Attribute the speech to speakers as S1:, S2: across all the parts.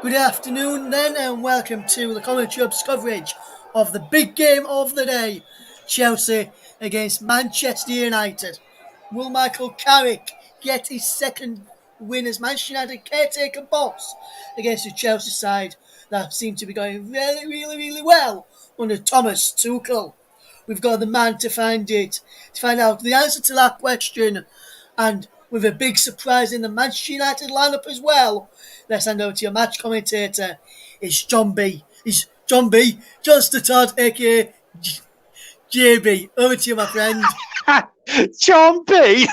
S1: Good afternoon then, and welcome to the Commentary Hub's coverage of the big game of the day, Chelsea against Manchester United. Will Michael Carrick get his second win as Manchester United caretaker boss against the Chelsea side that seemed to be going really well under Thomas Tuchel? We've got the man to find out the answer to that question, and with a big surprise in the Manchester United lineup as well. Let's hand over to your match commentator. It's John B. John Todd, aka JB. Over to you, my friend.
S2: John B.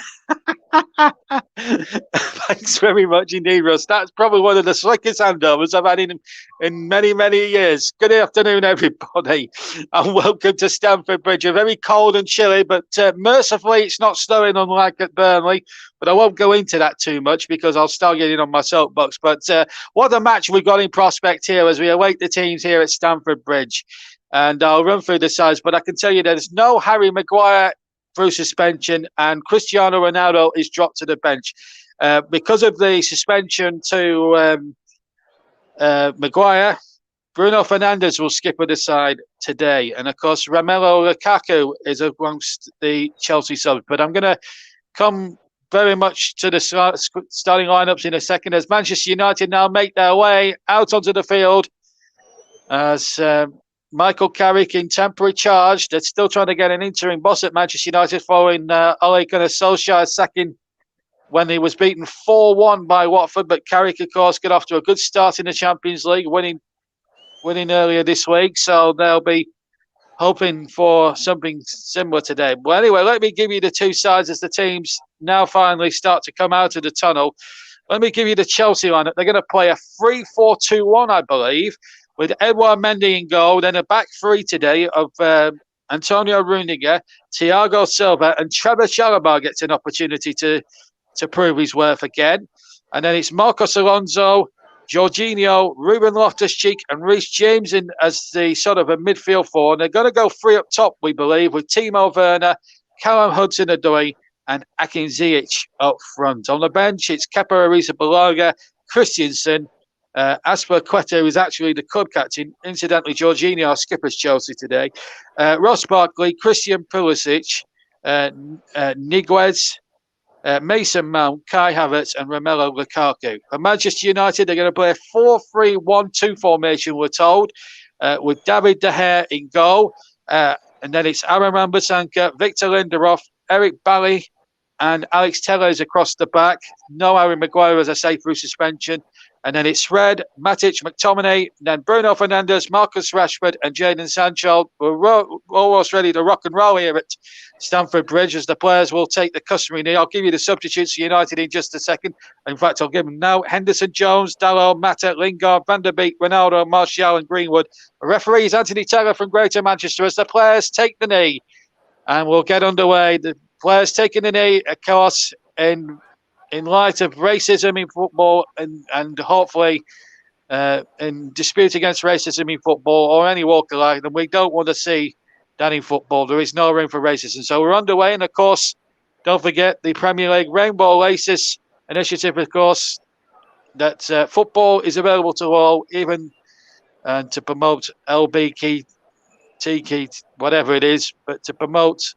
S2: Thanks very much indeed, Russ. That's probably one of the slickest handovers I've had in many years. Good afternoon, everybody, and welcome to Stamford Bridge. A very cold and chilly, but mercifully it's not snowing unlike at Burnley. But I won't go into that too much because I'll start getting on my soapbox. But what a match we've got in prospect here as we await the teams here at Stamford Bridge. And I'll run through the sides, but I can tell you there's no Harry Maguire through suspension, and Cristiano Ronaldo is dropped to the bench. Because of the suspension to Maguire, Bruno Fernandes will skip at the side today. And of course, Romelu Lukaku is amongst the Chelsea subs. But I'm going to come very much to the starting lineups in a second as Manchester United now make their way out onto the field as Michael Carrick in temporary charge. They're still trying to get an interim boss at Manchester United following Ole Gunnar Solskjaer's sacking when he was beaten 4-1 by Watford. But Carrick, of course, got off to a good start in the Champions League, winning earlier this week. So they'll be hoping for something similar today. But anyway, let me give you the two sides as the teams now finally start to come out of the tunnel. Let me give you the Chelsea lineup. They're going to play a 3-4-2-1, I believe, with Edouard Mendy in goal, then a back three today of Antonio Rudiger, Thiago Silva, and Trevor Chalobah gets an opportunity to prove his worth again. And then it's Marcos Alonso, Jorginho, Ruben Loftus-Cheek, and Reece James in as the sort of a midfield four. And they're going to go three up top, we believe, with Timo Werner, Callum Hudson-Odoi, and Akin Ziyech up front. On the bench, it's Kepa Arrizabalaga, Christensen, Azpilicueta, who is actually the club captain. Incidentally, Jorginho skippers Chelsea today. Ross Barkley, Christian Pulisic, Niguez, Mason Mount, Kai Havertz, and Romelu Lukaku. For Manchester United, they're going to play a 4-3-1-2 formation, we're told, with David De Gea in goal. And then it's Aaron Wan-Bissaka, Victor Lindelof, Eric Bailly, and Alex Telles across the back. No Harry Maguire, as I say, through suspension. And then it's Fred, Matic, McTominay, and then Bruno Fernandes, Marcus Rashford, and Jadon Sancho. We're almost ready to rock and roll here at Stamford Bridge as the players will take the customary knee. I'll give you the substitutes for United in just a second. In fact, I'll give them now. Henderson, Jones, Dalot, Mata, Lingard, Van der Beek, Ronaldo, Martial, and Greenwood. The referee is Anthony Taylor from Greater Manchester as the players take the knee. And we'll get underway. The players taking the knee, of course, in light of racism in football and hopefully in dispute against racism in football or any walk of life, then we don't want to see that in football. There is no room for racism. So we're underway. And, of course, don't forget the Premier League Rainbow Laces initiative, of course, that football is available to all, even to promote LBGT, whatever it is, but to promote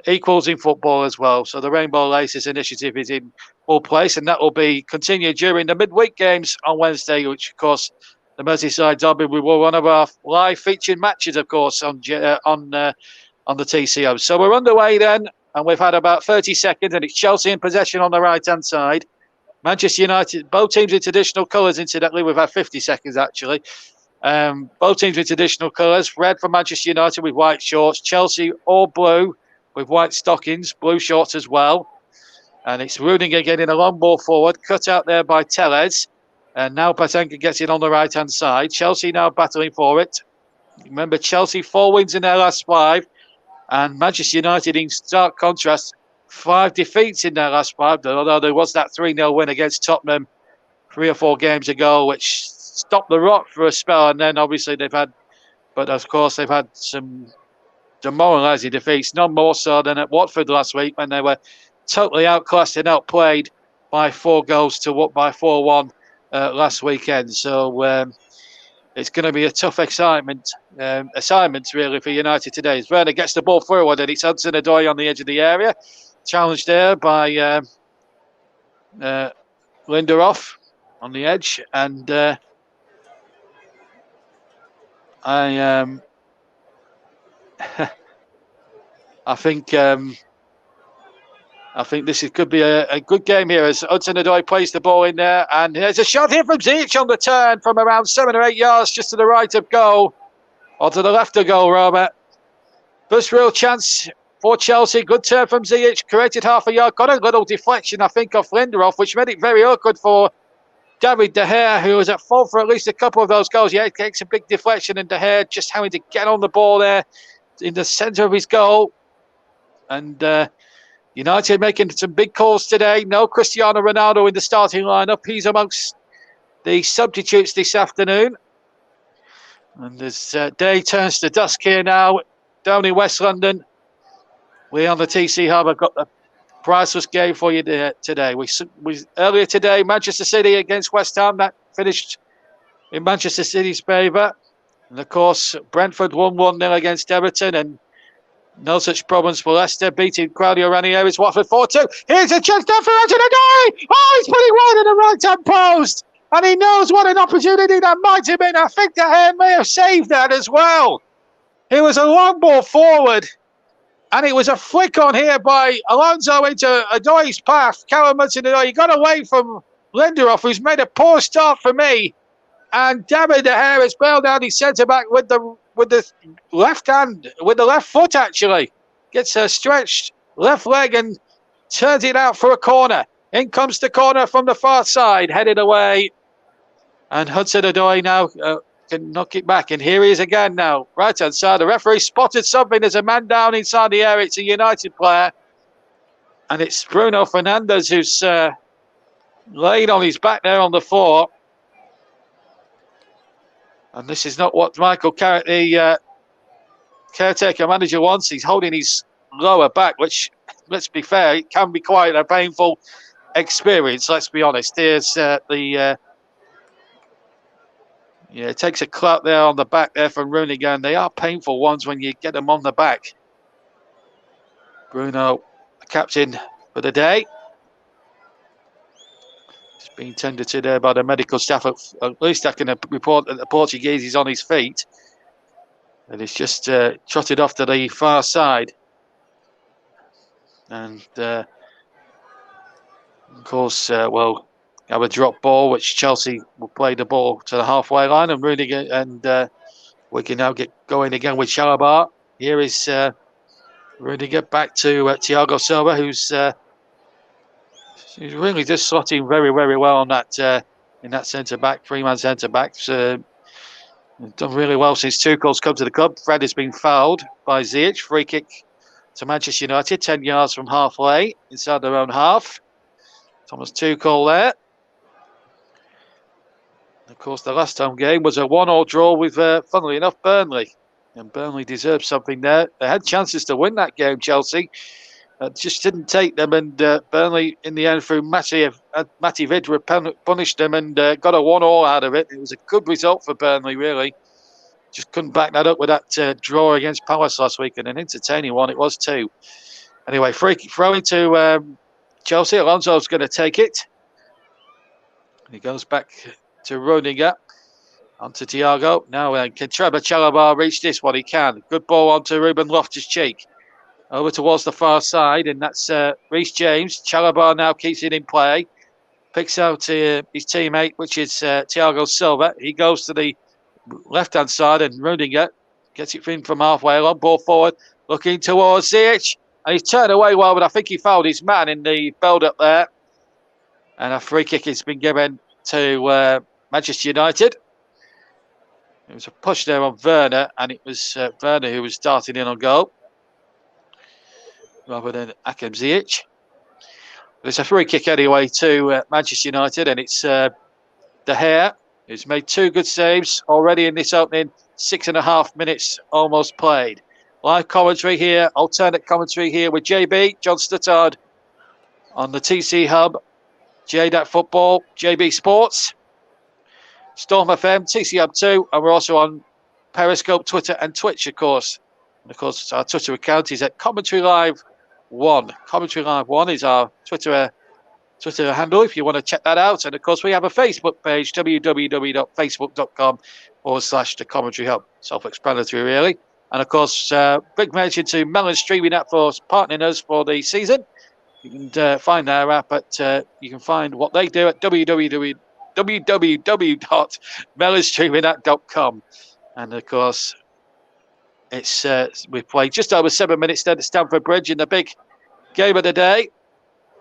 S2: equals in football as well. So the Rainbow Laces initiative is in full place, and that will be continued during the midweek games on Wednesday, which, of course, the Merseyside Derby will be one of our live featured matches, of course, on the TCO. So we're underway then, and we've had about 30 seconds, and it's Chelsea in possession on the right-hand side. Manchester United, both teams in traditional colours, incidentally. We've had 50 seconds, actually. Both teams in traditional colours. Red for Manchester United with white shorts. Chelsea all blue with white stockings, blue shorts as well. And it's Rudiger getting a long ball forward, cut out there by Telles. And now Patenka gets it on the right-hand side. Chelsea now battling for it. Remember, Chelsea 4 wins in their last 5. And Manchester United, in stark contrast, 5 defeats in their last 5. Although there was that 3-0 win against Tottenham 3 or 4 games ago, which stopped the rot for a spell. And then obviously they've had some demoralising defeats, none more so than at Watford last week when they were totally outclassed and outplayed by 4 goals to 4-1 last weekend. So it's going to be a tough assignment really for United today. As Werner gets the ball forward, and it's Hudson-Odoi on the edge of the area, challenged there by Lindelof on the edge, and I I think this could be a good game here as Hudson-Odoi plays the ball in there, and there's a shot here from Ziyech on the turn from around 7 or 8 yards just to the right of goal, or to the left of goal, Robert. First real chance for Chelsea. Good turn from Ziyech, created half a yard, got a little deflection, I think, off Lindelof, which made it very awkward for David De Gea, who was at fault for at least a couple of those goals. Yeah, it takes a big deflection, and De Gea just having to get on the ball there in the centre of his goal. And United making some big calls today. No Cristiano Ronaldo in the starting lineup. He's amongst the substitutes this afternoon. And as day turns to dusk here now, down in West London, we on the TC Hub have got a priceless game for you today. We earlier today, Manchester City against West Ham, that finished in Manchester City's favour. And of course, Brentford won 1-0 against Everton, and no such problems for Leicester, beating Claudio Ranieri's Watford 4-2. Here's a chance there for Hudson-Odoi! Oh, he's putting wide in the right-hand post! And he knows what an opportunity that might have been. I think De Gea may have saved that as well. It was a long ball forward, and it was a flick on here by Alonso into Odoi's path. Callum Hudson-Odoi, he got away from Lindelof, who's made a poor start for me. And David De Gea has bailed out his centre-back with the left hand, with the left foot actually. Gets a stretched left leg and turns it out for a corner. In comes the corner from the far side, headed away. And Hudson-Odoi now can knock it back. And here he is again now, right-hand side. The referee spotted something. There's a man down inside the area. It's a United player. And it's Bruno Fernandes who's laid on his back there on the floor. And this is not what Michael Carrick, the caretaker manager, wants. He's holding his lower back, which, let's be fair, it can be quite a painful experience, let's be honest. Here's it takes a clout there on the back there from Rudiger, and they are painful ones when you get them on the back. Bruno, the captain for the day. Being tended to there by the medical staff. At least I can report that the Portuguese is on his feet. And he's just trotted off to the far side. And of course, have a drop ball, which Chelsea will play the ball to the halfway line. And Rudiger, and we can now get going again with Chalobah. Here is Rudiger back to Thiago Silva, who's really just slotting very, very well on that in that centre back, three-man centre back. Done really well since Tuchel's come to the club. Fred has been fouled by Ziyech. Free kick to Manchester United, 10 yards from halfway, inside their own half. Thomas Tuchel there. Of course, the last home game was a 1-1 draw with, funnily enough, Burnley. And Burnley deserved something there. They had chances to win that game, Chelsea. Just didn't take them, and Burnley, in the end, through Matty Vydra, punished them and got a 1-1 out of it. It was a good result for Burnley, really. Just couldn't back that up with that draw against Palace last week, and an entertaining one it was too. Anyway, free throw into Chelsea. Alonso's going to take it. He goes back to Rudiger, onto Thiago. Now, can Trevor Chalobah reach this one? He can. Good ball onto Ruben Loftus-Cheek. Over towards the far side, and that's Reece James. Chalobah now keeps it in play. Picks out his teammate, which is Thiago Silva. He goes to the left-hand side, and Rudiger gets it in from halfway along. Ball forward, looking towards Ziyech. And he's turned away well, but I think he fouled his man in the build-up there. And a free kick has been given to Manchester United. It was a push there on Werner, and it was Werner who was darting in on goal, rather than Hakim Ziyech. But it's a free kick anyway to Manchester United, and it's De Gea, who's made 2 good saves already in this opening 6.5 minutes almost played. Live commentary here, alternate commentary here with JB, John Stuttard, on the TC Hub, J-DAC Football, JB Sports. Storm FM, TCM2, and we're also on Periscope, Twitter, and Twitch, of course. And of course, our Twitter account is at Commentary Live 1. Commentary Live 1 is our Twitter handle if you want to check that out. And of course, we have a Facebook page, www.facebook.com/The Commentary Hub. Self-explanatory, really. And of course, big mention to Melon Streaming App for partnering us for the season. You can find their app you can find what they do at www.melonstreamingapp.com. And of course, it's we've played just over 7 minutes there at Stamford Bridge in the big game of the day.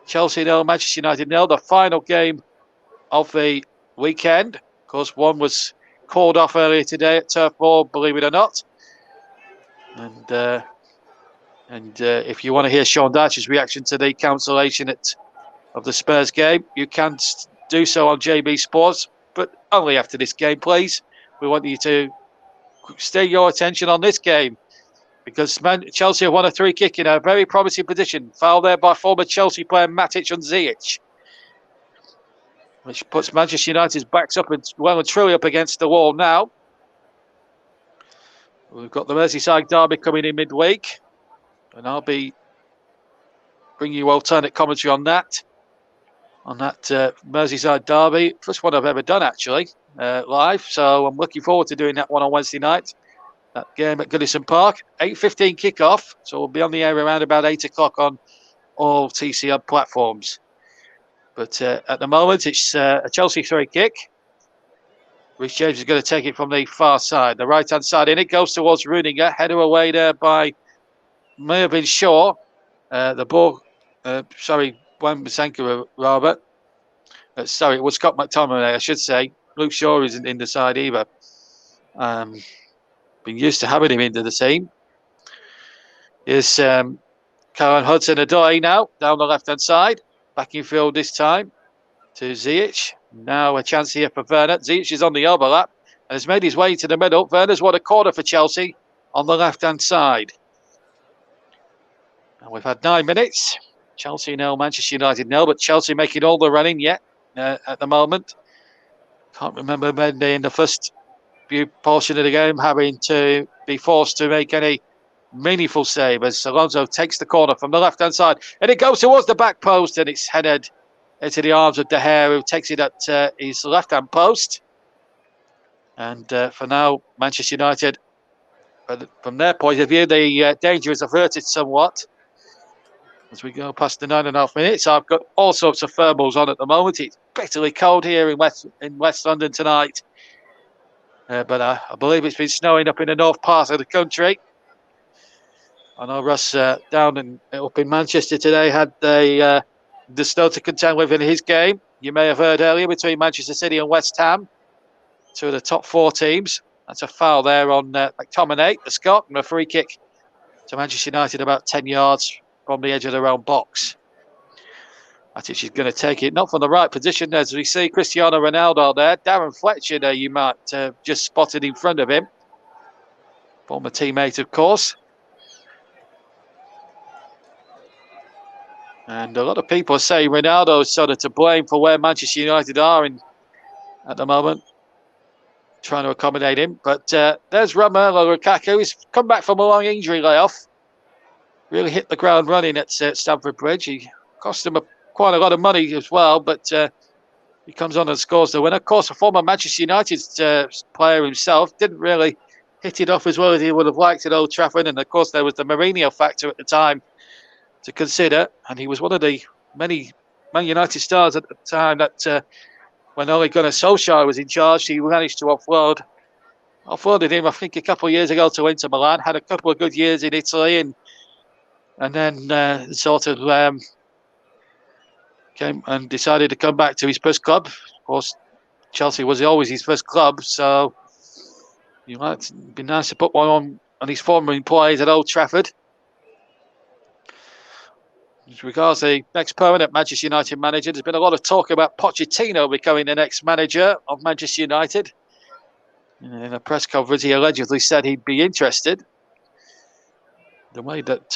S2: Chelsea 0, Manchester United 0, the final game of the weekend. Of course, one was called off earlier today at Turf Moor, believe it or not. And if you want to hear Sean Dyche's reaction to the cancellation of the Spurs game, you can do so on JB Sports, but only after this game, please. We want you to stay your attention on this game because Chelsea have won a free kick in a very promising position. Foul there by former Chelsea player Matic on Ziyech, which puts Manchester United's backs up and well and truly up against the wall now. We've got the Merseyside derby coming in midweek, and I'll be bringing you alternate commentary on that Merseyside derby. First one I've ever done, actually, live. So I'm looking forward to doing that one on Wednesday night. That game at Goodison Park. 8:15 kickoff. So we'll be on the air around about 8 o'clock on all TCM platforms. But at the moment, it's a Chelsea free kick. Rhys James is going to take it from the far side, the right-hand side, and it goes towards Rudiger. Header away there by may have been Shaw. The ball, Wan-Bissaka, rather. Sorry, it was Scott McTominay, I should say. Luke Shaw isn't in the side either. Been used to having him into the team. Here's Karen Hudson-Odoi now, down the left-hand side. Back in field this time to Ziyech. Now a chance here for Werner. Ziyech is on the overlap and has made his way to the middle. Werner's won a corner for Chelsea on the left-hand side. And we've had 9 minutes. Chelsea 0, Manchester United 0, but Chelsea making all the running yet at the moment. Can't remember in the first few portion of the game having to be forced to make any meaningful save as Alonso takes the corner from the left-hand side. And it goes towards the back post and it's headed into the arms of De Gea, who takes it at his left-hand post. And for now, Manchester United, from their point of view, the danger is averted somewhat. As we go past the 9.5 minutes, I've got all sorts of thermals on at the moment. It's bitterly cold here in West London tonight. But I believe it's been snowing up in the north part of the country. I know Russ up in Manchester today had the snow to contend with in his game. You may have heard earlier between Manchester City and West Ham, two of the top 4 teams. That's a foul there on McTominay, the Scot, and a free kick to Manchester United about 10 yards from the edge of their own box. Matic is going to take it, not from the right position, as we see Cristiano Ronaldo there. Darren Fletcher there, you might just spotted in front of him. Former teammate, of course. And a lot of people say Ronaldo is sort of to blame for where Manchester United are at the moment, trying to accommodate him. But there's Romelu Lukaku. He's come back from a long injury layoff. Really hit the ground running at Stamford Bridge. He cost him quite a lot of money as well, but he comes on and scores the winner. Of course, a former Manchester United player himself, didn't really hit it off as well as he would have liked at Old Trafford. And of course, there was the Mourinho factor at the time to consider, and he was one of the many Man United stars at the time that when Ole Gunnar Solskjaer was in charge, he managed to offloaded him, I think, a couple of years ago to Inter Milan, had a couple of good years in Italy, and then sort of came and decided to come back to his first club. Of course, Chelsea was always his first club, so it might be nice to put one on his former employees at Old Trafford. As regards the next permanent Manchester United manager, there's been a lot of talk about Pochettino becoming the next manager of Manchester United. In a press conference, he allegedly said he'd be interested. The way that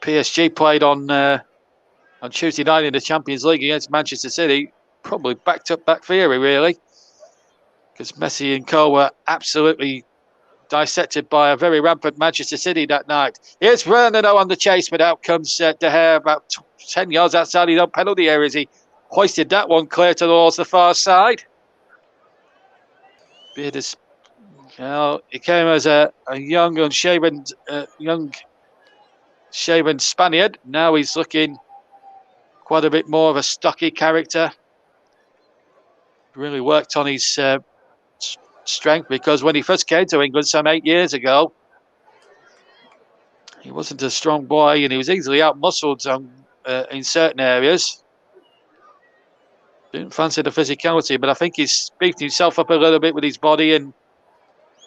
S2: PSG played on Tuesday night in the Champions League against Manchester City probably backed up that theory, really. because Messi and Co were absolutely dissected by a very rampant Manchester City that night. Here's Fernando on the chase, but out comes De Gea about 10 yards outside his own penalty area as he hoisted that one clear towards the far side. Beard he came as a young, unshaven, shaven Spaniard. Now he's looking quite a bit more of a stocky character. Really worked on his strength, because when he first came to England some 8 years ago, he wasn't a strong boy and he was easily out-muscled in certain areas. Didn't fancy the physicality, but I think he's beefed himself up a little bit with his body, and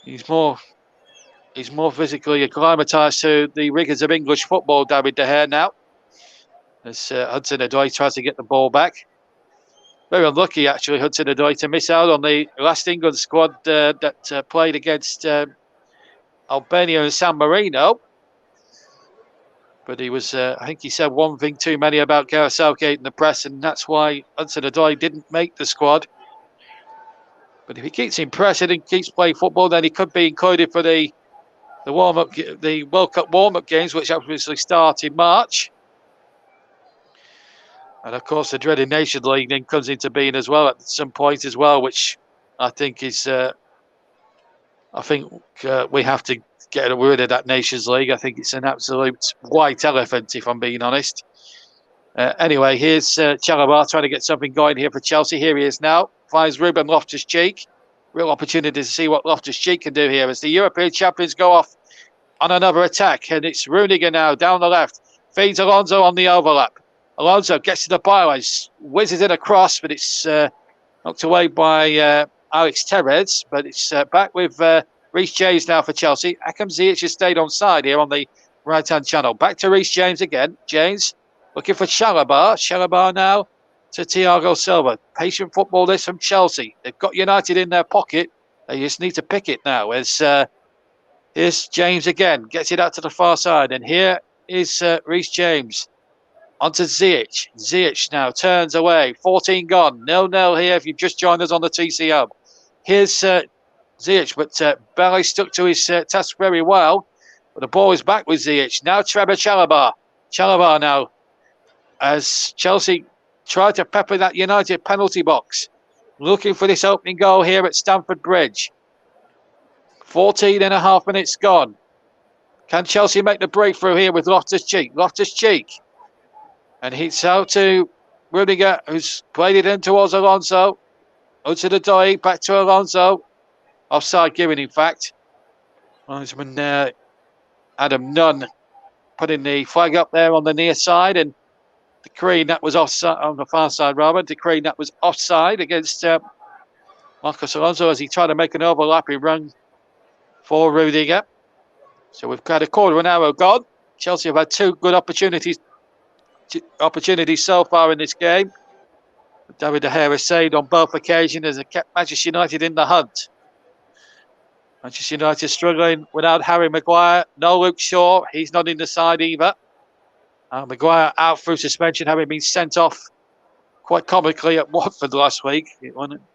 S2: he's more physically acclimatised to the rigours of English football, David De Gea, now. As Hudson-Odoi tries to get the ball back. Very unlucky, actually, Hudson-Odoi, to miss out on the last England squad that played against Albania and San Marino. But he was, I think he said one thing too many about Gareth Southgate in the press, and that's why Hudson-Odoi didn't make the squad. But if he keeps impressing and keeps playing football, then he could be included for the World Cup warm-up games, which obviously start in March. And of course, the dreaded Nations League then comes into being as well at some point as well, which I think is, we have to get rid of that Nations League. I think it's an absolute white elephant, if I'm being honest. Anyway, here's Chalobah trying to get something going here for Chelsea. Here he is now. Finds Ruben Loftus-Cheek. Real opportunity to see what Loftus-Cheek can do here as the European champions go off on another attack. And it's Rudiger now down the left. Feeds Alonso on the overlap. Alonso gets to the byline, whizzes it across, but it's knocked away by Alex Tevez. But it's back with Reece James now for Chelsea. Akam Ziyech has stayed on side here on the right-hand channel. Back to Reece James again. James looking for Chalobah. Chalobah now to Thiago Silva. Patient football this from Chelsea. They've got United in their pocket. They just need to pick it now. Here's James again. Gets it out to the far side. And here is Reece James. Onto Ziyech. Ziyech now turns away. 14 gone. 0-0 here if you've just joined us on the TC Hub. Here's Ziyech, but Bailly stuck to his task very well. But the ball is back with Ziyech. Now Trevor Chalobah. Chalobah now, as Chelsea try to pepper that United penalty box. Looking for this opening goal here at Stamford Bridge. 14 and a half minutes gone. Can Chelsea make the breakthrough here with Loftus-Cheek? Loftus-Cheek. And he's out to Rudiger, who's played it in towards Alonso. Hudson-Odoi, back to Alonso. Offside given, in fact. Linesman Adam Nunn putting the flag up there on the near side, and decreeing that was offside, on the far side rather, decreeing that was offside against Marcos Alonso as he tried to make an overlapping run for Rudiger. So we've got a quarter of an hour gone. Chelsea have had two good opportunities so far in this game. David De Gea has saved on both occasions as it kept Manchester United in the hunt. Manchester United struggling without Harry Maguire. No Luke Shaw, he's not in the side either. Maguire out through suspension, having been sent off quite comically at Watford last week.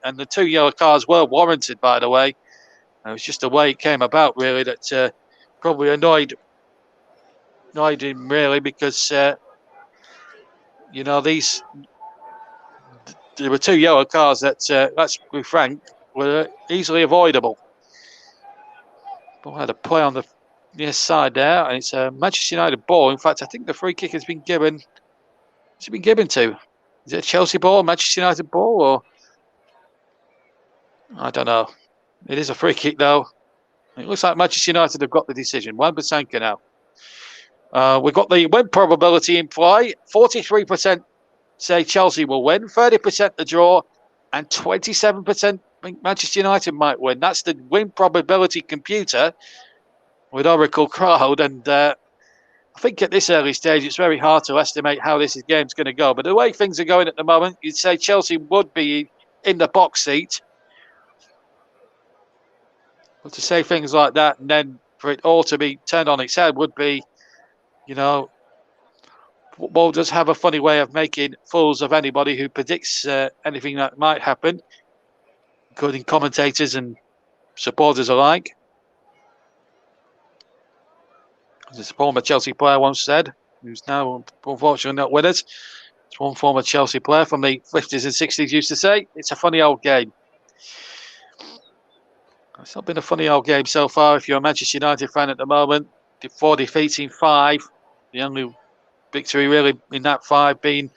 S2: And the 2 yellow cards were warranted, by the way. It was just the way it came about, really, that probably annoyed him, really, because there were 2 yellow cards that, let's be frank, were easily avoidable. Ball had a play on the near side there, and it's a Manchester United ball. In fact, I think the free kick has been given. Has it been given to? Is it a Chelsea ball, Manchester United ball, or I don't know. It is a free kick though. It looks like Manchester United have got the decision. Wan-Bissaka now. We've got the win probability in play. 43% say Chelsea will win, 30% the draw, and 27% think Manchester United might win. That's the win probability computer with Oracle Crowd, and I think at this early stage it's very hard to estimate how this game's going to go. But the way things are going at the moment, you'd say Chelsea would be in the box seat. But to say things like that and then for it all to be turned on its head would be, football does have a funny way of making fools of anybody who predicts anything that might happen. including commentators and supporters alike. As a former Chelsea player once said, who's now unfortunately not with us, it's one former Chelsea player from the 50s and 60s used to say, it's a funny old game. It's not been a funny old game so far if you're a Manchester United fan at the moment. 4 defeats in 5. The only victory really in that 5 being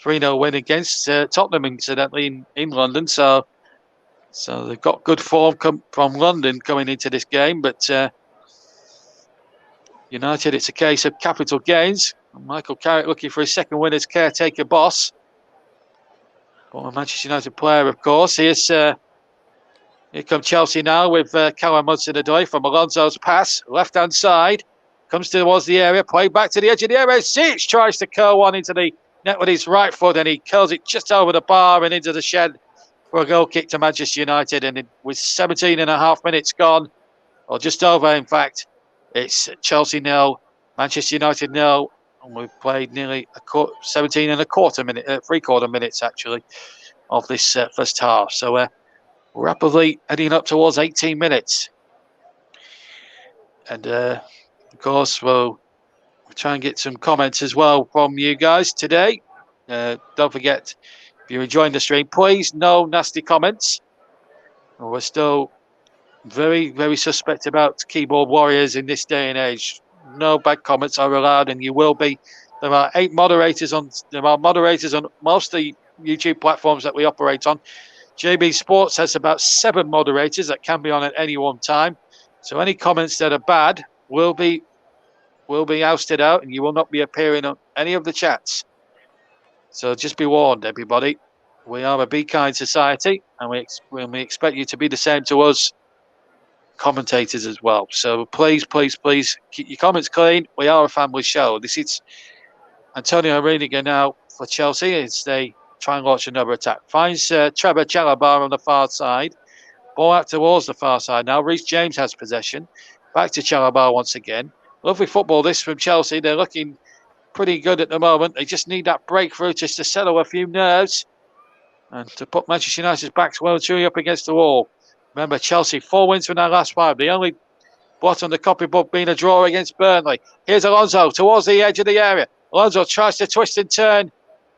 S2: 3-0 win against Tottenham, incidentally, in London. So they've got good form from London coming into this game. But United, it's a case of capital gains. Michael Carrick looking for his second win as caretaker boss. Former Manchester United player, of course. Here comes Chelsea now with Callum Hudson-Odoi from Alonso's pass. Left-hand side. Comes towards the area. Play back to the edge of the area. Siege tries to curl one into the net with his right foot, and he curls it just over the bar and into the shed for a goal kick to Manchester United. And with 17 and a half minutes gone, or just over, in fact, it's Chelsea 0, Manchester United 0. And we've played nearly 17 and a quarter minute, 3/4 minutes actually, of this first half. So rapidly heading up towards 18 minutes. And of course, we'll try and get some comments as well from you guys today. Don't forget, if you're enjoying the stream, please no nasty comments. We're still very, very suspect about keyboard warriors in this day and age. No bad comments are allowed, and you will be. There are moderators on most of the YouTube platforms that we operate on. JB Sports has about 7 moderators that can be on at any one time. So any comments that are bad will be ousted out, and you will not be appearing on any of the chats. So just be warned, everybody. We are a Be Kind society, and we expect you to be the same to us commentators as well. So please keep your comments clean. We are a family show. This is Antonio Rudiger now for Chelsea as they try and launch another attack. Finds Trevor Chalobah on the far side. Ball out towards the far side now. Reece James has possession. Back to Chalobah once again. Lovely football this from Chelsea. They're looking pretty good at the moment. They just need that breakthrough just to settle a few nerves and to put Manchester United's backs well and truly up against the wall. Remember, Chelsea 4 wins from their last 5. The only blot on the copybook being a draw against Burnley. Here's Alonso towards the edge of the area. Alonso tries to twist and turn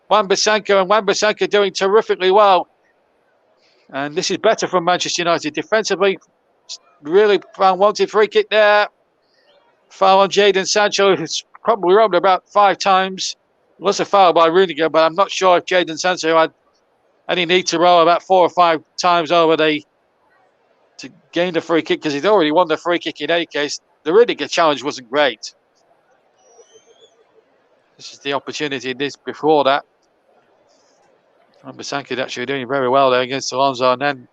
S2: Wan-Bissaka, and Wan-Bissaka doing terrifically well. And this is better from Manchester United. Defensively, really unwanted free kick there. Foul on Jadon Sancho, who's probably robbed about 5 times. It was a foul by Rudiger, but I'm not sure if Jadon Sancho had any need to roll about 4 or 5 times over to gain the free kick, because he'd already won the free kick in any case. The Rudiger challenge wasn't great. This is the opportunity before that. Wan-Bissaka actually doing very well there against Alonso, and then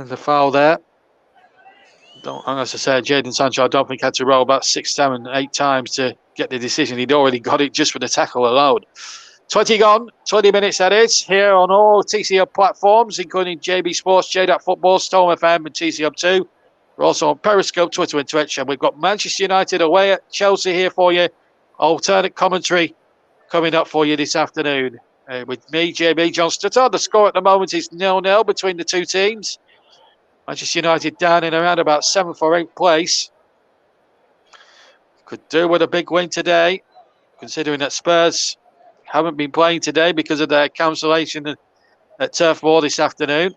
S2: the foul there. As I said, Jadon Sancho, I don't think had to roll about 6, 7, 8 times to get the decision. He'd already got it just for the tackle alone. 20 gone, 20 minutes that is, here on all TC Hub platforms, including JB Sports, J-DAC Football, Storm FM and TC Hub 2. We're also on Periscope, Twitter and Twitch, and we've got Manchester United away at Chelsea here for you. Alternate commentary coming up for you this afternoon. With me, JB John Stutter. The score at the moment is 0-0 between the two teams. Manchester United down in around about 7th or 8th place. Could do with a big win today, considering that Spurs haven't been playing today because of their cancellation at Turf Moor this afternoon.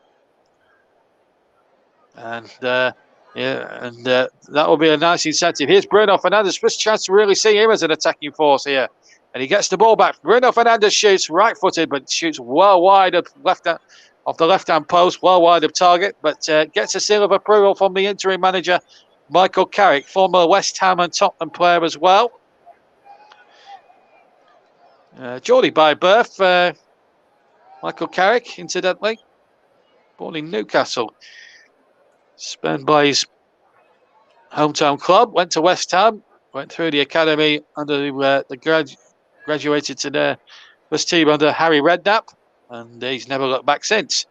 S2: And that will be a nice incentive. Here's Bruno Fernandes. First chance to really see him as an attacking force here. And he gets the ball back. Bruno Fernandes shoots right-footed, but shoots well wide of the left-hand post, well wide of target, but gets a seal of approval from the interim manager, Michael Carrick, former West Ham and Tottenham player as well. Geordie by birth, Michael Carrick, incidentally. Born in Newcastle. Spent by his hometown club, went to West Ham, went through the academy under graduated to the first team under Harry Redknapp, and he's never looked back since.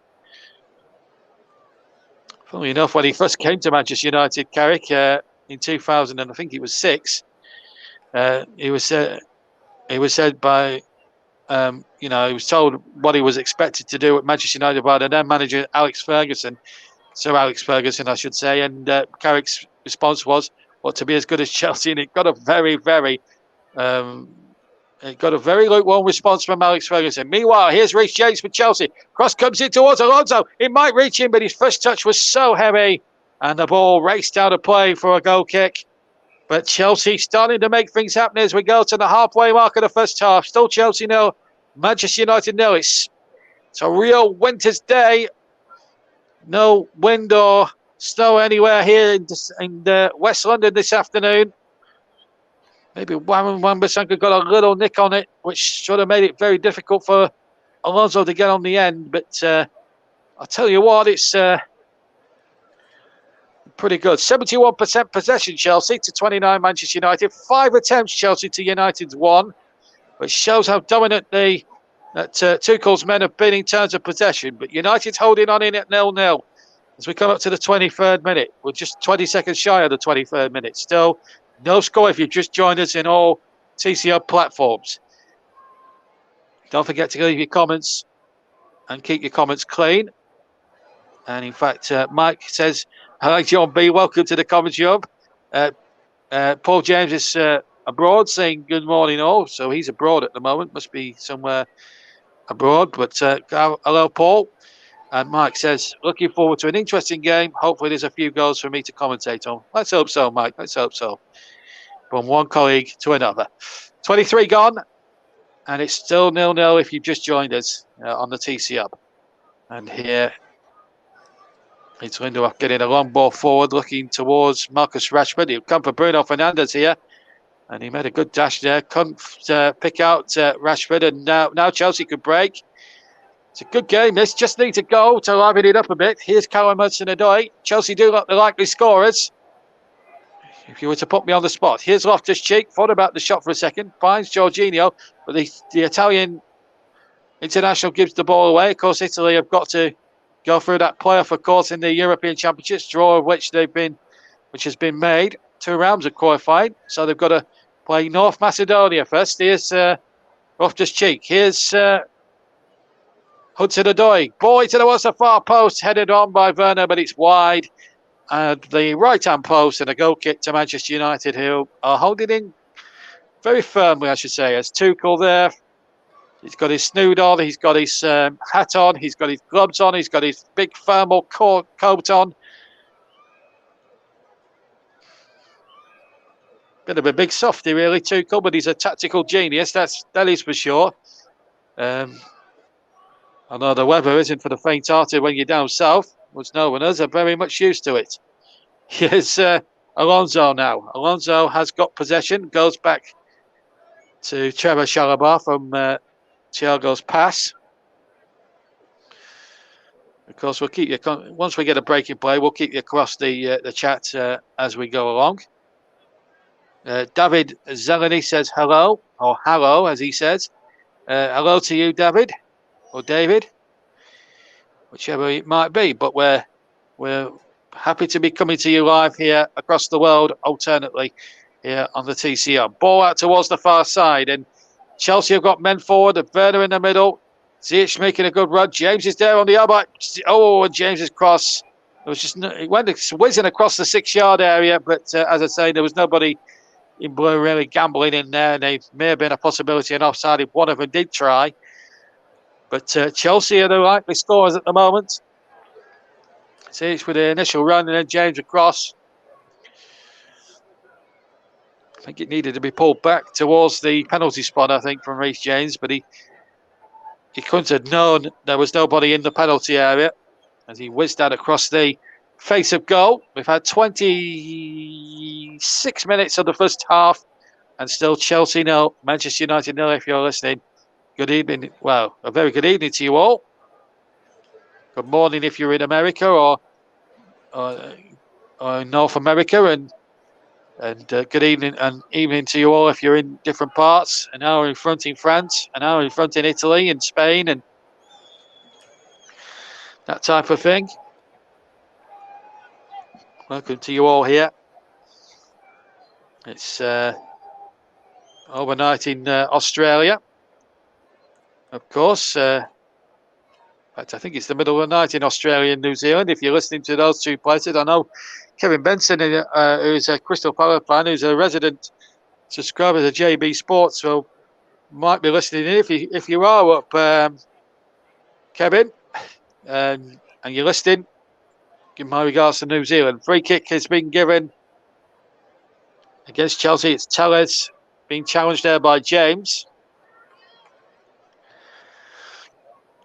S2: Funnily enough, when he first came to Manchester United, Carrick, in 2000, and I think it was 6, he was said by He was told what he was expected to do at Manchester United by the then manager Alex Ferguson, Sir Alex Ferguson, I should say. And Carrick's response was, "Well, to be as good as Chelsea," and it got a very lukewarm response from Alex Ferguson. Meanwhile, here's Reece James for Chelsea. Cross comes in towards Alonso. It might reach him, but his first touch was so heavy, and the ball raced out of play for a goal kick. But Chelsea starting to make things happen as we go to the halfway mark of the first half. Still Chelsea 0, Manchester United 0. It's a real winter's day. No wind or snow anywhere here in West London this afternoon. Maybe Wan-Bissaka got a little nick on it, which sort of made it very difficult for Alonso to get on the end. But I'll tell you what, it's pretty good. 71% possession, Chelsea to 29 Manchester United. 5 attempts, Chelsea to United's 1, which shows how dominant that Tuchel's men have been in terms of possession. But United's holding on in at 0-0 as we come up to the 23rd minute. We're just 20 seconds shy of the 23rd minute. Still, no score if you've just joined us in all TCO platforms. Don't forget to leave your comments and keep your comments clean. And in fact, Mike says, "Hi, John B. Welcome to the commentary hub." Paul James is abroad, saying good morning all. So he's abroad at the moment. Must be somewhere abroad. But hello, Paul. And Mike says, "Looking forward to an interesting game. Hopefully there's a few goals for me to commentate on." Let's hope so, Mike. Let's hope so. From one colleague to another. 23 gone. And it's still 0-0 if you've just joined us on the TC Hub. And here it's Lindelof getting a long ball forward, looking towards Marcus Rashford. He'll come for Bruno Fernandes here. And he made a good dash there. Couldn't pick out Rashford. And now Chelsea could break. It's a good game. This just needs a goal to liven it up a bit. Here's Callum Hudson-Odoi. Chelsea do look the likely scorers. If you were to put me on the spot. Here's Loftus-Cheek. Thought about the shot for a second. Finds Jorginho. But the Italian international gives the ball away. Of course, Italy have got to go through that playoff, of course, in the European Championships, draw of which has been made. 2 rounds of qualifying. So they've got to play North Macedonia first. Here's Loftus-Cheek. Here's Hudson-Odoi. Boy towards the far post, headed on by Werner, but it's wide. And the right-hand post and a goal kick to Manchester United, who are holding in very firmly, I should say, as Tuchel there. He's got his snood on, he's got his hat on, he's got his gloves on, he's got his big thermal coat on. Bit of a big softy, really, Tuchel, but he's a tactical genius, that is for sure. Although the weather isn't for the faint-hearted when you're down south, which no one is, are very much used to it. Here's Alonso now. Alonso has got possession, goes back to Trevor Chalobah from Thiago's pass. Of course, we'll keep you once we get a break in play. We'll keep you across the chat as we go along. David Zeleny says hello, or hello as he says. Hello to you, David, or David, whichever it might be. But we're happy to be coming to you live here across the world, alternately here on the TCR. Ball out towards the far side, and Chelsea have got men forward. Werner in the middle. Ziyech making a good run. James is there on the elbow. Oh, and James's cross. It went whizzing across the 6-yard area, but as I say, there was nobody in blue really gambling in there. And there may have been a possibility of offside if one of them did try. But Chelsea are the likely scorers at the moment. Ziyech with the initial run, and then James across. I think it needed to be pulled back towards the penalty spot, I think, from Reece James, but he couldn't have known there was nobody in the penalty area as he whizzed that across the face of goal. We've had 26 minutes of the first half, and still Chelsea 0, Manchester United 0, if you're listening. Good evening. Well, a very good evening to you all. Good morning if you're in America or North America, and good evening and evening to you all if you're in different parts. An hour in front in France, an hour in front in Italy and Spain, and that type of thing. Welcome to you all here. It's overnight in Australia. of course. In fact, I think it's the middle of the night in Australia and New Zealand. If you're listening to those two places, I know Kevin Benson, who's a Crystal Palace fan, who's a resident subscriber to JB Sports, so might be listening in. If you are up, Kevin, and you're listening, give my regards to New Zealand. Free kick has been given against Chelsea. It's Tellez being challenged there by James.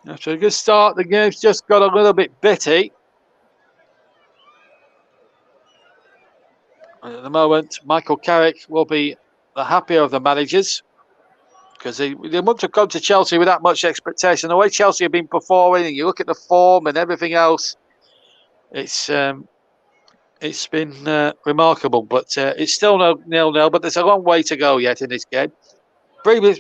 S2: After a good start, the game's just got a little bit bitty. And at the moment, Michael Carrick will be the happier of the managers because they wouldn't have come to Chelsea with that much expectation. The way Chelsea have been performing, and you look at the form and everything else, it's been remarkable. But it's still 0-0, but there's a long way to go yet in this game. Previous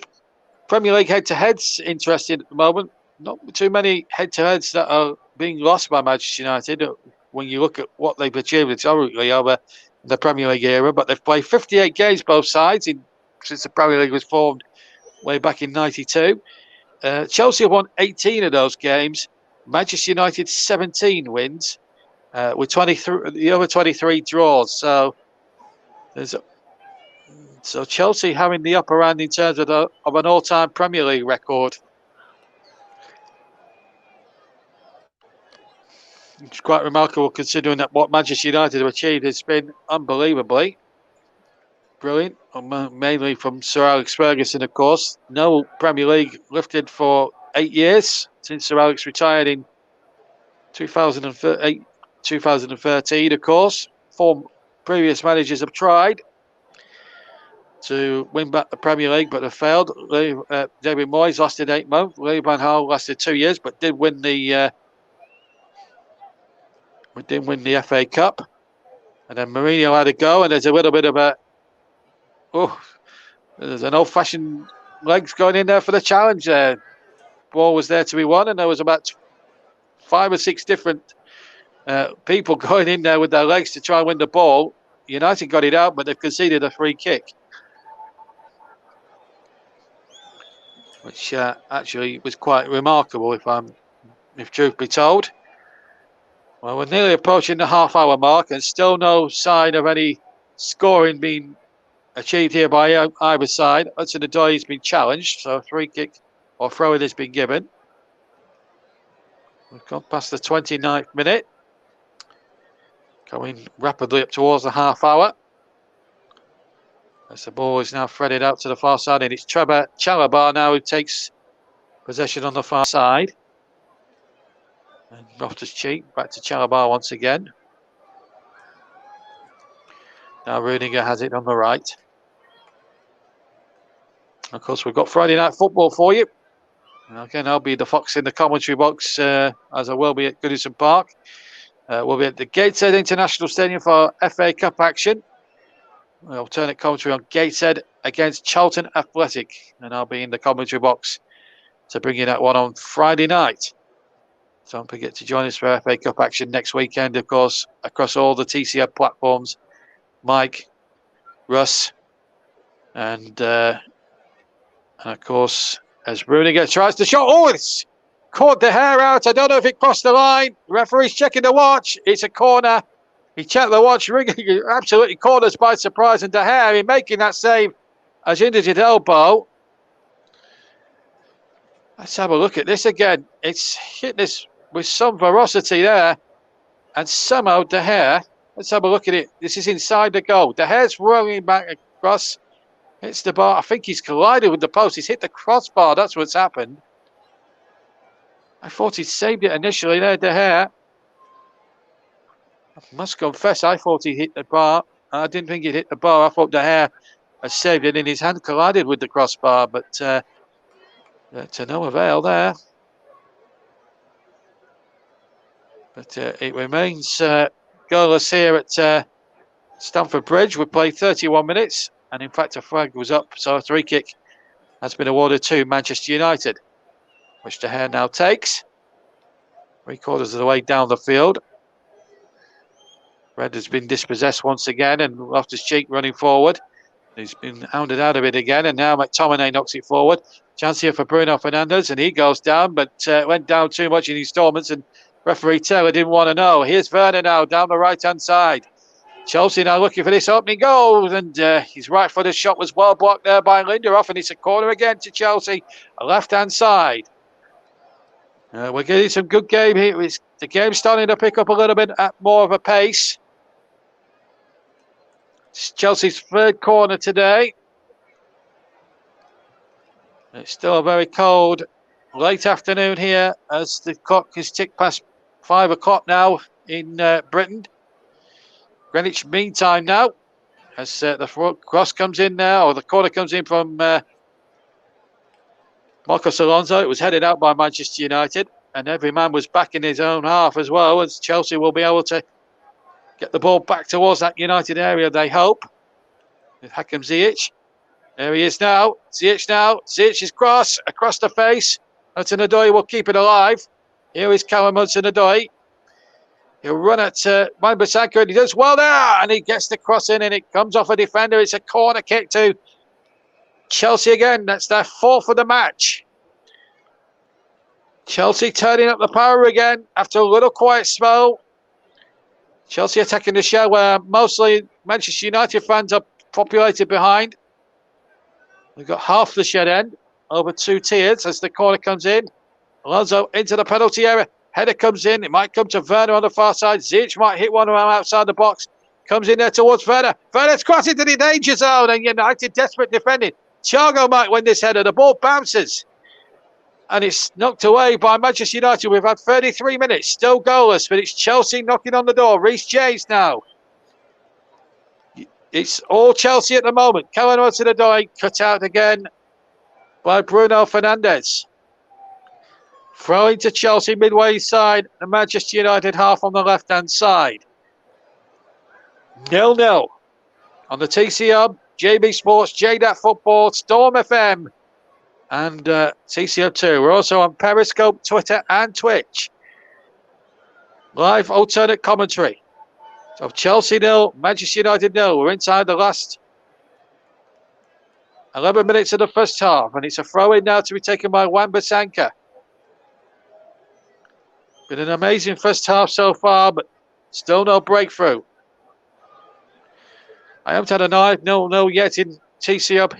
S2: Premier League head-to-heads interesting at the moment. Not too many head-to-heads that are being lost by Manchester United when you look at what they've achieved historically over the Premier League era. But they've played 58 games both sides since the Premier League was formed way back in '92. Chelsea have won 18 of those games. Manchester United 17 wins with 23 the other 23 draws. So Chelsea having the upper hand in terms of an all-time Premier League record. It's quite remarkable considering that what Manchester United have achieved has been unbelievably brilliant, mainly from Sir Alex Ferguson, of course. No Premier League lifted for 8 years since Sir Alex retired in 2013, of course. 4 previous managers have tried to win back the Premier League, but have failed. David Moyes lasted 8 months. Louis van Gaal lasted 2 years, but did win the FA Cup. And then Mourinho had a go, and there's a little bit of there's an old-fashioned legs going in there for the challenge there. Ball was there to be won, and there was about 5 or 6 different people going in there with their legs to try and win the ball. United got it out, but they've conceded a free kick, which actually was quite remarkable, if truth be told. Well, we're nearly approaching the half-hour mark, and still no sign of any scoring being achieved here by either side. Hudson-Odoi has been challenged, so a free kick or throw-in has been given. We've gone past the 29th minute, going rapidly up towards the half-hour. As the ball is now threaded out to the far side, and it's Trevor Chalobah now who takes possession on the far side. And Loftus-Cheek back to Chalobah once again. Now Rudiger has it on the right. Of course, we've got Friday Night Football for you. Again, I'll be the fox in the commentary box, as I will be at Goodison Park. We'll be at the Gateshead International Stadium for FA Cup action. Alternate commentary on Gateshead against Charlton Athletic. And I'll be in the commentary box to bring you that one on Friday night. So don't forget to join us for FA Cup action next weekend, of course, across all the TCF platforms. Mike, Russ, and of course, as Rudiger tries to shot. Oh, it's caught the hair out. I don't know if it crossed the line. The referee's checking the watch. It's a corner. He checked the watch. Rudiger absolutely caught us by surprise. And De Gea, in making that save, has injured his elbow. Let's have a look at this again. It's hit this with some ferocity there. And somehow De Gea, let's have a look at it. This is inside the goal. De Gea's rolling back across. Hits the bar. I think he's collided with the post. He's hit the crossbar. That's what's happened. I thought he'd saved it initially there, De Gea. I must confess, I thought he hit the bar. I didn't think he'd hit the bar. I thought De Gea had saved it, and his hand collided with the crossbar, but to no avail there. But it remains goalless here at Stamford Bridge. We played 31 minutes, and in fact a flag was up, so a free kick has been awarded to Manchester United, which De Gea now takes. 3/4 of the way down the field. Red has been dispossessed once again, and Loftus-Cheek running forward. He's been hounded out of it again, and now McTominay knocks it forward. Chance here for Bruno Fernandes, and he goes down, but went down too much in installments, and referee Taylor didn't want to know. Here's Werner now down the right-hand side. Chelsea now looking for this opening goal, and his right-footed shot was well blocked there by Lindelof, and it's a corner again to Chelsea, left-hand side. We're getting some good game here. The game's starting to pick up a little bit at more of a pace. It's Chelsea's third corner today. It's still a very cold late afternoon here as the clock is ticked past 5 o'clock now in Britain. Greenwich Mean Time now as the cross comes in now, or the corner comes in from Marcos Alonso. It was headed out by Manchester United, and every man was back in his own half as well, as Chelsea will be able to get the ball back towards that United area, they hope. With Hakim Ziyech. There he is now. Ziyech now. Ziyech's cross across the face. Hudson-Odoi will keep it alive. Here is Callum Hudson-Odoi. He'll run at Wan-Bissaka, and he does well there, and he gets the cross in, and it comes off a defender. It's a corner kick to Chelsea again. That's their fourth of the match. Chelsea turning up the power again after a little quiet spell. Chelsea attacking the shell where mostly Manchester United fans are populated behind. We've got half the shed end over 2 tiers as the corner comes in. Alonso into the penalty area. Header comes in. It might come to Werner on the far side. Ziyech might hit one around outside the box. Comes in there towards Werner. Werner's crossed into the danger zone, and United desperate defending. Thiago might win this header. The ball bounces, and it's knocked away by Manchester United. We've had 33 minutes, still goalless, but it's Chelsea knocking on the door. Reece James now. It's all Chelsea at the moment. Callum Hudson-Odoi cut out again by Bruno Fernandes. Throwing to Chelsea midway side, the Manchester United half on the left-hand side. 0-0 on the TC Hub, JB Sports, J-DAC Football, Storm FM, and TCO2. We're also on Periscope, Twitter, and Twitch. Live alternate commentary of Chelsea 0, Manchester United 0. We're inside the last 11 minutes of the first half, and it's a throw-in now to be taken by Wan-Bissaka. Been an amazing first half so far, but still no breakthrough. I haven't had a 9-0 yet in TC Hub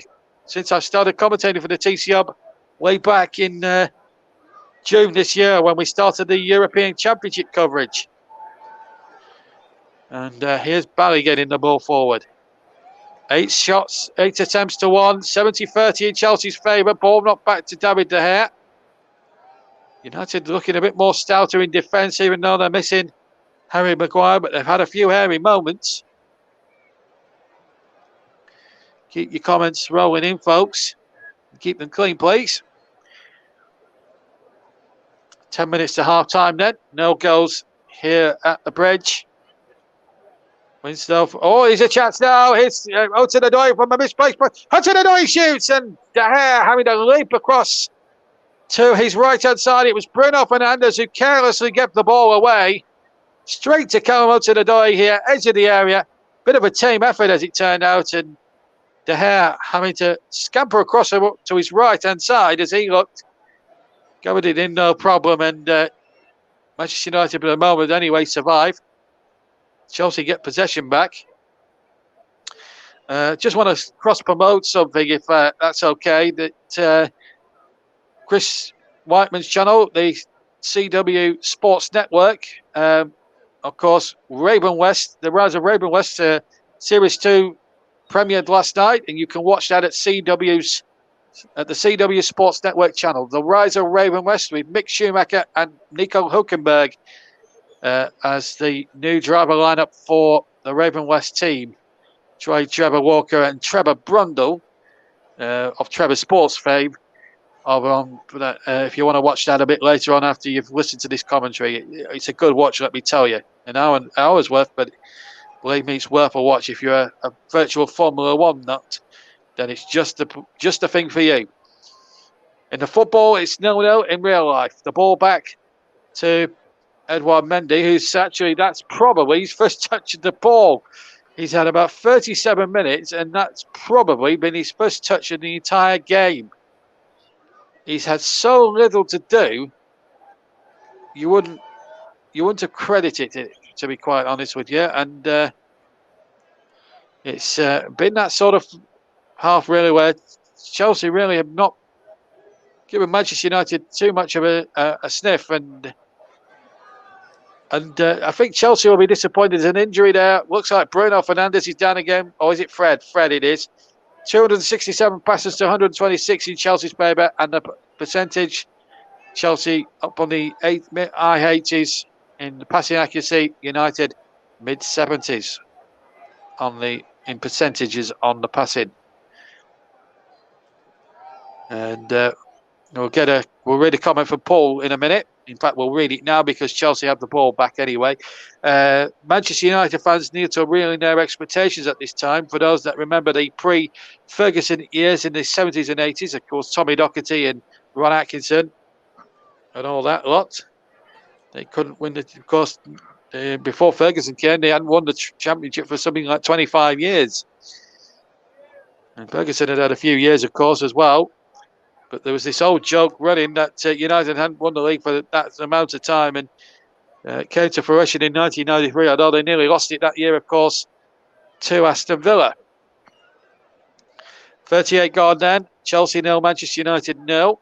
S2: since I started commentating for the TC Hub way back in June this year when we started the European Championship coverage. And here's Barry getting the ball forward. 8 shots, 8 attempts to 1, 70-30 in Chelsea's favour. Ball knocked back to David De Gea. United looking a bit more stouter in defence, even though they're missing Harry Maguire, but they've had a few hairy moments. Keep your comments rolling in, folks. Keep them clean, please. 10 minutes to half-time then. No goals here at the bridge. Winslow. Oh, here's a chance now. Here's Hudson-Odoi from a misplaced point. Hudson-Odoi shoots, and De Gea having a leap across to his right-hand side. It was Bruno Fernandes who carelessly gave the ball away. Straight to Callum Hudson-Odoi here, edge of the area. Bit of a team effort as it turned out, and De Gea having to scamper across to his right-hand side as he looked. Covered it in no problem, and Manchester United for the moment anyway survive. Chelsea get possession back. Just want to cross-promote something, if that's okay. That Chris Whiteman's channel, the CW Sports Network, of course, Raven West, the Rise of Raven West, Series 2 premiered last night, and you can watch that at the CW Sports Network channel. The Rise of Raven West with Mick Schumacher and Nico Hulkenberg as the new driver lineup for the Raven West team. Trevor Walker and Trevor Brundle of Trevor Sports fame. If you want to watch that a bit later on after you've listened to this commentary, it's a good watch, let me tell you. An hour's worth, but believe me, it's worth a watch. If you're a virtual Formula One nut, then it's just the thing for you. In the football, it's 0-0 in real life. The ball back to Edouard Mendy, that's probably his first touch of the ball. He's had about 37 minutes, and that's probably been his first touch in the entire game. He's had so little to do, you wouldn't have credited it, to be quite honest with you. And it's been that sort of half, really, where Chelsea really have not given Manchester United too much of a sniff. And I think Chelsea will be disappointed. There's an injury there. Looks like Bruno Fernandes is down again. Or is it Fred? Fred it is. 267 passes to 126 in Chelsea's favour. And the percentage, Chelsea up on the high 80s in the passing accuracy. United mid-70s in percentages on the passing. And we'll read a comment from Paul in a minute. In fact, we'll read it now because Chelsea have the ball back anyway. Manchester United fans need to reel in their expectations at this time. For those that remember the pre-Ferguson years in the 70s and 80s, of course, Tommy Docherty and Ron Atkinson and all that lot. They couldn't win it, of course. Before Ferguson came, they hadn't won the championship for something like 25 years. And Ferguson had a few years, of course, as well. But there was this old joke running that United hadn't won the league for that amount of time, and it came to fruition in 1993, although they nearly lost it that year, of course, to Aston Villa. 38 gone then. Chelsea 0, Manchester United 0.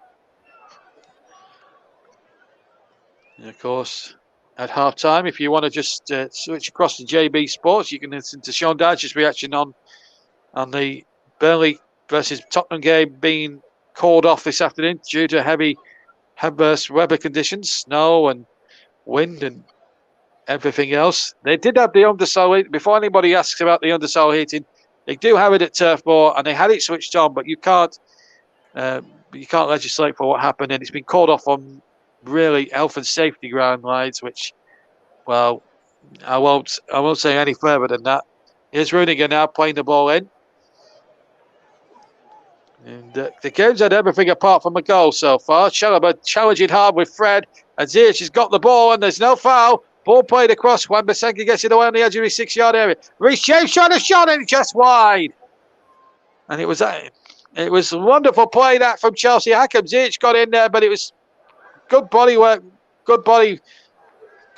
S2: And of course, at half-time, if you want to just switch across to JB Sports, you can listen to Sean Dyche's reaction on the Burnley versus Tottenham game being called off this afternoon due to heavy adverse weather conditions, snow and wind and everything else. They did have the undersole heating. Before anybody asks about the undersole heating, they do have it at Turf Moor, and they had it switched on, but you can't legislate for what happened, and it's been called off on really health and safety ground lines, which, well, I won't say any further than that. Here's Rudiger now playing the ball in. And the game's had everything apart from a goal so far. Chalobah challenging hard with Fred. And Ziyech has got the ball and there's no foul. Ball played across. Wan-Bissaka gets it away on the edge of his 6-yard area. Reece James shot a shot and just wide. And it was a wonderful play that from Chelsea. Hakim Ziyech got in there, but it was good body work, good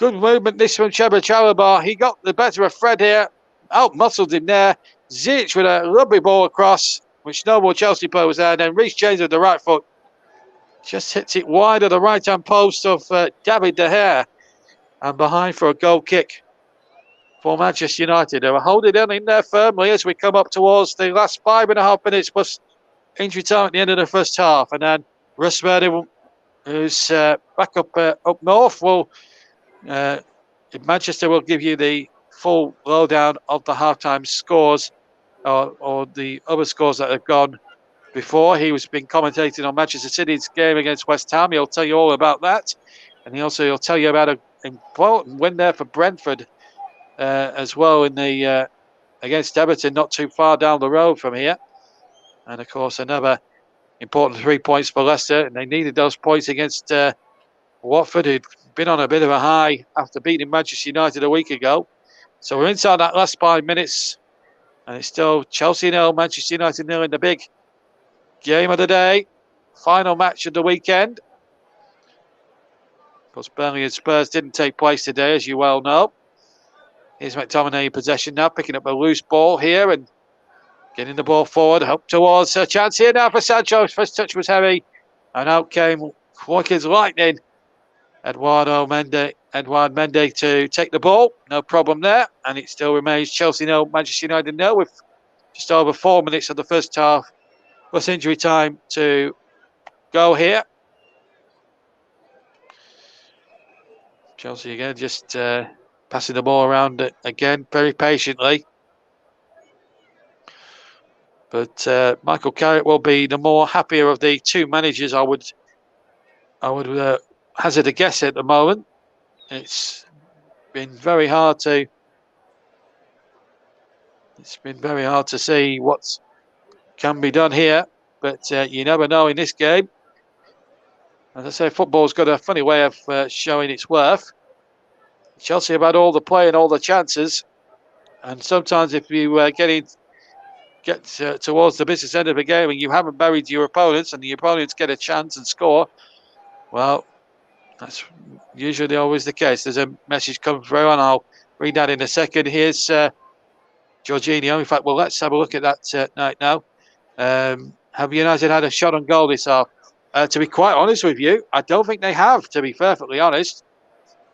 S2: movement this from Chalobah. He got the better of Fred here. Out-muscled him there. Ziyech with a lovely ball across, which no more Chelsea player was there. And then Reece James with the right foot just hits it wide of the right-hand post of David De Gea. And behind for a goal kick for Manchester United. They were holding in there firmly as we come up towards the last 5.5 minutes plus injury time at the end of the first half. And then Russ Verdi, who's back up north, Manchester will give you the full lowdown of the halftime scores. Or the other scores that have gone before. He was been commentating on Manchester City's game against West Ham. He'll tell you all about that. And he'll tell you about an important win there for Brentford as well in the against Everton, not too far down the road from here. And of course, another important 3 points for Leicester. And they needed those points against Watford, who'd been on a bit of a high after beating Manchester United a week ago. So we're inside that last 5 minutes. And it's still Chelsea 0, Manchester United 0 in the big game of the day. Final match of the weekend. Of course, Burnley and Spurs didn't take place today, as you well know. Here's McTominay in possession now, picking up a loose ball here and getting the ball forward, up towards a chance here now for Sancho. First touch was heavy, and out came quick as lightning. Edouard Mendy to take the ball. No problem there. And it still remains Chelsea 0, Manchester United 0 with just over 4 minutes of the first half plus injury time to go here. Chelsea again just passing the ball around again very patiently. But Michael Carrick will be the more happier of the two managers, I would hazard a guess at the moment. It's been very hard to see what can be done here, but you never know in this game. As I say, football's got a funny way of showing its worth. Chelsea have had all the play and all the chances, And sometimes if you get towards the business end of a game and you haven't buried your opponents and the opponents get a chance and score, well, that's usually always the case. There's a message come through, and I'll read that in a second. Here's Jorginho. In fact, well, let's have a look at that night now. Have United had a shot on goal this half? To be quite honest with you, I don't think they have, to be perfectly honest.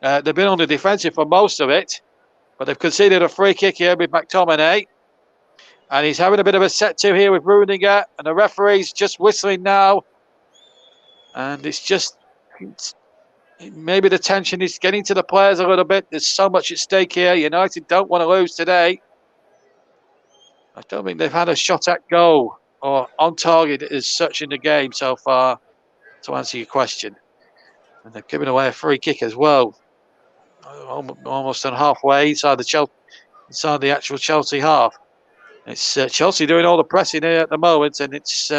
S2: They've been on the defensive for most of it, but they've conceded a free kick here with McTominay. And he's having a bit of a set-to here with Rudiger, and the referee's just whistling now. And it's maybe the tension is getting to the players a little bit. There's so much at stake here. United don't want to lose today. I don't think they've had a shot at goal or on target as such in the game so far, to answer your question. And they've given away a free kick as well, almost on halfway inside the actual Chelsea half. It's Chelsea doing all the pressing here at the moment, and it's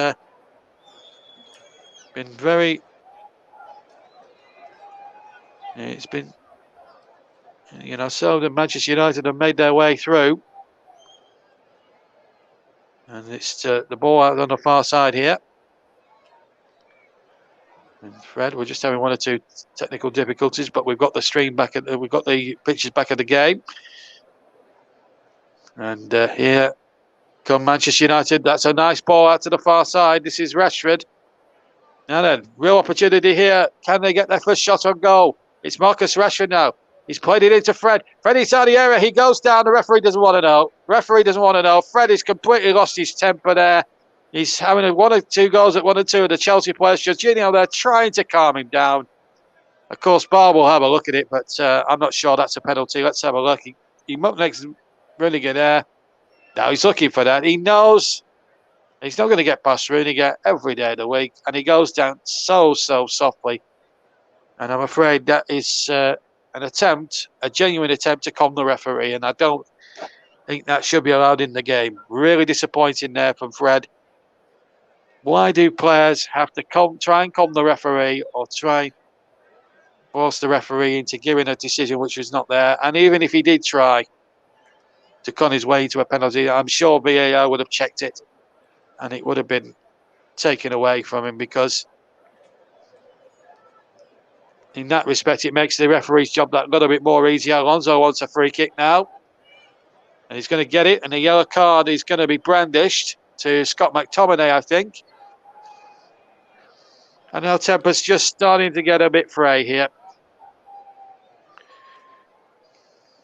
S2: been very. It's been, so the Manchester United have made their way through, and it's the ball out on the far side here. And Fred, we're just having one or two technical difficulties, but we've got the stream back we've got the pictures back of the game, and here come Manchester United. That's a nice ball out to the far side. This is Rashford. Now then, real opportunity here. Can they get their first shot on goal? It's Marcus Rashford now. He's played it into Fred. Fred inside the area. He goes down. The referee doesn't want to know. Fred has completely lost his temper there. He's having one or two goals at 1 or 2 of the Chelsea players. Jorginho there trying to calm him down. Of course, Bar will have a look at it, but I'm not sure that's a penalty. Let's have a look. He makes Rudiger there. Now he's looking for that. He knows he's not going to get past Rudiger every day of the week, and he goes down so softly. And I'm afraid that is a genuine attempt to calm the referee, and I don't think that should be allowed in the game. Really disappointing there from Fred. Why do players have to try and calm the referee or try and force the referee into giving a decision which was not there? And even if he did try to con his way into a penalty, I'm sure VAR would have checked it and it would have been taken away from him, because in that respect, it makes the referee's job that little bit more easier. Alonso wants a free kick now, and he's going to get it, and the yellow card is going to be brandished to Scott McTominay, I think. And now temper's just starting to get a bit fray here.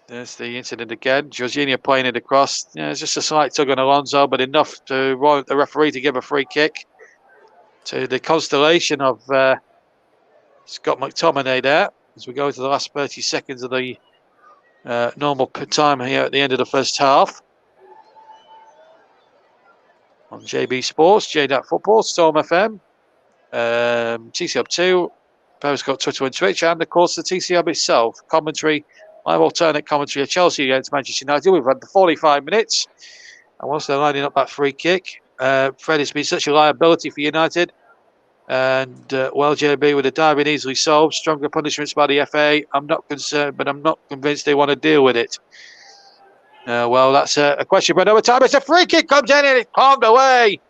S2: There's the incident again. Jorginho playing it across. Yeah, it's just a slight tug on Alonso, but enough to warrant the referee to give a free kick to the constellation of Scott McTominay there, as we go to the last 30 seconds of the normal time here at the end of the first half. On JB Sports, J-DAC Football, Storm FM, TC Hub 2, Periscope, Twitter and Twitch, and of course the TC Hub itself. Commentary, live alternate commentary of Chelsea against Manchester United. We've had the 45 minutes, and whilst they're lining up that free kick, Fred has been such a liability for United. And, JB, with a diving easily solved, stronger punishments by the FA. I'm not concerned, but I'm not convinced they want to deal with it. That's a question for another time. It's a free kick, comes in and it's palmed away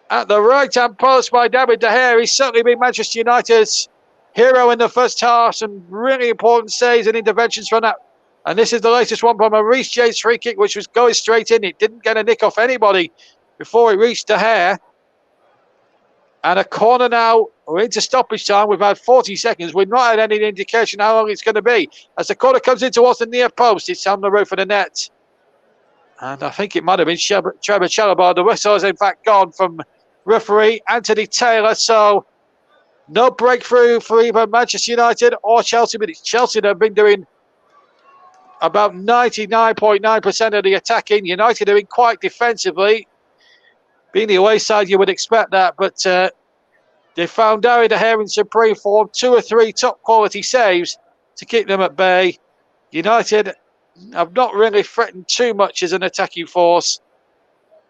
S2: at the right-hand post by David De Gea. He's certainly been Manchester United's hero in the first half. Some really important saves and interventions from that. And this is the latest one from a Reece James free kick, which was going straight in. It didn't get a nick off anybody before it reached De Gea. And a corner now. We're into stoppage time. We've had 40 seconds. We've not had any indication how long it's going to be. As the corner comes in towards the near post, it's on the roof of the net. And I think it might have been Trevor Chalobah. The whistle is in fact gone from referee Anthony Taylor. So no breakthrough for either Manchester United or Chelsea. But it's Chelsea that have been doing about 99.9% of the attacking. United doing quite defensively. Being the away side, you would expect that, but they found David De Gea in supreme form, 2 or 3 top quality saves to keep them at bay. United have not really threatened too much as an attacking force,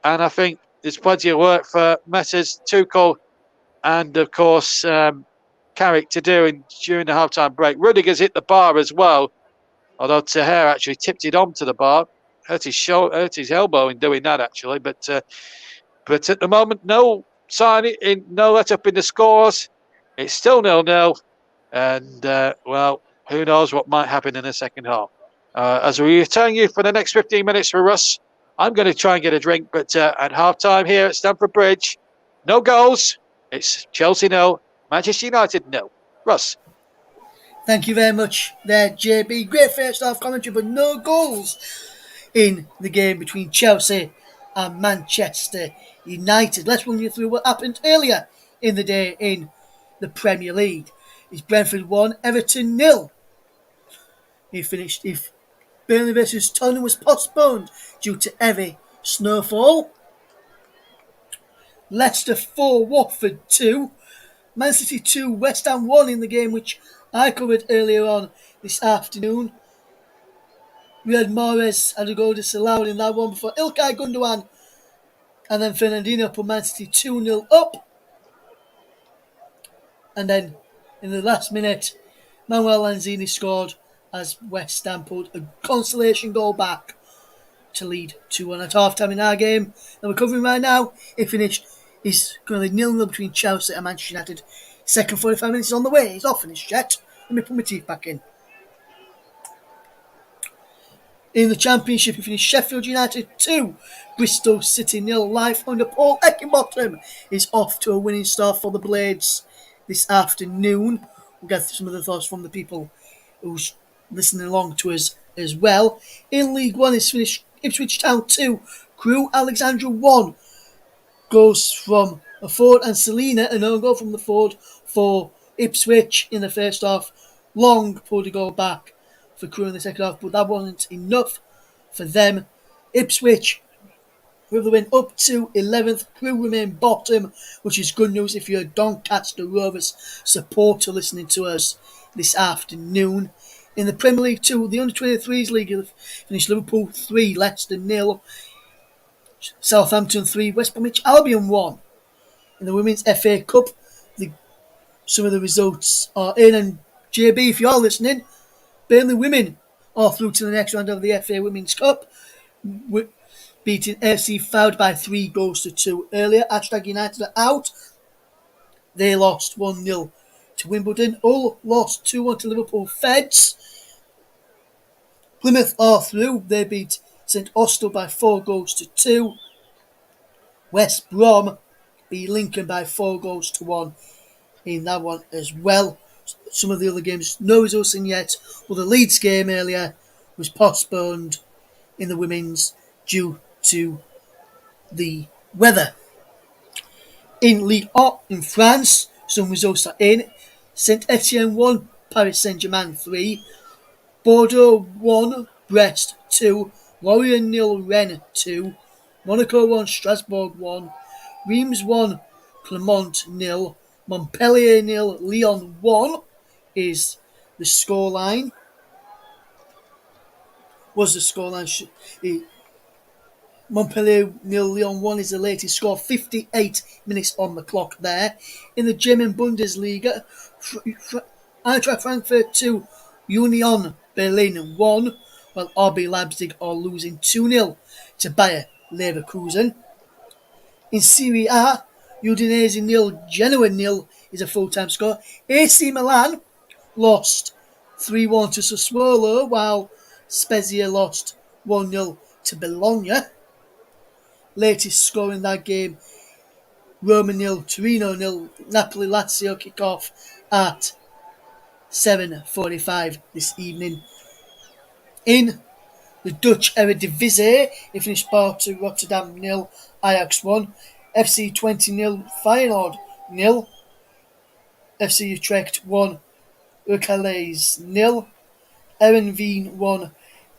S2: and I think there's plenty of work for Messrs Tuchel and, of course, Carrick to do during the half-time break. Rudiger's hit the bar as well, although De Gea actually tipped it onto the bar. hurt his elbow in doing that actually. But at the moment, no sign, no let up in the scores. It's still 0-0, and well, who knows what might happen in the second half. As we return you for the next 15 minutes for Russ, I'm going to try and get a drink. But at half time here at Stamford Bridge, no goals. It's Chelsea 0, Manchester United 0. Russ.
S1: Thank you very much there, JB. Great first half commentary, but no goals in the game between Chelsea and Manchester United. Let's run you through what happened earlier in the day in the Premier League. It's Brentford 1, Everton 0. If Burnley versus Tottenham was postponed due to heavy snowfall. Leicester 4, Watford 2. Man City 2, West Ham 1 in the game which I covered earlier on this afternoon. Riyad Mahrez had a goal disallowed in that one before Ilkay Gundogan and then Fernandinho put Man City 2-0 up. And then in the last minute, Manuel Lanzini scored as West Ham pulled a consolation goal back to lead 2-1 at half-time in our game that we're covering right now. It finished, is currently 0-0 between Chelsea and Manchester United. Second 45 minutes is on the way. It's not finished yet. Let me put my teeth back in. In the Championship, it finished Sheffield United 2, Bristol City 0. Life under Paul Eckenbottom is off to a winning start for the Blades this afternoon. We'll get some of the thoughts from the people who's listening along to us as well. In League One, it's finished Ipswich Town 2, Crewe Alexandria 1. Goes from a Ford and Selena, an own goal from the Ford for Ipswich in the first half. Long pulled a goal back for Crewe in the second half, but that wasn't enough for them. Ipswich with the win up to 11th. Crewe remain bottom, which is good news if you're a Doncaster Rovers supporter listening to us this afternoon. In the Premier League 2, the Under-23s League finished Liverpool 3, Leicester 0, Southampton 3, West Bromwich Albion 1. In the Women's FA Cup, some of the results are in, and JB, if you're listening, Burnley women are through to the next round of the FA Women's Cup, beating AFC Fylde by 3-2 earlier. Hashtag United are out. They lost 1-0 to Wimbledon. Hull lost 2-1 to Liverpool Feds. Plymouth are through. They beat St Austell by 4-2. West Brom beat Lincoln by 4-1 in that one as well. Some of the other games, no results in yet. Well, the Leeds game earlier was postponed in the women's due to the weather. In Ligue 1 in France, some results are in. Saint Etienne 1, Paris Saint-Germain 3. Bordeaux 1, Brest 2. Lorient 0, Rennes 2. Monaco 1, Strasbourg 1. Reims 1, Clermont 0. Montpellier 0, Lyon 1 is the scoreline. Montpellier 0, Lyon 1 is the latest score. 58 minutes on the clock there. In the German Bundesliga, Eintracht Frankfurt 2, Union Berlin 1, while RB Leipzig are losing 2-0 to Bayer Leverkusen. In Serie A, Udinese 0, Genoa 0 is a full-time score. AC Milan lost 3-1 to Sassuolo, while Spezia lost 1-0 to Bologna. Latest score in that game, Roma 0, Torino 0, Napoli-Lazio kick-off at 7:45 this evening. In the Dutch Eredivisie, it finished Sparta Rotterdam 0, Ajax 1, FC Twente 0, Feyenoord 0, FC Utrecht 1, Urkales 0, Heerenveen 1,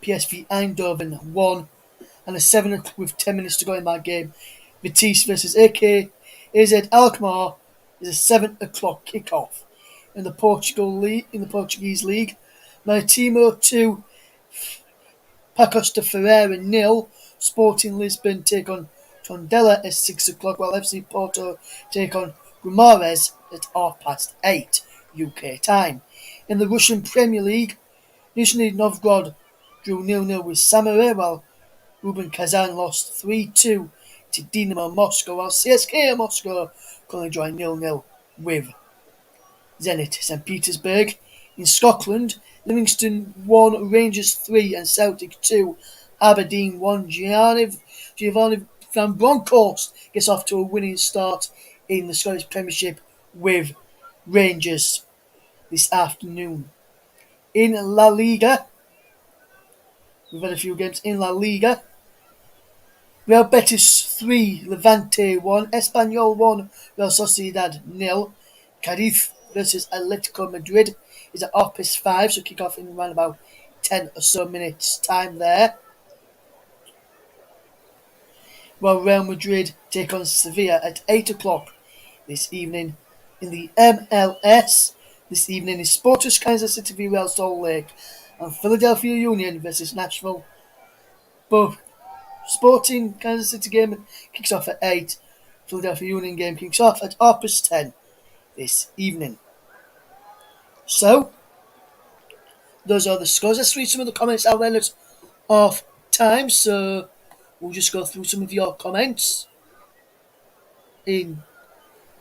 S1: PSV Eindhoven 1, and a 7 with 10 minutes to go in that game. Vitesse versus AZ Alkmaar is a 7 o'clock kickoff. In the Portuguese league, Maritimo 2, Pacos de Ferreira 0. Sporting Lisbon take on Tondela at 6 o'clock, while FC Porto take on Guimarães at 8:30 UK time. In the Russian Premier League, Nizhny Novgorod drew 0-0 with Samurai, while Rubin Kazan lost 3-2 to Dynamo Moscow, while CSKA Moscow currently drawing 0-0 with Zenit St Petersburg. In Scotland, Livingston 1, Rangers 3 and Celtic 2. Aberdeen 1, Giovanni Van Bronckhorst gets off to a winning start in the Scottish Premiership with Rangers this afternoon. In La Liga, we've had a few games in La Liga. Real Betis 3, Levante 1, Espanyol 1, Real Sociedad 0. Cadiz versus Atletico Madrid is at 5, so kick off in around about 10 or so minutes time there. While Real Madrid take on Sevilla at 8 o'clock this evening. In the MLS, this evening is Sportus Kansas City v Real Salt Lake and Philadelphia Union versus Nashville. Both Sporting Kansas City game kicks off at 8. Philadelphia Union game kicks off at 10 this evening. So, those are the scores. Let's read some of the comments out there. It's off time, so we'll just go through some of your comments in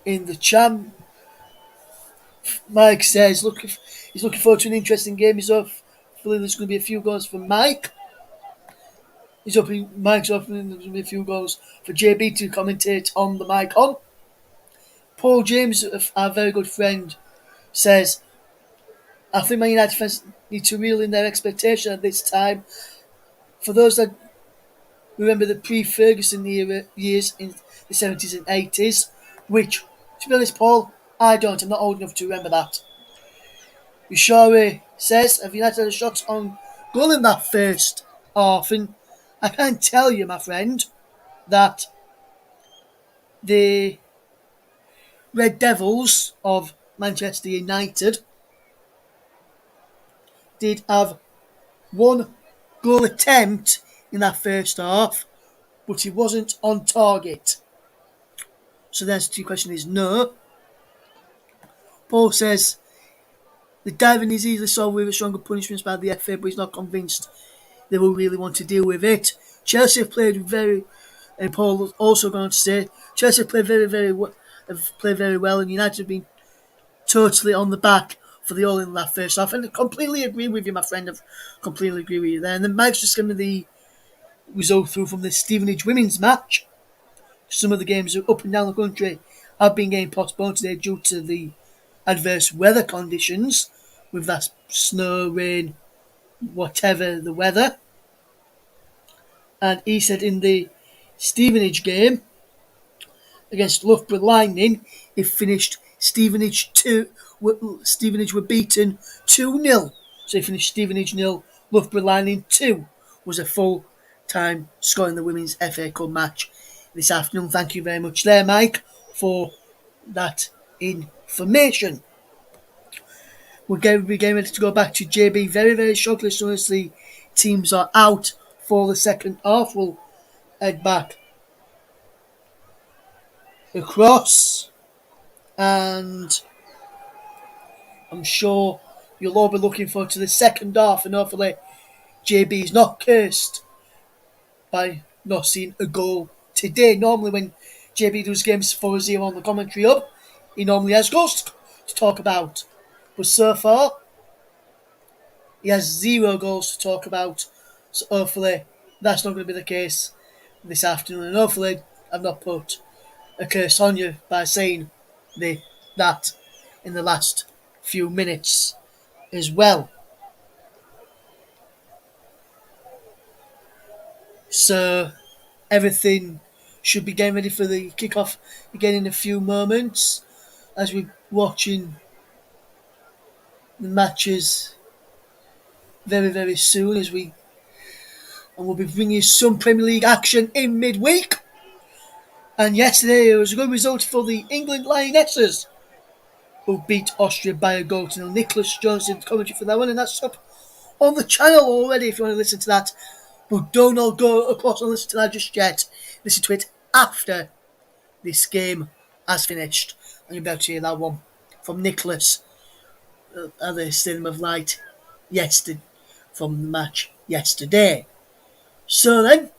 S1: the chat. Mike says, he's looking forward to an interesting game. He's off. Hopefully, there's going to be a few goals for Mike. Mike's hoping there's going to be a few goals for JB to commentate on the mic on. Paul James, our very good friend, says, I think Man United fans need to reel in their expectation at this time. For those that remember the pre-Ferguson years in the 70s and 80s, which, to be honest, Paul, I don't. I'm not old enough to remember that. Ushari says, have United had a shot on goal in that first half? And I can tell you, my friend, that the Red Devils of Manchester United did have one goal attempt in that first half, but it wasn't on target. So the answer to your question is no. Paul says, the diving is easily solved with stronger punishments by the FA, but he's not convinced they will really want to deal with it. Chelsea have played and Paul also going to say, Chelsea have played very well, and United have been totally on the back for the all in that first half. And I completely agree with you, my friend. I completely agree with you there. And then Mike's just given me the result through from the Stevenage women's match. Some of the games up and down the country have been getting postponed today due to the adverse weather conditions, with that snow, rain, whatever the weather. And he said in the Stevenage game against Loughborough Lightning, it finished Stevenage were beaten 2-0. So he finished Stevenage 0, Loughborough Lightning 2 was a full time score in the Women's FA Cup match this afternoon. Thank you very much there, Mike, for that information. We're getting ready to go back to JB very, very shortly. As soon as the teams are out for the second half, we'll head back across, and I'm sure you'll all be looking forward to the second half, and hopefully JB is not cursed by not seeing a goal today. Normally when JB does games 4-0 on the commentary hub, he normally has goals to talk about, but so far he has 0 goals to talk about, so hopefully that's not going to be the case this afternoon, and hopefully I've not put a curse on you by saying that in the last few minutes as well. So everything should be getting ready for the kickoff again in a few moments, as we're watching the matches very, very soon, and we'll be bringing you some Premier League action in midweek. And yesterday it was a good result for the England Lionesses, who beat Austria by a goal to nil. Nicholas Jones did commentary for that one, and that's up on the channel already if you want to listen to that. But don't all go across and listen to that just yet. Listen to it after this game has finished, and you'll be able to hear that one from Nicholas at the Stadium of Light yesterday, from the match yesterday. So then,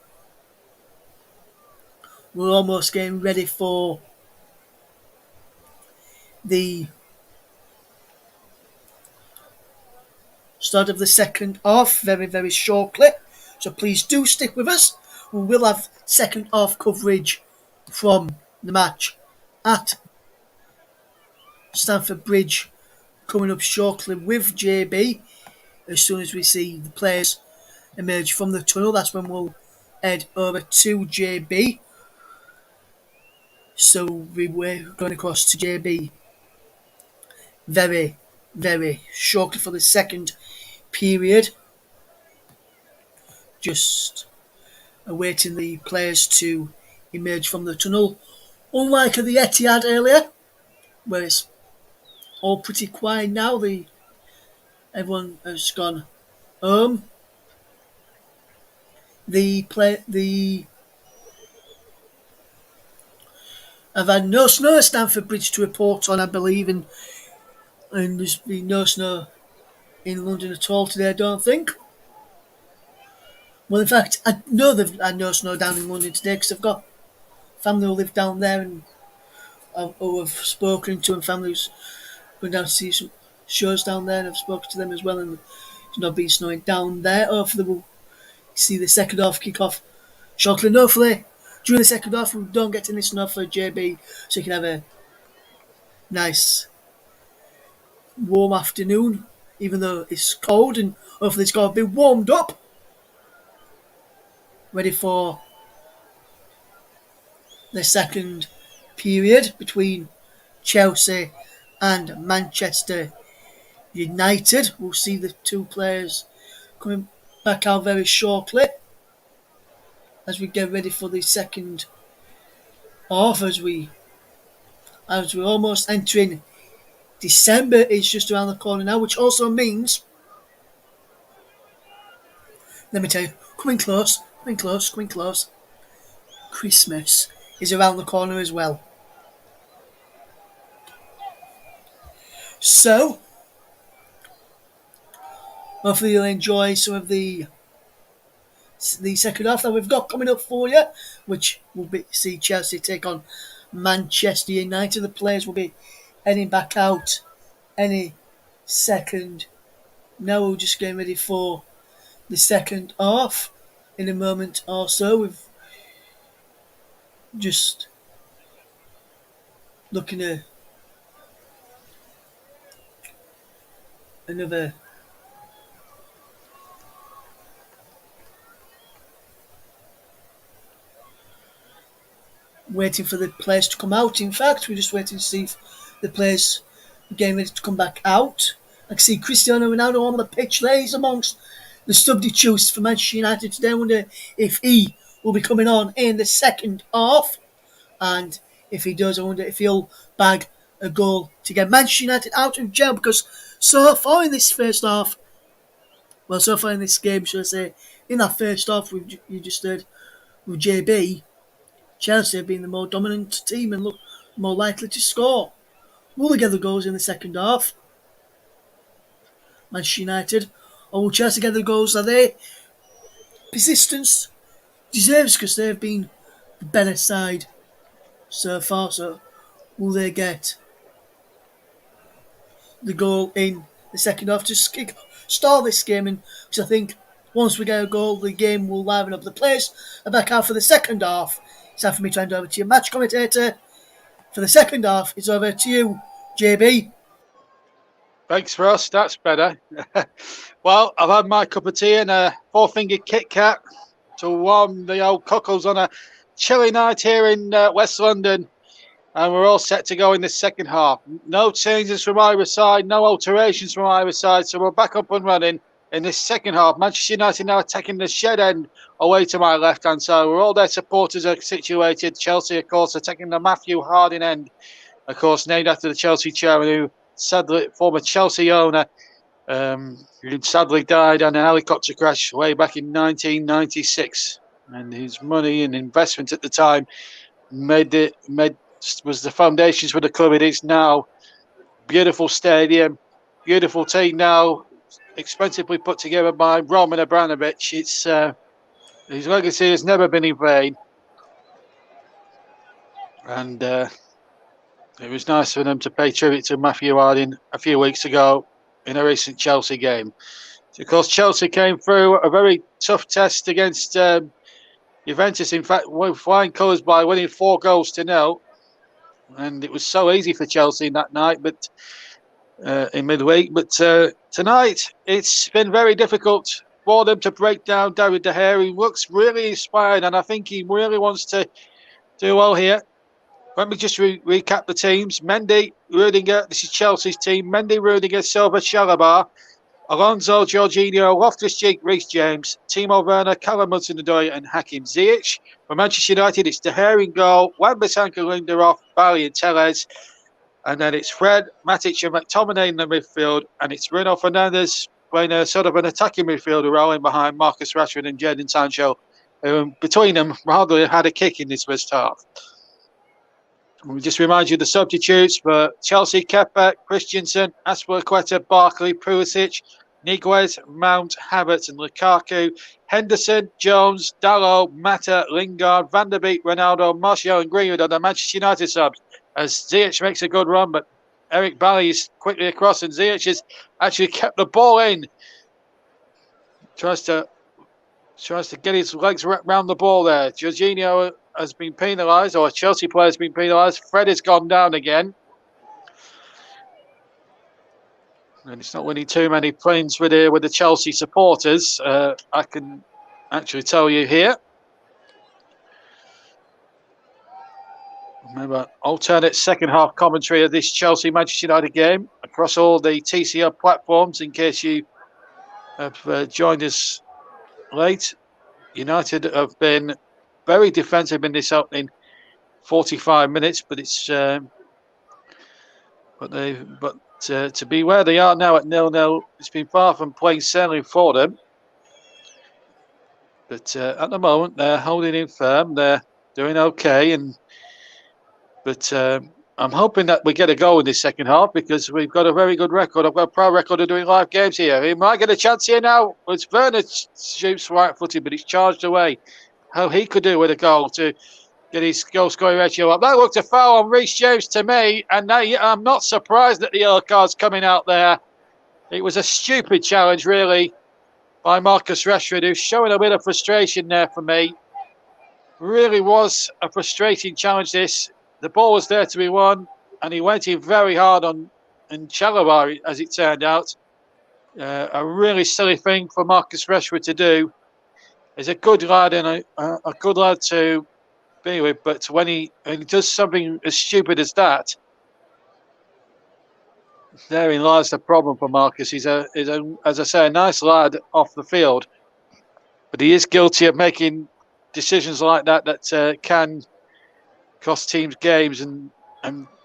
S1: We're almost getting ready for the start of the second half very, very shortly. So please do stick with us. We will have second half coverage from the match at Stamford Bridge coming up shortly with JB. As soon as we see the players emerge from the tunnel, that's when we'll head over to JB. So we're going across to JB very, very shortly for the second period. Just awaiting the players to emerge from the tunnel. Unlike at the Etihad earlier, where it's all pretty quiet now, everyone has gone home. I've had no snow at Stamford Bridge to report on, I believe, and there's been no snow in London at all today, I don't think. Well, in fact, I know they've had no snow down in London today because I've got family who live down there and who I've spoken to, and family who's going down to see some shows down there, and I've spoken to them as well, and it's not been snowing down there. Hopefully we'll see the second half kick off shortly. And hopefully during the second half we don't get any snow for JB, so you can have a nice warm afternoon, even though it's cold, and hopefully it's got to be warmed up, ready for the second period between Chelsea and Manchester United. We'll see the two players coming back out very shortly as we get ready for the second half, as we're almost entering December. Is just around the corner now, which also means, let me tell you, coming close, Christmas is around the corner as well. So hopefully you'll enjoy some of the second half that we've got coming up for you, which will see Chelsea take on Manchester United. The players will be heading back out any second. Now we're just getting ready for the second half in a moment or so. We've just looking at another waiting for the players to come out. In fact, we're just waiting to see if the players are getting ready to come back out. I can see Cristiano Ronaldo on the pitch there. He's amongst the substitutes for Manchester United today. I wonder if he will be coming on in the second half. And if he does, I wonder if he'll bag a goal to get Manchester United out of jail, because so far in this game, should I say, in that first half you just heard with JB, Chelsea have been the more dominant team and look more likely to score. Will they get the goals in the second half, Manchester United, or will Chelsea get the goals? Are they persistence deserves, because they've been the better side so far, so will they get the goal in the second half to start this game? And because I think once we get a goal, the game will liven up. The players are back out for the second half. It's time for me to hand over to your match commentator for the second half. It's over to you, JB.
S2: Thanks, Ross. That's better. Well, I've had my cup of tea and a four-fingered Kit Kat to warm the old cockles on a chilly night here in West London. And we're all set to go in the second half. No changes from either side, no alterations from either side. So we're back up and running in this second half. Manchester United now attacking the shed end away to my left-hand side, where all their supporters are situated. Chelsea, of course, attacking the Matthew Harding end, of course, named after the Chelsea chairman, who sadly, former Chelsea owner, who sadly died in a helicopter crash way back in 1996. And his money and investment at the time was the foundations for the club it is now. Beautiful stadium, beautiful team now, expensively put together by Roman Abramovich. It's his legacy has never been in vain. And it was nice for them to pay tribute to Matthew Harding a few weeks ago in a recent Chelsea game. So, of course, Chelsea came through a very tough test against Juventus. In fact, with flying colours by winning 4-0. And it was so easy for Chelsea that night, but in midweek. But tonight, it's been very difficult for them to break down David De Gea. He looks really inspired, and I think he really wants to do well here. Let me just recap the teams. Mendy, Rudiger, this is Chelsea's team. Mendy, Rudiger, Silva, Chalobah, Alonso, Jorginho, Loftus-Cheek, Reece James, Timo Werner, Callum Hudson-Odoi and Hakim Ziyech. For Manchester United, it's De Gea in goal, Wan-Bissaka, Lindelof, Bailly and Telles. And then it's Fred, Matic and McTominay in the midfield. And it's Bruno Fernandes playing a sort of an attacking midfielder, rolling behind Marcus Rashford and Jadon Sancho, who between them hardly had a kick in this first half. We'll just remind you the substitutes for Chelsea: Kepa, Christensen, Azpilicueta, Barkley, Pulisic, Niguez, Mount, Havertz and Lukaku, Henderson, Jones, Dalot, Mata, Lingard, Van der Beek, Ronaldo, Martial and Greenwood are the Manchester United subs, as Ziyech makes a good run, but Eric Bailly is quickly across and Ziyech has actually kept the ball in. Tries to get his legs around the ball there. Jorginho has been penalised, or a Chelsea player has been penalised. Fred has gone down again. And it's not winning too many points with the Chelsea supporters. I can actually tell you here. Remember, alternate second half commentary of this Chelsea-Manchester United game across all the TCL platforms in case you have joined us late. United have been very defensive in this opening 45 minutes, but it's to be where they are now at 0-0, it's been far from plain sailing for them. But at the moment, they're holding in firm. They're doing okay, but I'm hoping that we get a goal in this second half because we've got a very good record. I've got a pro record of doing live games here. He might get a chance here now. It's Werner shoots right-footed, but it's charged away. How he could do with a goal to get his goal-scoring ratio up. That looked a foul on Reece James to me, and now I'm not surprised that the yellow card's coming out there. It was a stupid challenge, really, by Marcus Rashford, who's showing a bit of frustration there for me. Really was a frustrating challenge, this. The ball was there to be won, and he went in very hard on Chalobah, as it turned out. A really silly thing for Marcus Rashford to do. He's a good lad and a good lad to be with, but when he does something as stupid as that, therein lies the problem for Marcus. He's as I say, a nice lad off the field, but he is guilty of making decisions like that can cost teams games and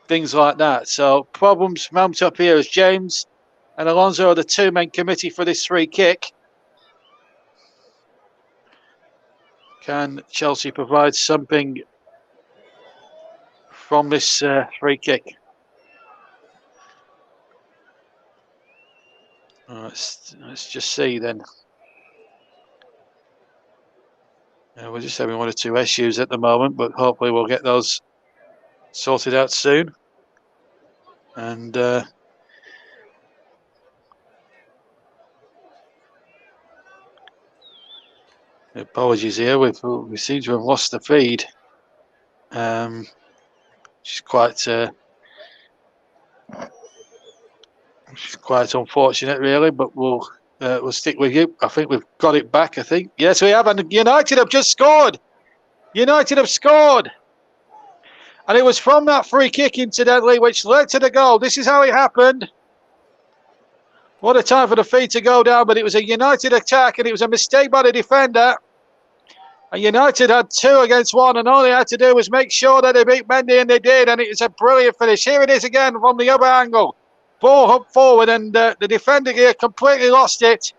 S2: things like that. So problems mount up here as James and Alonso are the two-man committee for this free kick. Can Chelsea provide something from this free kick? Let's just see then. We're just having one or two issues at the moment, but hopefully we'll get those sorted out soon. And apologies here, we seem to have lost the feed, which is quite unfortunate, really. But we'll stick with you. I think we've got it back. I think yes, we have. And United have just scored. United have scored, and it was from that free kick, incidentally, which led to the goal. This is how it happened. What a time for the feed to go down, but it was a United attack, and it was a mistake by the defender. And United had 2 against 1, and all they had to do was make sure that they beat Mendy, and they did, and it was a brilliant finish. Here it is again from the other angle. Ball up forward, and the defender here completely lost it.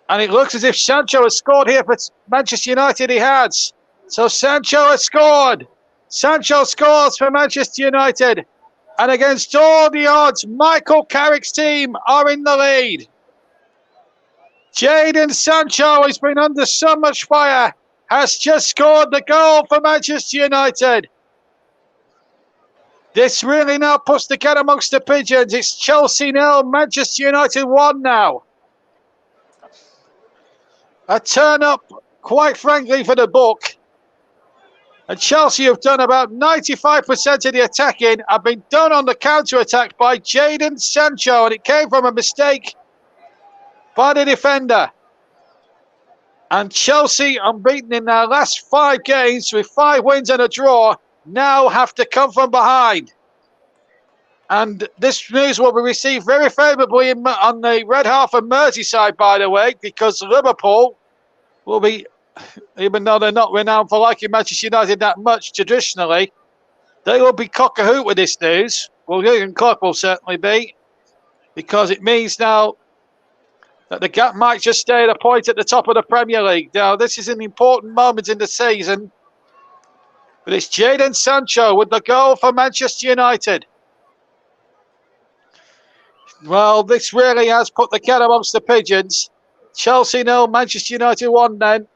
S2: And it looks as if Sancho has scored here for Manchester United. He has. So Sancho has scored. Sancho scores for Manchester United. And against all the odds, Michael Carrick's team are in the lead. Jadon Sancho has been under so much fire, has just scored the goal for Manchester United. This really now puts the cat amongst the pigeons. It's Chelsea 0, Manchester United 1 now. A turn up, quite frankly, for the book. And Chelsea have done about 95% of the attacking, have been done on the counter-attack by Jadon Sancho, and it came from a mistake by the defender. And Chelsea, unbeaten in their last 5 games with 5 wins and a draw, now have to come from behind. And this news will be received very favourably on the red half of Merseyside, by the way, because Liverpool will be, even though they're not renowned for liking Manchester United that much traditionally, they will be cock-a-hoot with this news. Well, Jurgen Klopp will certainly be, because it means now that the gap might just stay at a point at the top of the Premier League. Now, this is an important moment in the season, but it's Jadon Sancho with the goal for Manchester United. Well, this really has put the cat amongst the pigeons. Chelsea 0, Manchester United 1 then.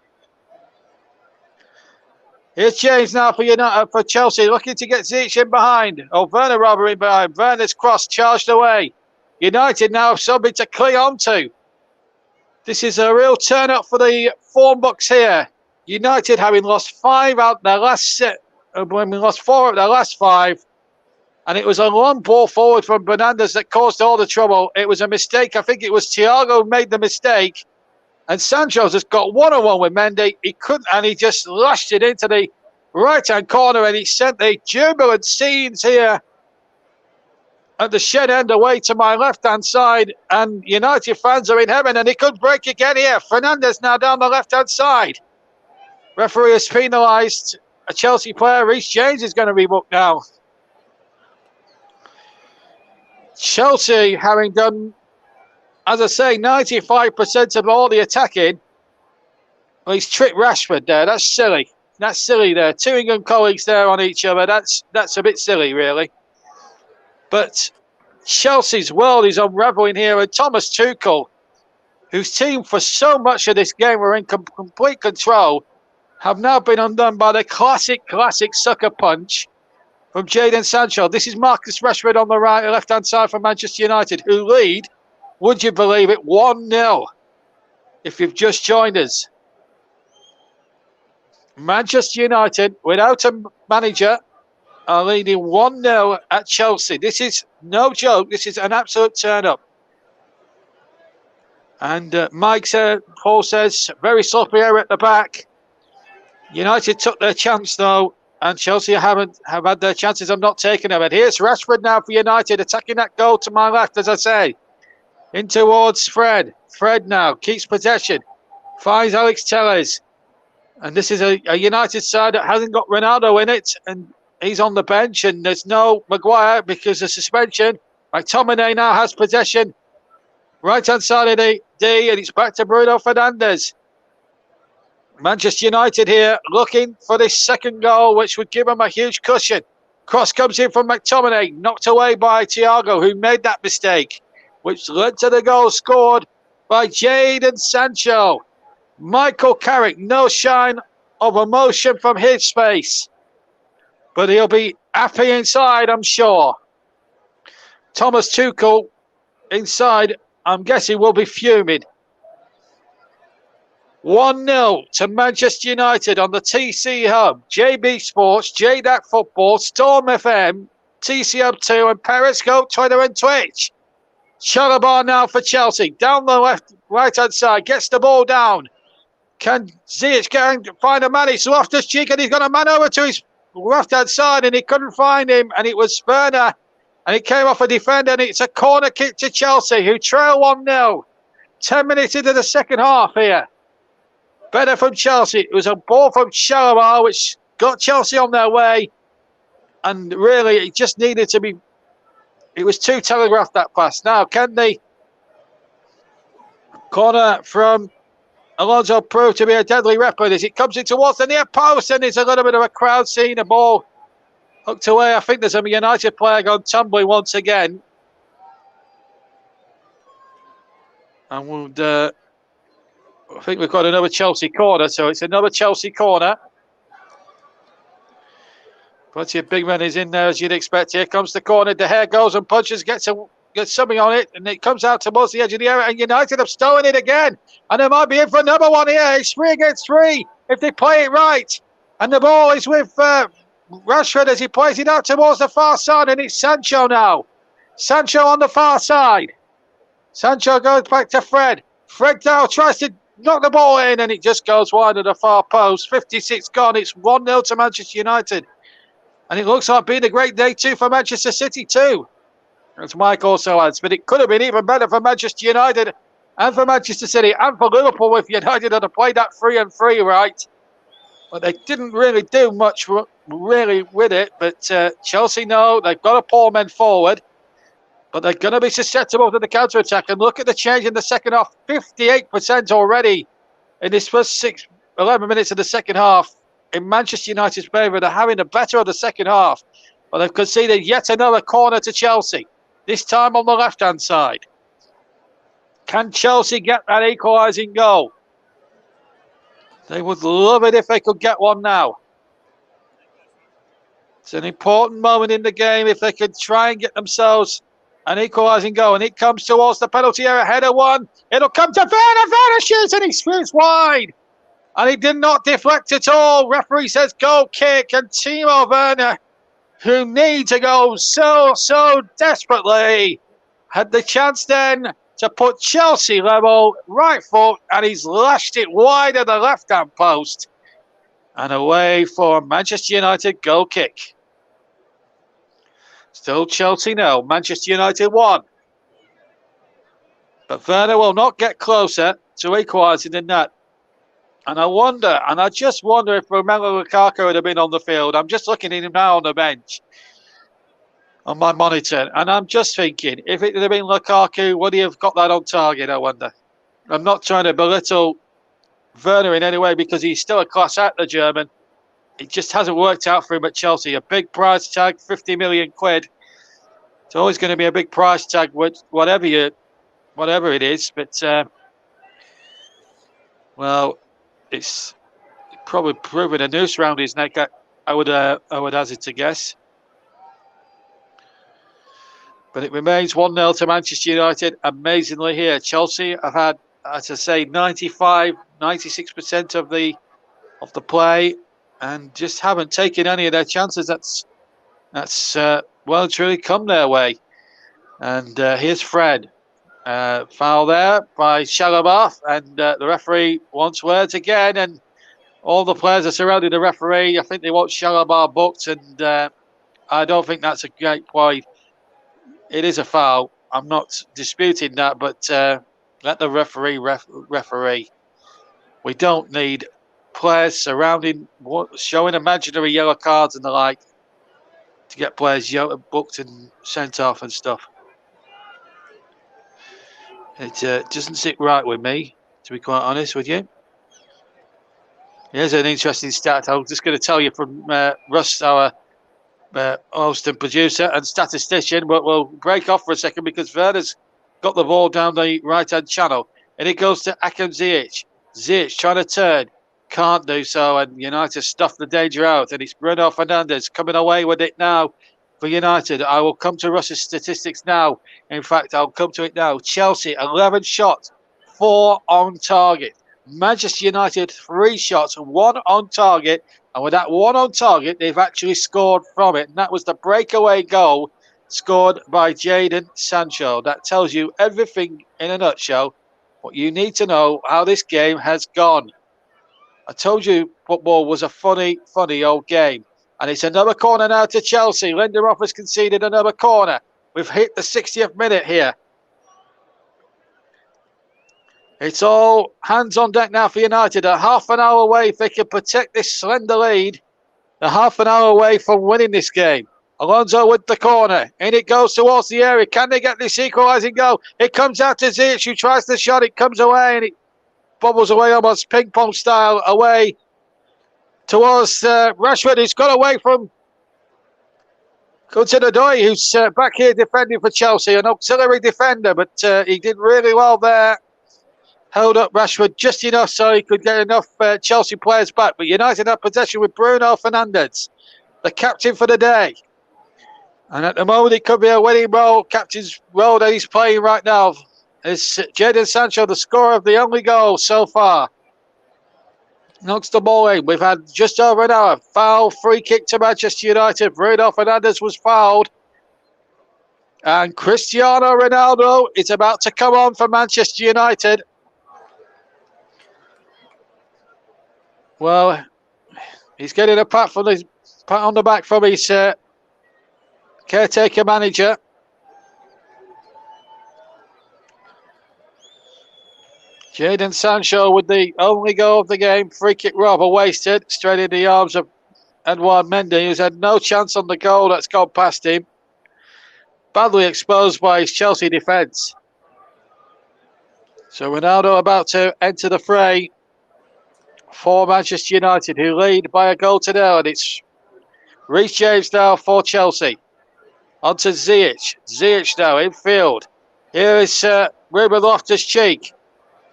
S2: Here's James now for Chelsea, looking to get Ziyech in behind. Oh, Werner rather in behind. Werner's cross charged away. United now have something to cling on to. This is a real turn up for the form books here. United having lost 5 out their last set, lost 4 out their last 5. And it was a long ball forward from Fernandes that caused all the trouble. It was a mistake. I think it was Thiago who made the mistake. And Sancho just got one-on-one with Mendy. He couldn't, and he just lashed it into the right-hand corner, and he sent the jubilant scenes here at the shed end away to my left-hand side. And United fans are in heaven, and he could break again here. Fernandes now down the left-hand side. Referee has penalised a Chelsea player. Reece James is going to be booked now. Chelsea, having done, as I say, 95% of all the attacking. Well, he's tricked Rashford there. That's silly. That's silly there. 2 England colleagues there on each other. That's a bit silly, really. But Chelsea's world is unravelling here. And Thomas Tuchel, whose team for so much of this game were in complete control, have now been undone by the classic sucker punch from Jadon Sancho. This is Marcus Rashford on the left-hand side for Manchester United, who lead, would you believe it, 1-0, if you've just joined us. Manchester United, without a manager, are leading 1-0 at Chelsea. This is no joke. This is an absolute turn-up. And Paul says, very sloppy error at the back. United took their chance, though. And Chelsea have had their chances of not taking them. And here's Rashford now for United, attacking that goal to my left, as I say. In towards Fred. Fred now keeps possession. Finds Alex Telles. And this is a United side that hasn't got Ronaldo in it. And he's on the bench. And there's no Maguire because of suspension. McTominay now has possession. Right-hand side of the D. And it's back to Bruno Fernandes. Manchester United here looking for this second goal, which would give them a huge cushion. Cross comes in from McTominay, knocked away by Thiago, who made that mistake, which led to the goal scored by Jadon Sancho. Michael Carrick, no shine of emotion from his face, but he'll be happy inside, I'm sure. Thomas Tuchel inside, I'm guessing, will be fuming. 1-0 to Manchester United on the TC Hub, JB Sports, J-DAC Football, Storm FM, TC Hub 2 and Periscope, Twitter and Twitch. Chalobah now for Chelsea, down the right-hand side, gets the ball down. Can Ziyech find a man? It's Loftus-Cheek and he's got a man over to his left-hand side and he couldn't find him, and it was Werner and it came off a defender, and it's a corner kick to Chelsea, who trail 1-0. 10 minutes into the second half here. Better from Chelsea. It was a ball from Chalobah which got Chelsea on their way. And really, it just needed to be... It was too telegraphed, that pass. Now, can the corner from Alonso prove to be a deadly weapon as it comes in towards the near post, and there's a little bit of a crowd seeing the ball hooked away. I think there's a United player gone tumbling once again. And I think we've got another Chelsea corner, so it's another Chelsea corner. Plenty of big men is in there, as you'd expect. Here comes the corner. De Gea goes and punches, gets something on it, and it comes out towards the edge of the area. And United have stolen it again. And they might be in for another one here. It's 3 against 3 if they play it right. And the ball is with Rashford as he plays it out towards the far side. And it's Sancho now. Sancho on the far side. Sancho goes back to Fred. Fred now tries to knock the ball in, and it just goes wide of the far post. 56 gone. It's 1-0 to Manchester United. And it looks like being a great day too for Manchester City too, as Mike also adds. But it could have been even better for Manchester United and for Manchester City and for Liverpool if United had played that 3-3 right. But they didn't really do much really with it. But Chelsea know they've got to pull men forward. But they're going to be susceptible to the counter-attack. And look at the change in the second half. 58% already in this first 11 minutes of the second half. In Manchester United's favour, they're having the better of the second half. But they've conceded yet another corner to Chelsea. This time on the left-hand side. Can Chelsea get that equalising goal? They would love it if they could get one now. It's an important moment in the game if they could try and get themselves an equalising goal. And it comes towards the penalty area. Header one. It'll come to Werner. Werner shoots and he shoots wide. And he did not deflect at all. Referee says goal kick. And Timo Werner, who needs a goal so desperately, had the chance then to put Chelsea level, right foot, and he's lashed it wide of the left-hand post. And away for Manchester United goal kick. Still Chelsea 0, Manchester United 1. But Werner will not get closer to equalising than that. And I just wonder if Romelu Lukaku would have been on the field. I'm just looking at him now on the bench on my monitor. And I'm just thinking, if it had been Lukaku, would he have got that on target, I wonder? I'm not trying to belittle Werner in any way because he's still a class act, the German. It just hasn't worked out for him at Chelsea. A big price tag, 50 million quid. It's always going to be a big price tag, whatever it is. But, well, it's probably proven a noose round his neck, I would hazard to guess. But it remains 1-0 to Manchester United. Amazingly here, Chelsea have had, as I say, 95, 96% of the play, and just haven't taken any of their chances. That's well and truly come their way. And here's Fred. Foul there by Shalabaf, and the referee wants words again, and all the players are surrounding the referee. I think they want Shalabaf booked, and I don't think that's a great play. It is a foul. I'm not disputing that, but let the referee referee. We don't need players surrounding, showing imaginary yellow cards and the like to get players booked and sent off and stuff. It doesn't sit right with me, to be quite honest with you. Here's an interesting stat. I'm just going to tell you from Russ, our host and producer and statistician, but we'll break off for a second because Werner's got the ball down the right-hand channel. And it goes to Hakim Ziyech. Ziyech trying to turn. Can't do so, and United stuff the danger out. And it's Bruno Fernandes coming away with it now for United. I will come to Russ's statistics now. In fact, I'll come to it now. Chelsea, 11 shots, 4 on target. Manchester United, 3 shots, 1 on target. And with that 1 on target, they've actually scored from it. And that was the breakaway goal scored by Jadon Sancho. That tells you everything in a nutshell. What you need to know how this game has gone. I told you football was a funny old game. And it's another corner now to Chelsea. Lindelof has conceded another corner. We've hit the 60th minute here. It's all hands on deck now for United. A half an hour away if they can protect this slender lead. A half an hour away from winning this game. Alonso with the corner. In it goes towards the area. Can they get this equalising goal? It comes out to Ziyech who tries the shot. It comes away and it bobbles away almost ping pong style away towards Rashford. He's got away from Hudson-Odoi, who's back here defending for Chelsea, an auxiliary defender, but he did really well there. held up Rashford just enough so he could get enough Chelsea players back. But United have possession with Bruno Fernandes, the captain for the day. And at the moment, it could be a winning role, captain's role that he's playing right now. It's Jadon Sancho, the scorer of the only goal so far. Knocks the ball in. We've had just over an hour. Foul, free kick to Manchester United. Bruno Fernandes was fouled. And Cristiano Ronaldo is about to come on for Manchester United. Well, he's getting a pat on the back from his caretaker manager. Jadon Sancho with the only goal of the game. Free kick rather wasted. Straight in the arms of Edouard Mendy, who's had no chance on the goal that's gone past him. Badly exposed by his Chelsea defence. So Ronaldo about to enter the fray for Manchester United, who lead by a goal to nil. And it's Reece James now for Chelsea. On to Ziyech. Ziyech now in field. Here is Ruben Loftus-Cheek.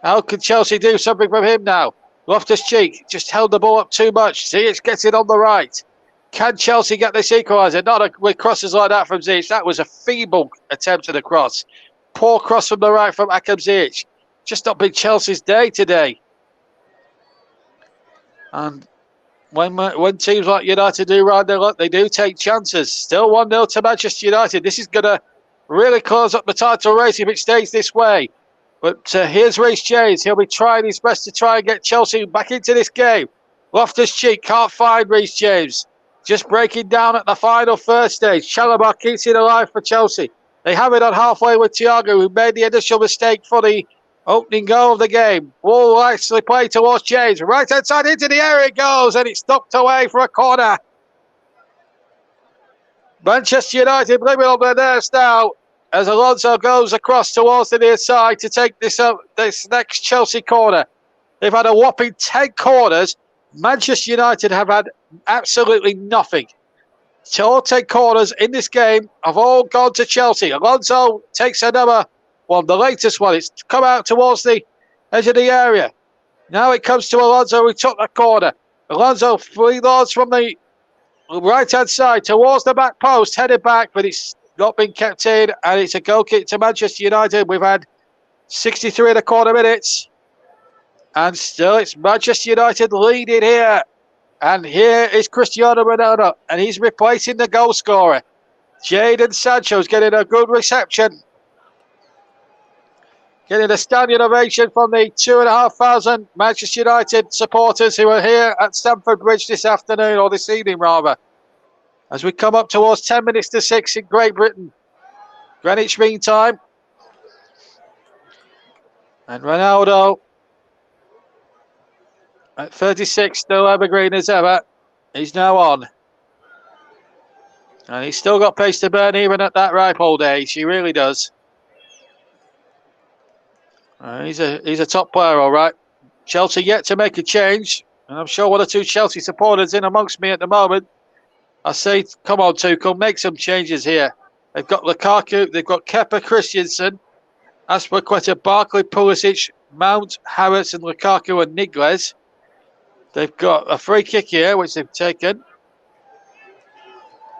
S2: How can Chelsea do something from him now? Loftus-Cheek just held the ball up too much. Ziyech gets it on the right. Can Chelsea get this equaliser? Not with crosses like that from Ziyech. That was a feeble attempt at a cross. Poor cross from the right from Hakim Ziyech. Just not been Chelsea's day today. And when teams like United do ride their luck, they do take chances. Still 1-0 to Manchester United. This is going to really close up the title race if it stays this way. But here's Reece James. He'll be trying his best to try and get Chelsea back into this game. Loftus-Cheek can't find Reece James. Just breaking down at the final first stage. Chalobah keeps it alive for Chelsea. They have it on halfway with Thiago, who made the initial mistake for the opening goal of the game. Ball will actually play towards James. Right hand side into the area it goes, and it's knocked away for a corner. Manchester United living on their nerves now as Alonso goes across towards the near side to take this next Chelsea corner. They've had a whopping 10 corners. Manchester United have had absolutely nothing. So all 10 corners in this game have all gone to Chelsea. Alonso takes another one, the latest one. It's come out towards the edge of the area. Now it comes to Alonso, who took the corner. Alonso freelords from the right-hand side towards the back post, headed back, but it's not been kept in, and it's a goal kick to Manchester United. We've had 63 and a quarter minutes. And still it's Manchester United leading here. And here is Cristiano Ronaldo. And he's replacing the goal scorer. Jadon Sancho's getting a good reception. Getting a standing ovation from the 2,500 Manchester United supporters who are here at Stamford Bridge this afternoon, or this evening rather. As we come up towards 10 minutes to 6 in Great Britain. Greenwich Mean Time. And Ronaldo at 36, still evergreen as ever. He's now on. And he's still got pace to burn even at that ripe old age. He really does. He's a top player, all right. Chelsea yet to make a change. And I'm sure one or two Chelsea supporters in amongst me at the moment. I say, come on, Tuchel, make some changes here. They've got Lukaku, they've got Kepa Christensen, Aspilicueta, Barkley, Pulisic, Mount, Harris and Lukaku and Niguez. They've got a free kick here, which they've taken.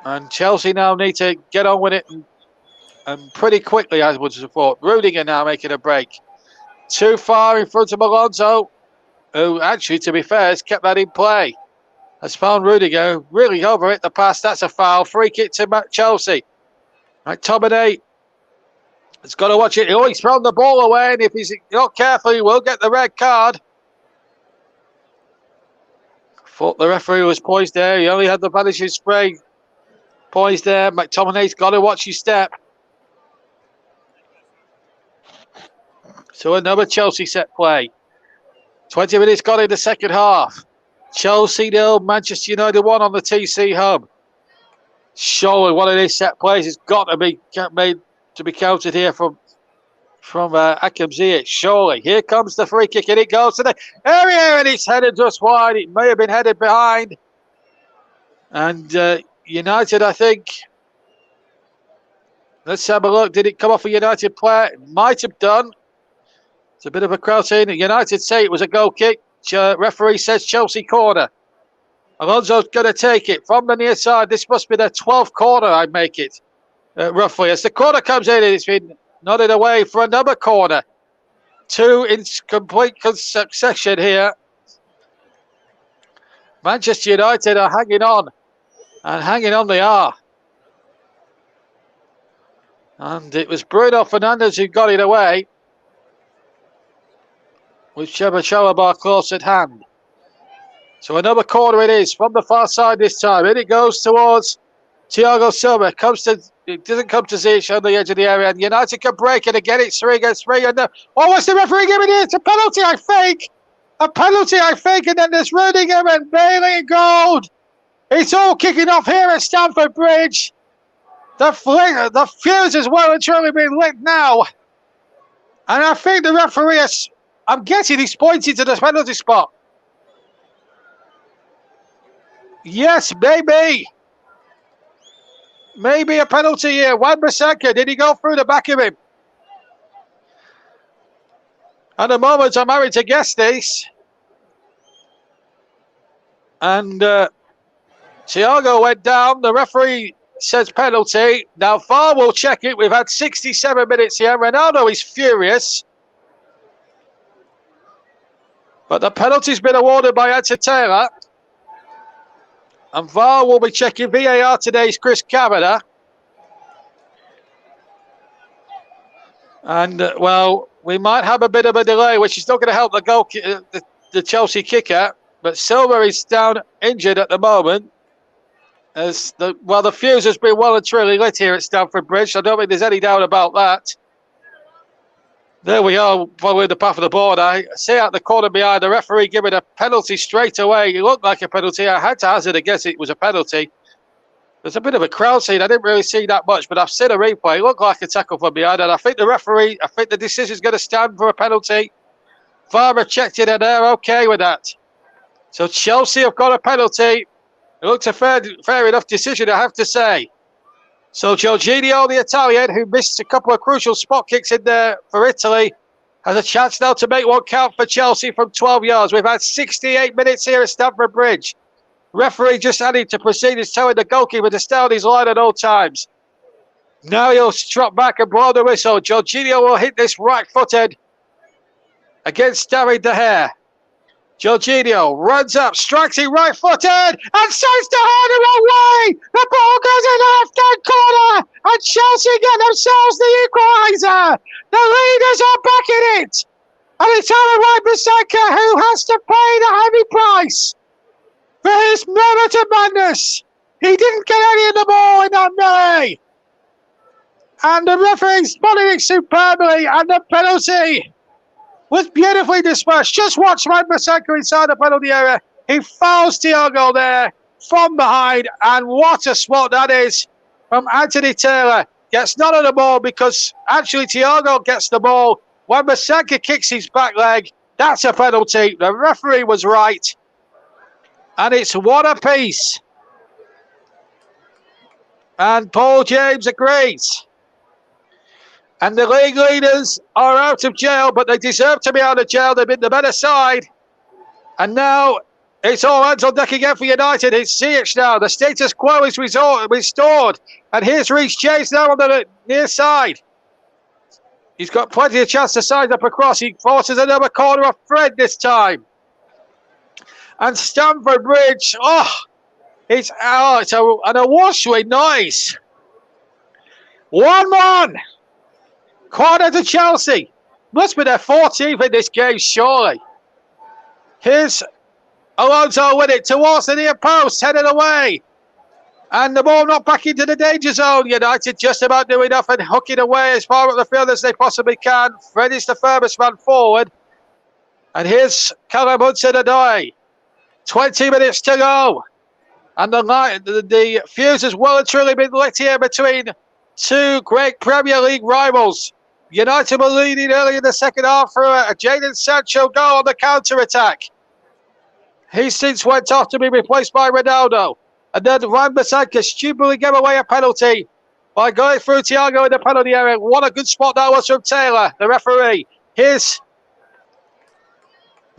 S2: And Chelsea now need to get on with it and pretty quickly, I would have thought. Rudiger now making a break. Too far in front of Alonso, who actually, to be fair, has kept that in play. Has found Rudiger, really over it, the pass. That's a foul. Free kick to Chelsea. McTominay has got to watch it. Oh, he's thrown the ball away, and if he's not careful, he will get the red card. Thought the referee was poised there. He only had the vanishing spray poised there. McTominay's got to watch his step. So another Chelsea set play. 20 minutes gone in the second half. Chelsea 0, Manchester United 1 on the TC Hub. Surely one of these set plays has got to be made to be counted here from Hakim Ziyech. Surely. Here comes the free kick and it goes to the area and it's headed just wide. It may have been headed behind. And United, I think. Let's have a look. Did it come off a United player? It might have done. It's a bit of a crowd saying United say it was a goal kick. Referee says Chelsea corner. Alonso's going to take it from the near side. This must be the 12th corner, I'd make it, roughly. As the corner comes in, it's been nodded away for another corner. 2 in complete succession here. Manchester United are hanging on. And hanging on they are. And it was Bruno Fernandes who got it away, with Sheba Chalobah close at hand. So another corner it is from the far side this time. In it goes towards Thiago Silva. It doesn't come to Ziyech on the edge of the area. And United can break it again. It's 3 against 3. And what's the referee giving it? It's a penalty, I think. A penalty, I think. And then there's Rudiger and Bailey and Gold. It's all kicking off here at Stamford Bridge. The fuse is well and truly being lit now. And I think the referee I'm guessing he's pointing to the penalty spot. Yes, maybe. Maybe a penalty here. Wan-Bissaka, did he go through the back of him? At the moment, I'm having to guess this. And Thiago went down. The referee says penalty. Now, VAR will check it. We've had 67 minutes here. Ronaldo is furious. But the penalty's been awarded by Anton Taylor. And VAR will be checking VAR today's Chris Kavanagh. And, well, we might have a bit of a delay, which is not going to help the Chelsea kicker. But Silva is down injured at the moment. As the fuse has been well and truly lit here at Stamford Bridge. I don't think there's any doubt about that. There we are, following the path of the board. I see out the corner behind the referee giving a penalty straight away. It looked like a penalty. I had to hazard a guess it was a penalty. There's a bit of a crowd scene. I didn't really see that much, but I've seen a replay. It looked like a tackle from behind, and I think the decision's going to stand for a penalty. VAR checked it, and they're okay with that. So Chelsea have got a penalty. It looks a fair enough decision, I have to say. So Jorginho, the Italian, who missed a couple of crucial spot kicks in there for Italy, has a chance now to make one count for Chelsea from 12 yards. We've had 68 minutes here at Stamford Bridge. Referee just adding to proceed is telling the goalkeeper to stay on his line at all times. Now he'll strut back and blow the whistle. Jorginho will hit this right-footed against David De Gea. Jorginho runs up, strikes it right-footed, and sends the header the wrong way. The ball goes in the left-hand corner, and Chelsea get themselves the equaliser. The leaders are back in it, and it's Aaron Wan-Bissaka who has to pay the heavy price for his moment of madness. He didn't get any of the ball in that melee, and the referee spotted it superbly, and the penalty was beautifully dispatched. Just watch Wan-Bissaka inside the penalty area. He fouls Thiago there from behind, and what a spot that is from Anthony Taylor. Gets none of the ball because actually Thiago gets the ball. Wan-Bissaka kicks his back leg. That's a penalty. The referee was right. And it's one apiece. And Paul James agrees. And the league leaders are out of jail, but they deserve to be out of jail. They've been the better side. And now it's all hands on deck again for United. It's Ziyech now. The status quo is restored. And here's Reece James now on the near side. He's got plenty of chance to side up across. He forces another corner off Fred this time. And Stamford Bridge, it's an awash-with noise. 1-1. Corner to Chelsea. Must be their 14th in this game, surely. Here's Alonso with it towards the near post, headed away. And the ball not back into the danger zone. United just about doing enough and hooking away as far up the field as they possibly can. Fred is the furthest man forward. And here's Callum Hudson-Odoi. 20 minutes to go. And the fuse has well and truly been lit here between two great Premier League rivals. United were leading early in the second half through a Jadon Sancho goal on the counter-attack. He since went off to be replaced by Ronaldo. And then Wan-Bissaka stupidly gave away a penalty by going through Thiago in the penalty area. What a good spot that was from Taylor, the referee. Here's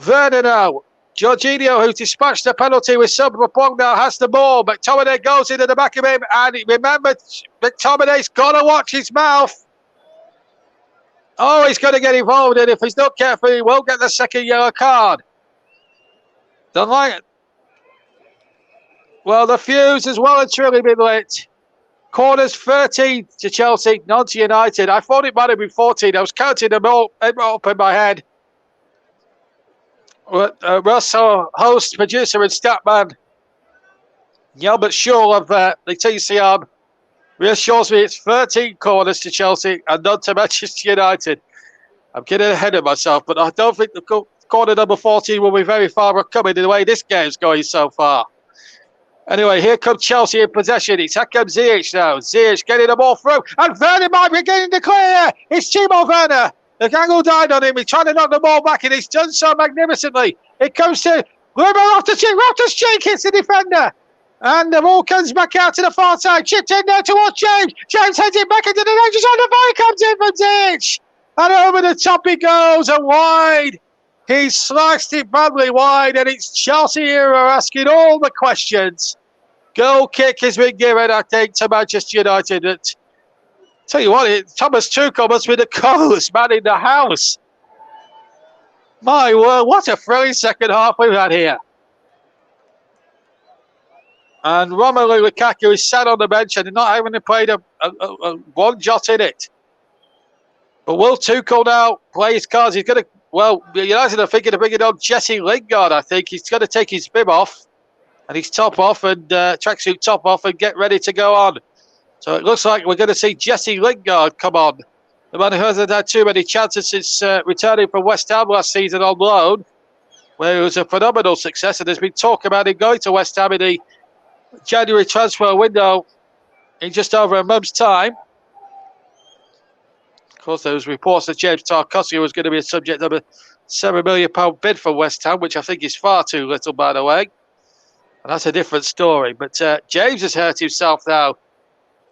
S2: Werner now. Jorginho, who dispatched the penalty with Subapong, now has the ball. McTominay goes into the back of him, and remember, McTominay's got to watch his mouth. Oh, he's going to get involved, and if he's not careful, he won't get the second yellow card. The fuse has well and truly been lit. Corners 13 to Chelsea, none to United. I thought it might have been 14. I was counting them all up in my head. Russell, host, producer, and statman, Gilbert Shaw of the TCR, reassures me it's 13 corners to Chelsea and none to Manchester United. I'm getting ahead of myself, but I don't think the corner number 14 will be very far coming the way this game's going so far. Anyway, here comes Chelsea in possession. It's Hakim Ziyech now. Ziyech getting the ball through, and Werner might be getting the clear. It's Timo Werner. The angle died on him. He's trying to knock the ball back, and he's done so magnificently. It comes to Loftus-Cheek. Loftus-Cheek hits the defender. And the ball comes back out to the far side. Chipped in there towards James. James heads it back into the net. Just on the ball, comes in from Ziyech. And over the top he goes, and wide. He sliced it badly wide, and it's Chelsea here who are asking all the questions. Goal kick has been given, I think, to Manchester United. Tell you what, Thomas Tuchel must be the coolest man in the house. My word, what a thrilling second half we've had here. And Romelu Lukaku is sat on the bench and not having played a one jot in it. But will Tuchel now play his cards? He's going to, United are thinking of bringing on Jesse Lingard, I think. He's going to take his bib off and his top off and tracksuit top off and get ready to go on. So it looks like we're going to see Jesse Lingard come on. The man who hasn't had too many chances since returning from West Ham last season on loan, where it was a phenomenal success. And there's been talk about him going to West Ham in the January transfer window in just over a month's time. Of course, there was reports that James Tarkowski was going to be a subject of a £7 million bid for West Ham, which I think is far too little, by the way. And that's a different story. But James has hurt himself now.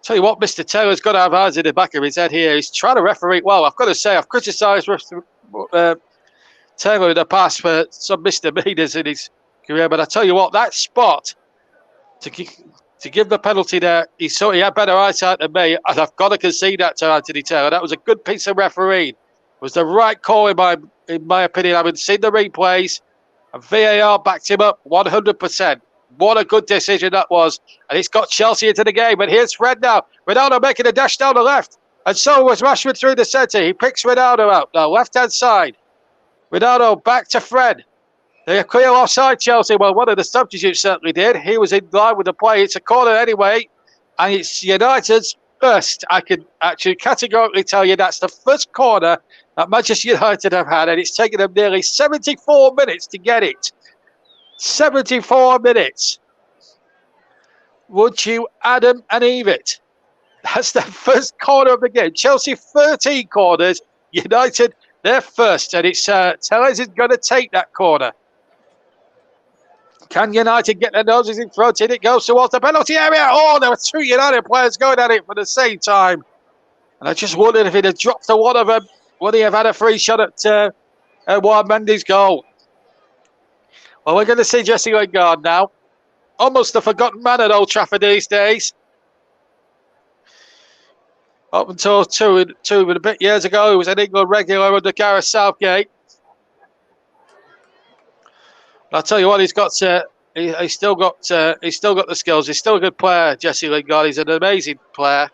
S2: Tell you what, Mr. Taylor's got to have eyes in the back of his head here. He's trying to referee well. I've got to say, I've criticised Taylor in the past for some misdemeanors in his career. But I tell you what, that spot to give the penalty there, he had better eyesight than me, and I've got to concede that to Anthony Taylor. That was a good piece of refereeing. It was the right call in my opinion. Having seen the replays, and VAR backed him up 100%. What a good decision that was, and it's got Chelsea into the game. And here's Fred now. Ronaldo making a dash down the left, and so was Rashford through the centre. He picks Ronaldo out now, left-hand side. Ronaldo back to Fred. They're clear offside, Chelsea. Well, one of the substitutes certainly did. He was in line with the play. It's a corner anyway, and it's United's first. I can actually categorically tell you that's the first corner that Manchester United have had, and it's taken them nearly 74 minutes to get it. 74 minutes. Would you Adam and Eve it? That's the first corner of the game. Chelsea 13 corners, United their first, and it's Tellez is going to take that corner. Can United get their noses in front? In it goes towards the penalty area. Oh, there were two United players going at it for the same time. And I just wondered if he'd have dropped to one of them, would he have had a free shot at Juan Mendy's goal? Well, we're going to see Jesse Lingard now. Almost a forgotten man at Old Trafford these days. Up until two and a bit years ago, he was an England regular under Gareth Southgate. But I'll tell you what, he's still got the skills. He's still a good player, Jesse Lingard. He's an amazing player.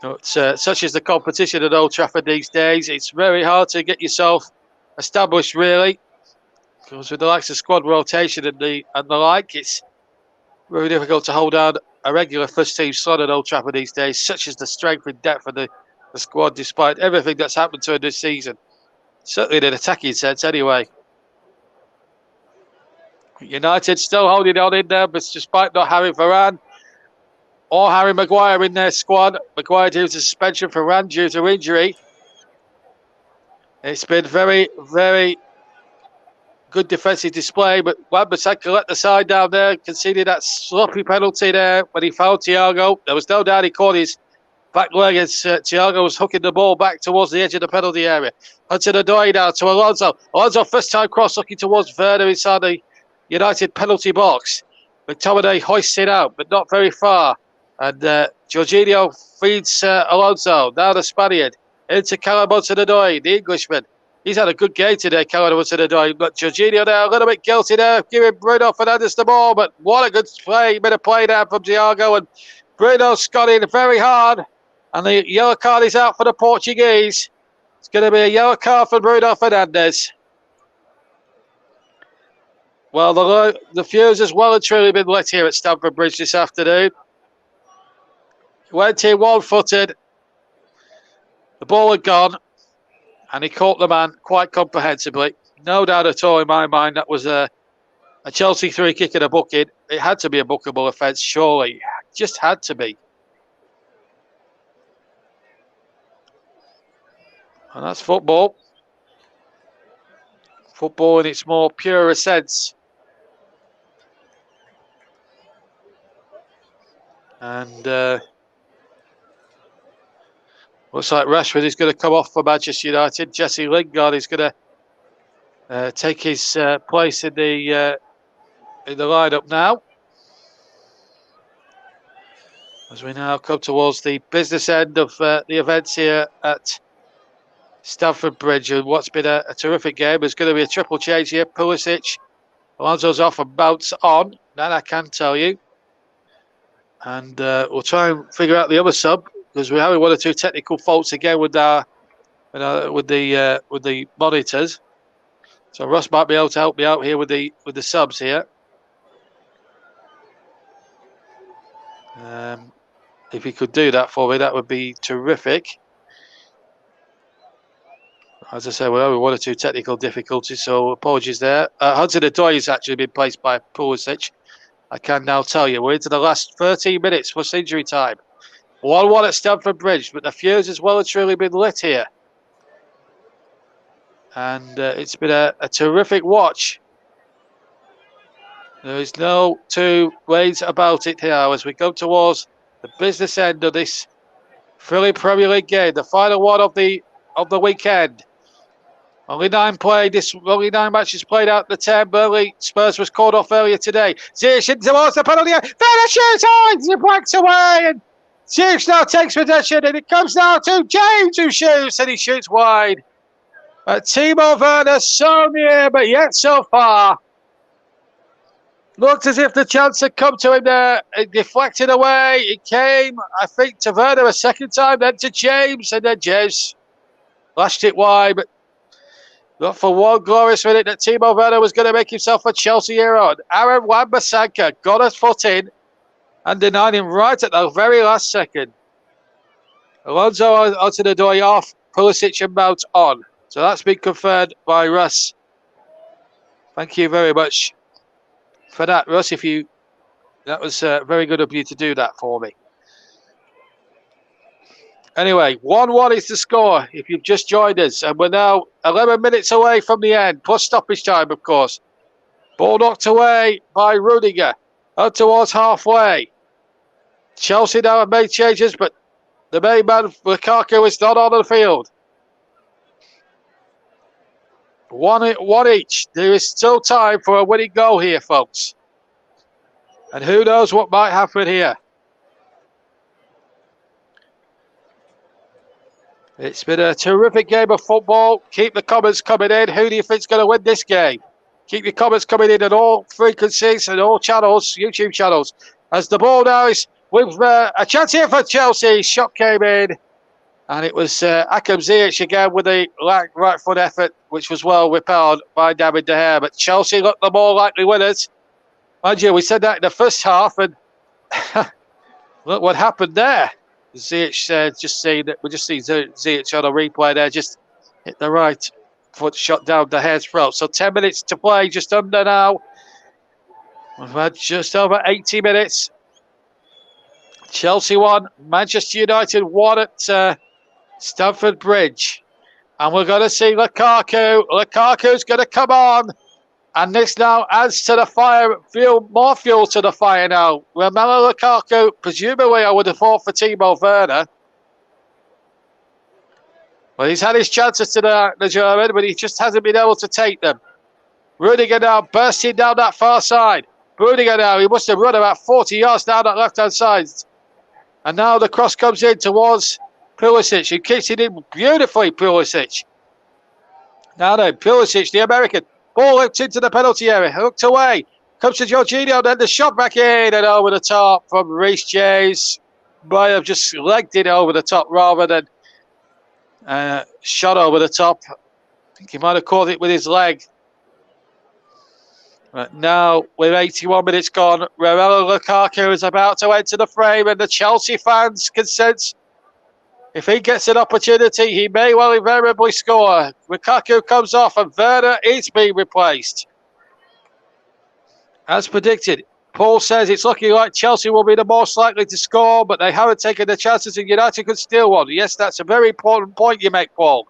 S2: But such is the competition at Old Trafford these days. It's very hard to get yourself established, really. Because with the likes of squad rotation and the like, it's very difficult to hold down a regular first-team slot at Old Trafford these days, such as the strength and depth of the squad, despite everything that's happened to it this season. Certainly in an attacking sense, anyway. United still holding on in there, but despite not having Varane or Harry Maguire in their squad, Maguire due to suspension, Varane due to injury. It's been very, very good defensive display, but Wan-Bissaka let the side down there, conceded that sloppy penalty there when he fouled Thiago. There was no doubt he caught his back leg as Thiago was hooking the ball back towards the edge of the penalty area. Hudson-Odoi now to Alonso. Alonso first time cross looking towards Werner inside the United penalty box. McTominay hoists it out, but not very far. And Jorginho feeds Alonso. Now the Spaniard into Callum Hudson-Odoi, the Englishman. He's had a good game today, Callum Hudson-Odoi. But Jorginho there, a little bit guilty there, giving Bruno Fernandes the ball. But what a good play, bit of play there from Thiago. And Bruno's got in very hard. And the yellow card is out for the Portuguese. It's going to be a yellow card for Bruno Fernandes. Well, the fuse has well and truly been lit here at Stamford Bridge this afternoon. Went in one-footed. The ball had gone. And he caught the man quite comprehensively. No doubt at all in my mind that was a Chelsea free kick and a booking. It had to be a bookable offence, surely. It just had to be. And that's football. Football in its more pure sense. And looks like Rashford is going to come off for Manchester United. Jesse Lingard is going to take his place in the lineup now. As we now come towards the business end of the events here at Stamford Bridge, and what's been a terrific game. There's going to be a triple change here. Pulisic, Alonso's off and Bounce on. That I can tell you. And we'll try and figure out the other sub, because we're having one or two technical faults again with our with the monitors. So Ross might be able to help me out here with the subs here. If he could do that for me, that would be terrific. As I say, we're having one or two technical difficulties, so apologies there. Hudson-Odoi has actually been placed by Pulisic. I can now tell you, we're into the last 13 minutes plus injury time. 1-1 at Stamford Bridge, but the fuse has well and truly been lit here. And it's been a terrific watch. There is no two ways about it here as we go towards the business end of this thrilling Premier League game, the final one of the weekend. Only nine matches played out the 10. Burnley Spurs was called off earlier today. Ziyech towards the penalty. Then shoots on. He breaks away, and Ziyech now takes possession, and it comes now to James, who shoots, and he shoots wide. Timo Werner so near, but yet so far. Looked as if the chance had come to him there. It deflected away. It came, I think, to Werner a second time, then to James, and then James lashed it wide, but not for one glorious minute that Timo Werner was going to make himself a Chelsea hero. And Aaron Wan-Bissaka got his foot in and denied him right at the very last second. Alonso Hudson-Odoi off, Pulisic and Mount on. So that's been confirmed by Russ. Thank you very much for that, Russ. That was very good of you to do that for me. Anyway, 1-1 is the score if you've just joined us. And we're now 11 minutes away from the end, plus stoppage time, of course. Ball knocked away by Rudiger. Out towards halfway. Chelsea now have made changes, but the main man, Lukaku, is not on the field. One each. There is still time for a winning goal here, folks. And who knows what might happen here. It's been a terrific game of football. Keep the comments coming in. Who do you think's going to win this game? Keep your comments coming in on all frequencies and all channels, YouTube channels. As the ball now is with a chance here for Chelsea. Shot came in. And it was Hakim Ziyech again with a right foot effort, which was well repelled by David De Gea. But Chelsea looked the more likely winners. Mind you, we said that in the first half, and look what happened there. Ziyech we just see Ziyech on a replay there, just hit the right foot shot down De Gea's throat. So 10 minutes to play, just under now. We've had just over 80 minutes. Chelsea won, Manchester United won at Stamford Bridge. And we're going to see Lukaku. Lukaku's going to come on. And this now adds to the fire, more fuel to the fire now. Romelu Lukaku, presumably I would have thought for Timo Werner. Well, he's had his chances to the German, but he just hasn't been able to take them. Rudiger now bursting down that far side. Rudiger now, he must have run about 40 yards down that left-hand side. And now the cross comes in towards Pulisic. He kicks it in beautifully, Pulisic. Now then, Pulisic, the American. Ball hooked into the penalty area, hooked away. Comes to Jorginho, then the shot back in and over the top from Reece James. Might have just legged it over the top rather than shot over the top. I think he might have caught it with his leg. Right, now, with 81 minutes gone, Romelu Lukaku is about to enter the frame, and the Chelsea fans can sense if he gets an opportunity, he may well invariably score. Lukaku comes off, and Werner is being replaced. As predicted, Paul says it's looking like Chelsea will be the most likely to score, but they haven't taken the chances and United could steal one. Yes, that's a very important point you make, Paul.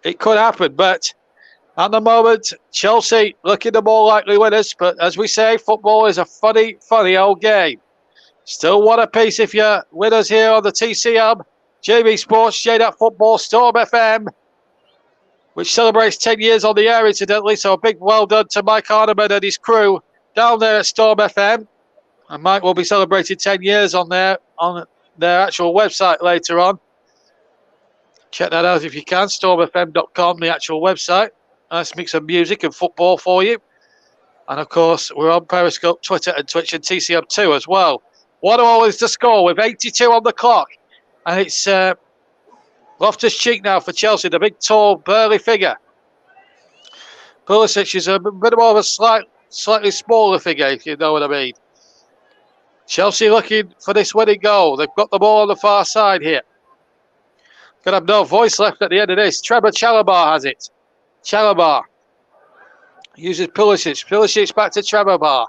S2: It could happen, but at the moment, Chelsea looking the more likely winners. But as we say, football is a funny, funny old game. Still one apiece if you're with us here on the TCM, JB Sports, J-DAC Football, Storm FM, which celebrates 10 years on the air, incidentally. So a big well done to Mike Hardeman and his crew down there at Storm FM. And Mike will be celebrating 10 years on their actual website later on. Check that out if you can, stormfm.com, the actual website. Nice mix of music and football for you. And of course, we're on Periscope, Twitter and Twitch and TCM2 as well. 1-1 is the score with 82 on the clock. And it's Loftus-Cheek now for Chelsea, the big, tall, burly figure. Pulisic is a bit more of a slightly smaller figure, if you know what I mean. Chelsea looking for this winning goal. They've got the ball on the far side here. Gonna have no voice left at the end of this. Trevor Chalobah has it. Chalobah uses Pulisic. Pulisic back to Chalobah.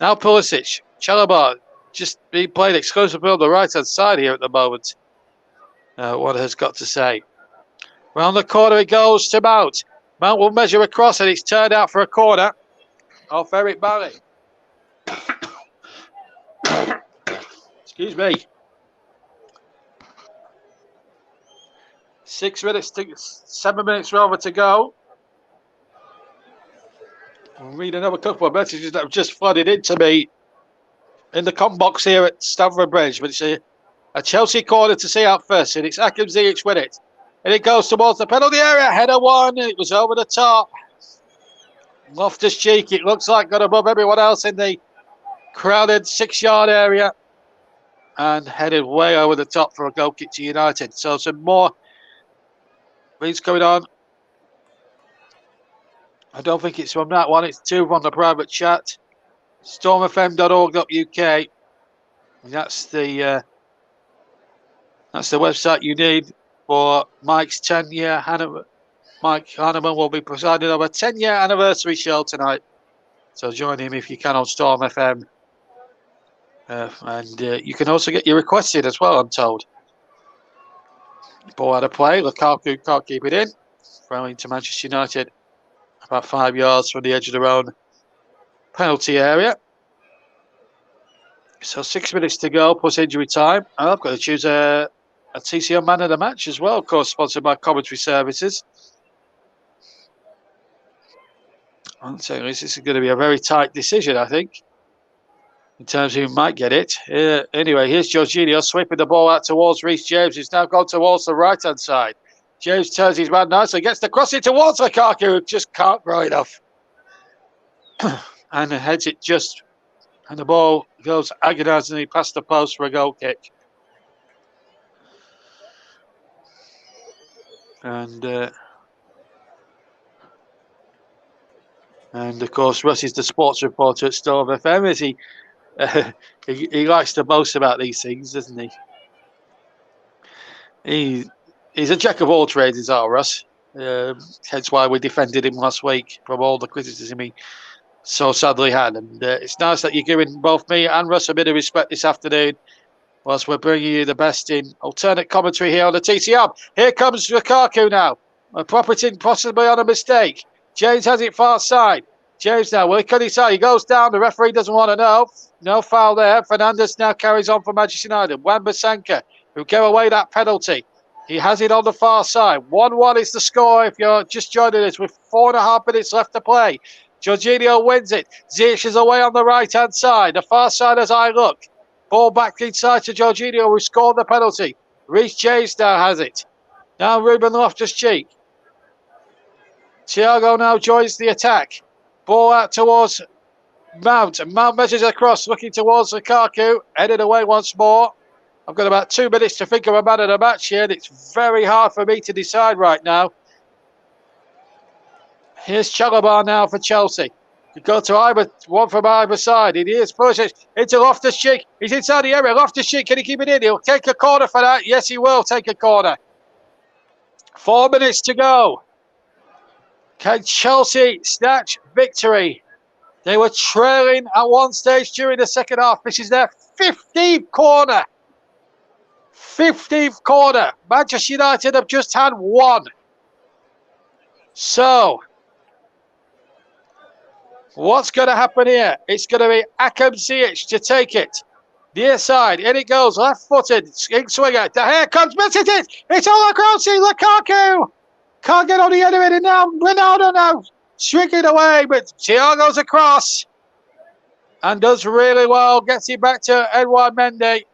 S2: Now Pulisic. Chalobah just being played exclusively on the right-hand side here at the moment. One has got to say. Round the corner it goes to Mount. Mount will measure across and it's turned out for a corner off Eric Bailly. Excuse me. 7 minutes rather to go. I'll read another couple of messages that have just flooded into me in the com box here at Stamford Bridge. But it's a Chelsea corner to see out first, and it's Hakim Ziyech with it. And it goes towards the penalty area. Header one. It was over the top. Loftus-Cheek, it looks like, got above everyone else in the crowded 6-yard area and headed way over the top for a goal kick to United. So some more reads going on. I don't think it's from that one. It's two from the private chat. stormfm.org.uk. And that's the website you need for Mike's 10-year. Mike Hanneman will be presiding over a 10-year anniversary show tonight. So join him if you can on Storm FM. And you can also get your requests in as well, I'm told. Ball out of play. Lukaku can't keep it in. Throwing to Manchester United. About 5 yards from the edge of their own penalty area. So 6 minutes to go plus injury time. And I've got to choose a TCM man of the match as well, of course, sponsored by Commentary Services. I'm saying this is going to be a very tight decision, I think, in terms of who might get it. Anyway, here's Jorginho sweeping the ball out towards Reece James, who's now gone towards the right-hand side. James turns his man nicely, gets the crossing towards Lukaku, who just can't grow enough. And heads it just, and the ball goes agonisingly past the post for a goal kick. And of course, Russ is the sports reporter at Storm FM. Is he likes to boast about these things, doesn't he? He's a jack of all trades, is our Russ. Hence why we defended him last week from all the criticism he so sadly had. And it's nice that you're giving both me and Russ a bit of respect this afternoon, whilst we're bringing you the best in alternate commentary here on the TCM. Here comes Lukaku now. Property possibly on a mistake. James has it far side. James now, will he cut his side? He goes down. The referee doesn't want to know. No foul there. Fernandes now carries on for Manchester United. Wan-Bissaka who gave away that penalty. He has it on the far side. 1-1 is the score if you're just joining us with 4.5 minutes left to play. Jorginho wins it. Ziyech is away on the right-hand side. The far side as I look. Ball back inside to Jorginho, who scored the penalty. Reece James now has it. Now Ruben Loftus-Cheek. Thiago now joins the attack. Ball out towards Mount. Mount measures across, looking towards Lukaku. Headed away once more. I've got about 2 minutes to think of a man of the match here, and it's very hard for me to decide right now. Here's Chalobah now for Chelsea. You go to either one from either side. It is pushes into Loftus-Cheek. He's inside the area. Loftus-Cheek, can he keep it in? He'll take a corner for that. Yes, he will take a corner. 4 minutes to go. Can Chelsea snatch victory? They were trailing at one stage during the second half. This is their 15th corner. 15th corner. Manchester United have just had one. So, what's going to happen here? It's going to be Akam Ziyech to take it. Near side, in it goes, left-footed, swinger. De Gea comes, misses it. It's all across. Lukaku can't get on the end of it, and now Ronaldo now shrinking away, but Thiago's across and does really well. Gets it back to Edouard Mendy.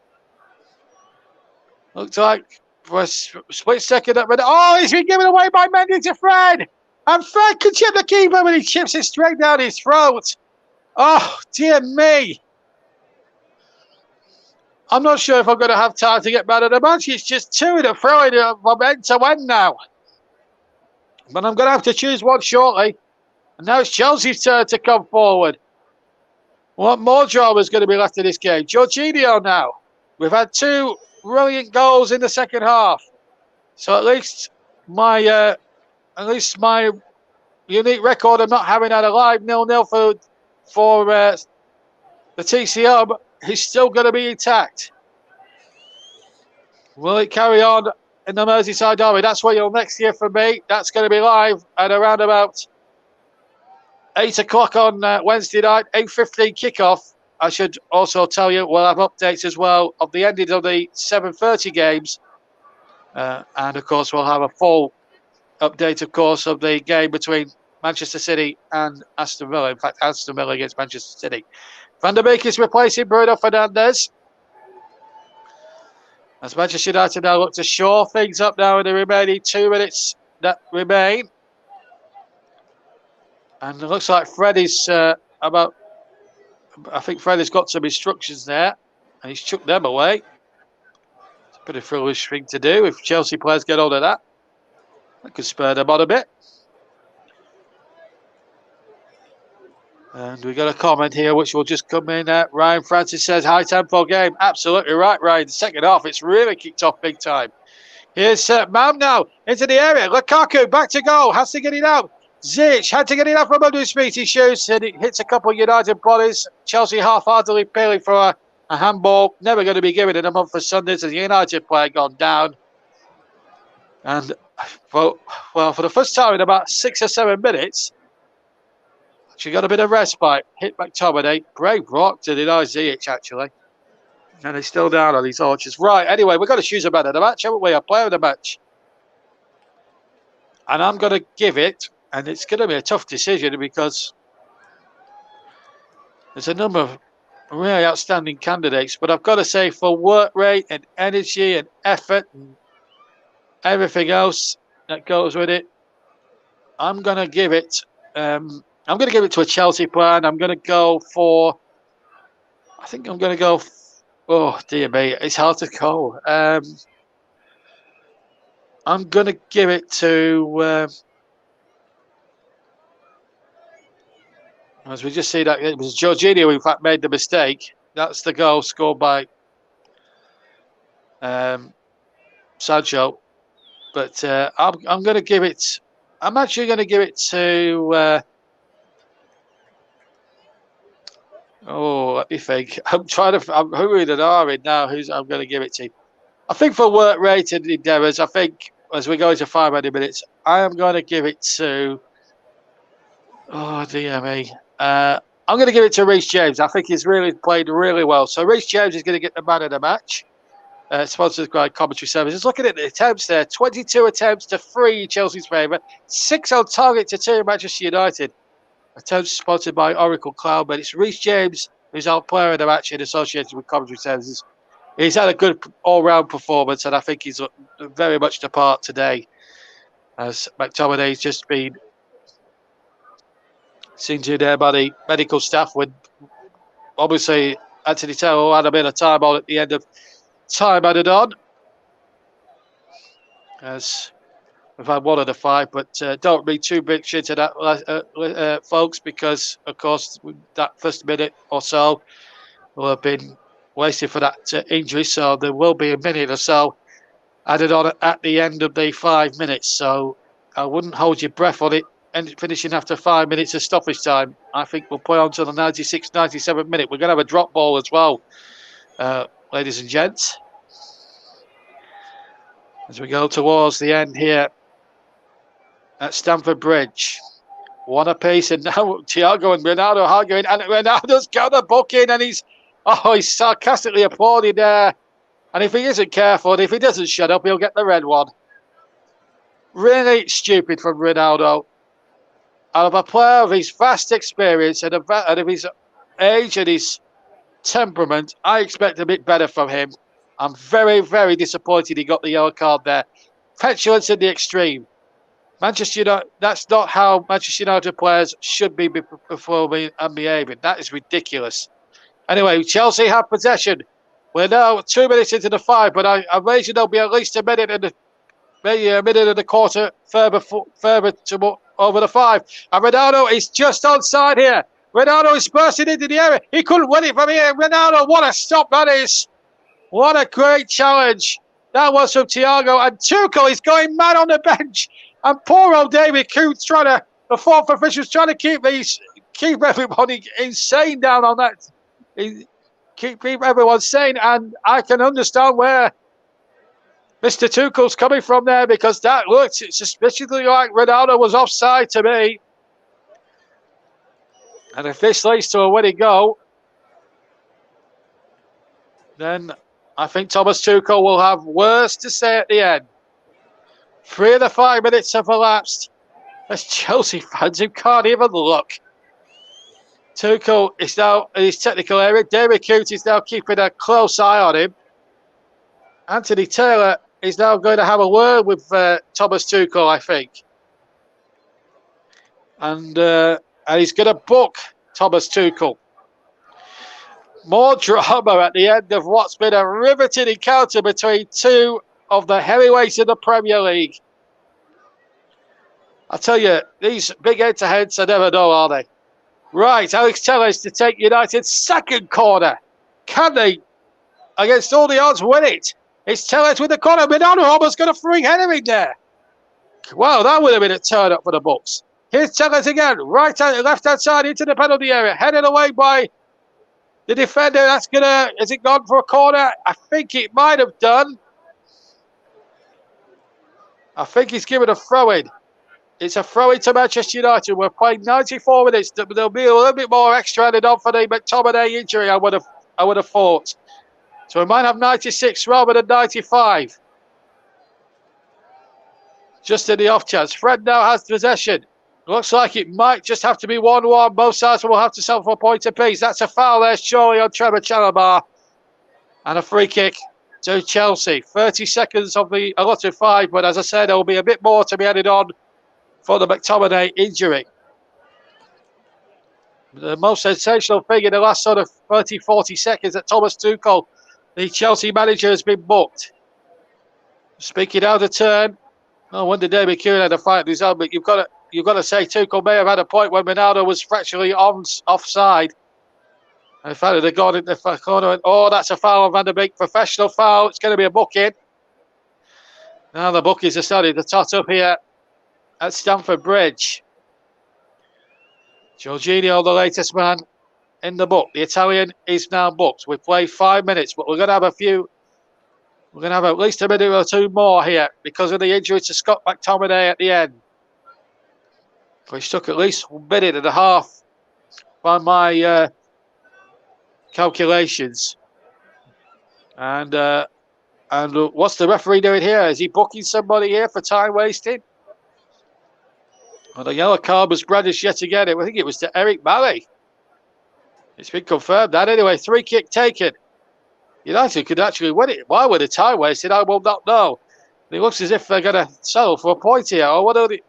S2: Looks like for a split second, but oh, he's been given away by Mendy to Fred. And Fred can chip the keeper, but he chips it straight down his throat. Oh, dear me. I'm not sure if I'm going to have time to get man of the match. It's just two in a throwing from end to end now. But I'm going to have to choose one shortly. And now it's Chelsea's turn to come forward. What more drama is going to be left in this game? Jorginho now. We've had two brilliant goals in the second half. So at least my unique record of not having had a live 0-0 for the TCO is still going to be intact. Will it carry on in the Merseyside derby? That's what you'll next hear from me. That's going to be live at around about 8 o'clock on Wednesday night, 8:15 kickoff. I should also tell you we'll have updates as well of the ending of the 7:30 games. And of course, we'll have a full update, of course, of the game between Manchester City and Aston Villa. In fact, Aston Villa against Manchester City. Van der Beek is replacing Bruno Fernandes. As Manchester United now look to shore things up now in the remaining 2 minutes that remain. And it looks like Fred is I think Fred has got some instructions there. And he's chucked them away. It's a pretty foolish thing to do if Chelsea players get hold of that. That could spur them on a bit. And we got a comment here which will just come in. Ryan Francis says, high tempo game. Absolutely right, Ryan. The second half, it's really kicked off big time. Here's Mam now into the area. Lukaku back to goal. Has to get it out. Ziyech had to get it out from under his feet. He shoots and it hits a couple of United bodies. Chelsea half-heartedly appealing for a handball. Never going to be given in a month for Sundays as the United player gone down. And for the first time in about 6 or 7 minutes, she got a bit of respite. Hit McTominay. Brave block to deny Ziyech, actually. And he's still down on his arches. Right, anyway, we've got to choose a man of the match, haven't we? A player of the match. And I'm going to give it, and it's going to be a tough decision because there's a number of really outstanding candidates. But I've got to say, for work rate and energy and effort and everything else that goes with it, I'm going to give it... I'm going to give it to a Chelsea player, and I'm going to go for... I think I'm going to go... Oh, dear me. It's hard to call. I'm going to give it to... as we just see that it was Jorginho who, in fact, made the mistake. That's the goal scored by Sancho. But I'm going to give it... I'm actually going to give it to... let me think. I'm hooing and ahhing now. Who's I'm going to give it to? I think for work rate and endeavours, I think as we go into 5 minutes, I am going to give it to... Oh, dear me. I'm going to give it to Reece James. I think he's really played really well. So Reece James is going to get the man of the match. sponsored by Commentary Services. Looking at the attempts there, 22 attempts to 3 in Chelsea's favour, 6 on target to 2 in Manchester United. Attempts sponsored by Oracle Cloud, but it's Reece James who's our player of the match and associated with Commentary Services. He's had a good all-round performance, and I think he's very much the part today, as McTominay's just been seen to there by the medical staff. With obviously Anthony Taylor had a bit of time on at the end of time added on, as we've had 1 of the 5, but don't read too much into that, folks, because of course that first minute or so will have been wasted for that injury, so there will be a minute or so added on at the end of the 5 minutes. So I wouldn't hold your breath on it and finishing after 5 minutes of stoppage time. I think we'll play on to the 96th, 97th minute. We're going to have a drop ball as well, ladies and gents, as we go towards the end here at Stamford Bridge. 1 apiece, and now Thiago and Ronaldo arguing, and Ronaldo's got the booking, and he's sarcastically applauding there. And if he isn't careful, and if he doesn't shut up, he'll get the red one. Really stupid from Ronaldo. Out of a player of his vast experience and of his age and his temperament, I expect a bit better from him. I'm very, very disappointed he got the yellow card there. Petulance in the extreme. Manchester United, that's not how Manchester United players should be performing and behaving. That is ridiculous. Anyway, Chelsea have possession. We're now 2 minutes into the 5, but I imagine there'll be at least a minute and maybe a minute and a quarter further to over the 5. And Ronaldo is just onside here. Ronaldo is bursting into the area. He couldn't win it from here. Ronaldo, what a stop that is. What a great challenge. That was from Thiago. And Tuchel is going mad on the bench. And poor old David Coots the 4th official's trying to keep everybody insane down on that. Keep everyone sane. And I can understand where Mr. Tuchel's coming from there, because that looked suspiciously like Ronaldo was offside to me. And if this leads to a winning goal, then I think Thomas Tuchel will have worse to say at the end. 3 of the 5 minutes have elapsed. There's Chelsea fans who can't even look. Tuchel is now in his technical area. David Coote is now keeping a close eye on him. Anthony Taylor is now going to have a word with Thomas Tuchel, I think. And he's going to book Thomas Tuchel. More drama at the end of what's been a riveting encounter between 2 of the heavyweights in the Premier League. I tell you, these big head-to-heads are never dull, are they? Right, Alex Telles to take United's second corner. Can they, against all the odds, win it? It's Telles with the corner. Ronaldo almost got a free header in there. Wow, that would have been a turn up for the Bucks. Here's Telles again, left-hand side into the penalty area, headed away by the defender. That's gonna. Has it gone for a corner? I think it might have done. I think he's given a throw-in. It's a throw-in to Manchester United. We're playing 94 minutes. There'll be a little bit more extra added on for the McTominay injury, I would have thought. So we might have 96 rather than 95. Just in the off chance. Fred now has possession. Looks like it might just have to be 1-1. Both sides will have to settle for a point apiece. That's a foul there, surely, on Trevor Chalobah. And a free kick to Chelsea. 30 seconds of the allotted 5, but as I said, there will be a bit more to be added on for the McTominay injury. The most sensational thing in the last sort of 30, 40 seconds that Thomas Tuchel, the Chelsea manager, has been booked. Speaking out of turn, no wonder David Kuhn had a fight with his own, but you've got to say Tuchel may have had a point when Ronaldo was fractionally offside. And in fact, they've gone into the corner and, that's a foul on Van der Beek. Professional foul. It's going to be a booking. Now the bookies are starting to tot up here at Stamford Bridge. Jorginho, the latest man in the book. The Italian is now booked. We've played 5 minutes, but we're going to have we're going to have at least a minute or 2 more here because of the injury to Scott McTominay at the end, which took at least 1.5 minutes by my calculations. And And what's the referee doing here? Is he booking somebody here for time wasting? Well, the yellow card was brandished yet again. I think it was to Eric Murray. It's been confirmed that anyway. 3 kick taken. United could actually win it. Why were the time wasted? I will not know. It looks as if they're going to settle for a point here. Or what are the...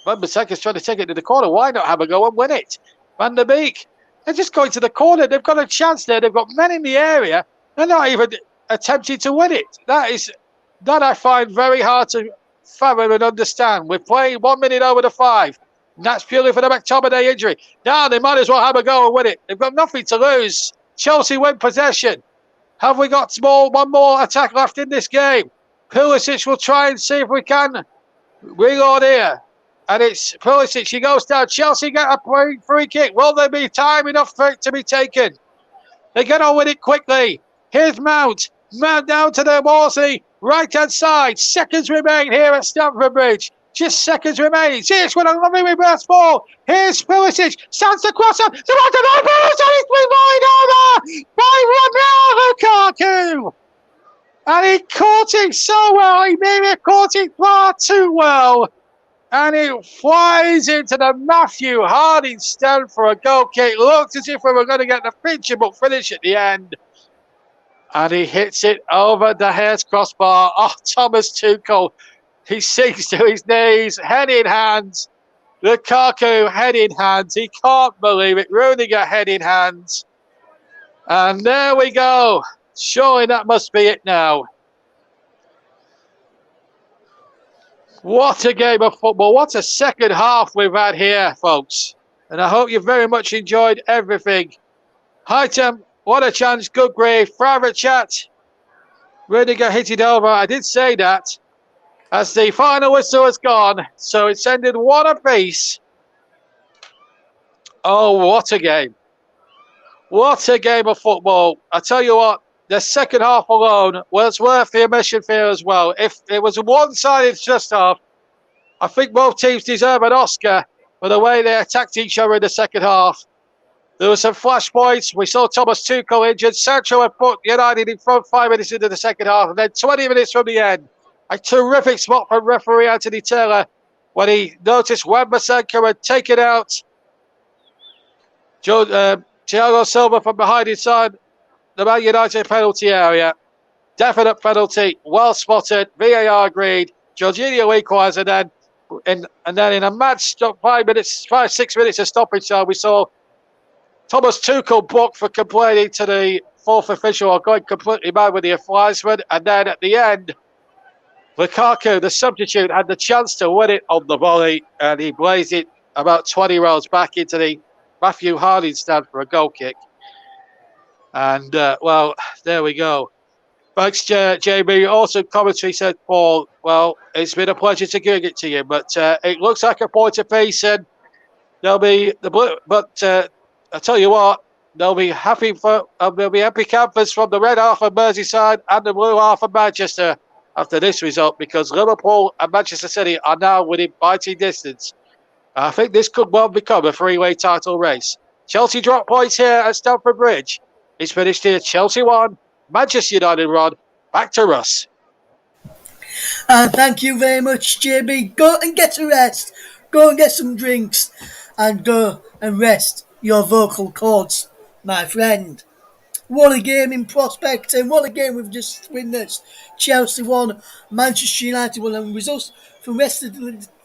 S2: Van Bissaca's trying to take it to the corner. Why not have a go and win it? Van der Beek. They're just going to the corner. They've got a chance there. They've got men in the area. They're not even attempting to win it. That I find very hard to fathom and understand. We're playing 1 minute over the 5. And that's purely for the McTominay injury. Now they might as well have a go and win it. They've got nothing to lose. Chelsea win possession. Have we got one more attack left in this game? Pulisic will try and see if we can reload here. And it's Pulisic. He goes down. Chelsea get a free kick. Will there be time enough for it to be taken? They get on with it quickly. Here's Mount. Mount down to the Wolsey. Right-hand side. Seconds remain here at Stamford Bridge. Just seconds remaining. Ziyech with a lovely reverse ball. Here's Pulisic. Stands the cross up. It's been volleyed over by Romelu Lukaku. And he caught it so well. He maybe caught it far too well. And it flies into the Matthew Harding stand for a goal kick. Looked as if we were going to get the pincher, but finish at the end. And he hits it over the Hare's crossbar. Oh, Thomas Tuchel. He sinks to his knees, head in hands. Lukaku, head in hands. He can't believe it. Rudiger, head in hands. And there we go. Surely that must be it now. What a game of football. What a second half we've had here, folks. And I hope you very much enjoyed everything. Hightam, what a chance. Good grief. Private chat. Rudiger hit it over. I did say that. As the final whistle has gone. So it's ended 1 apiece. Oh, what a game. What a game of football. I tell you what, the second half alone was worth the admission fee as well. If it was a one-sided first half, I think both teams deserve an Oscar for the way they attacked each other in the second half. There were some flashpoints. We saw Thomas Tuchel injured. Sancho had put United in front 5 minutes into the second half, and then 20 minutes from the end. A terrific spot from referee Anthony Taylor when he noticed Wan-Bissaka had taken out Thiago Silva from behind inside the Man United penalty area. Definite penalty, well spotted. VAR agreed. Jorginho equalised, and then in a mad stop, 6 minutes of stoppage time, we saw Thomas Tuchel booked for complaining to the fourth official or going completely mad with the advisement, and then at the end, Lukaku, the substitute, had the chance to win it on the volley, and he blazed it about 20 rows back into the Matthew Harding stand for a goal kick. And, well, there we go. Thanks, JB. Also, commentary said, Paul, well, it's been a pleasure to give it to you, but it looks like a point apiece, and there'll be I tell you what, there'll be happy campers from the red half of Merseyside and the blue half of Manchester after this result, because Liverpool and Manchester City are now within biting distance. I think this could well become a three-way title race. Chelsea dropped points here at Stamford Bridge. It's finished here. Chelsea 1, Manchester United 1. Back to Russ.
S1: Thank you very much, JB. Go and get a rest. Go and get some drinks. And go and rest your vocal cords, my friend. What a game in prospect, and what a game we've just witnessed. Chelsea 1, Manchester United 1, and results from the rest of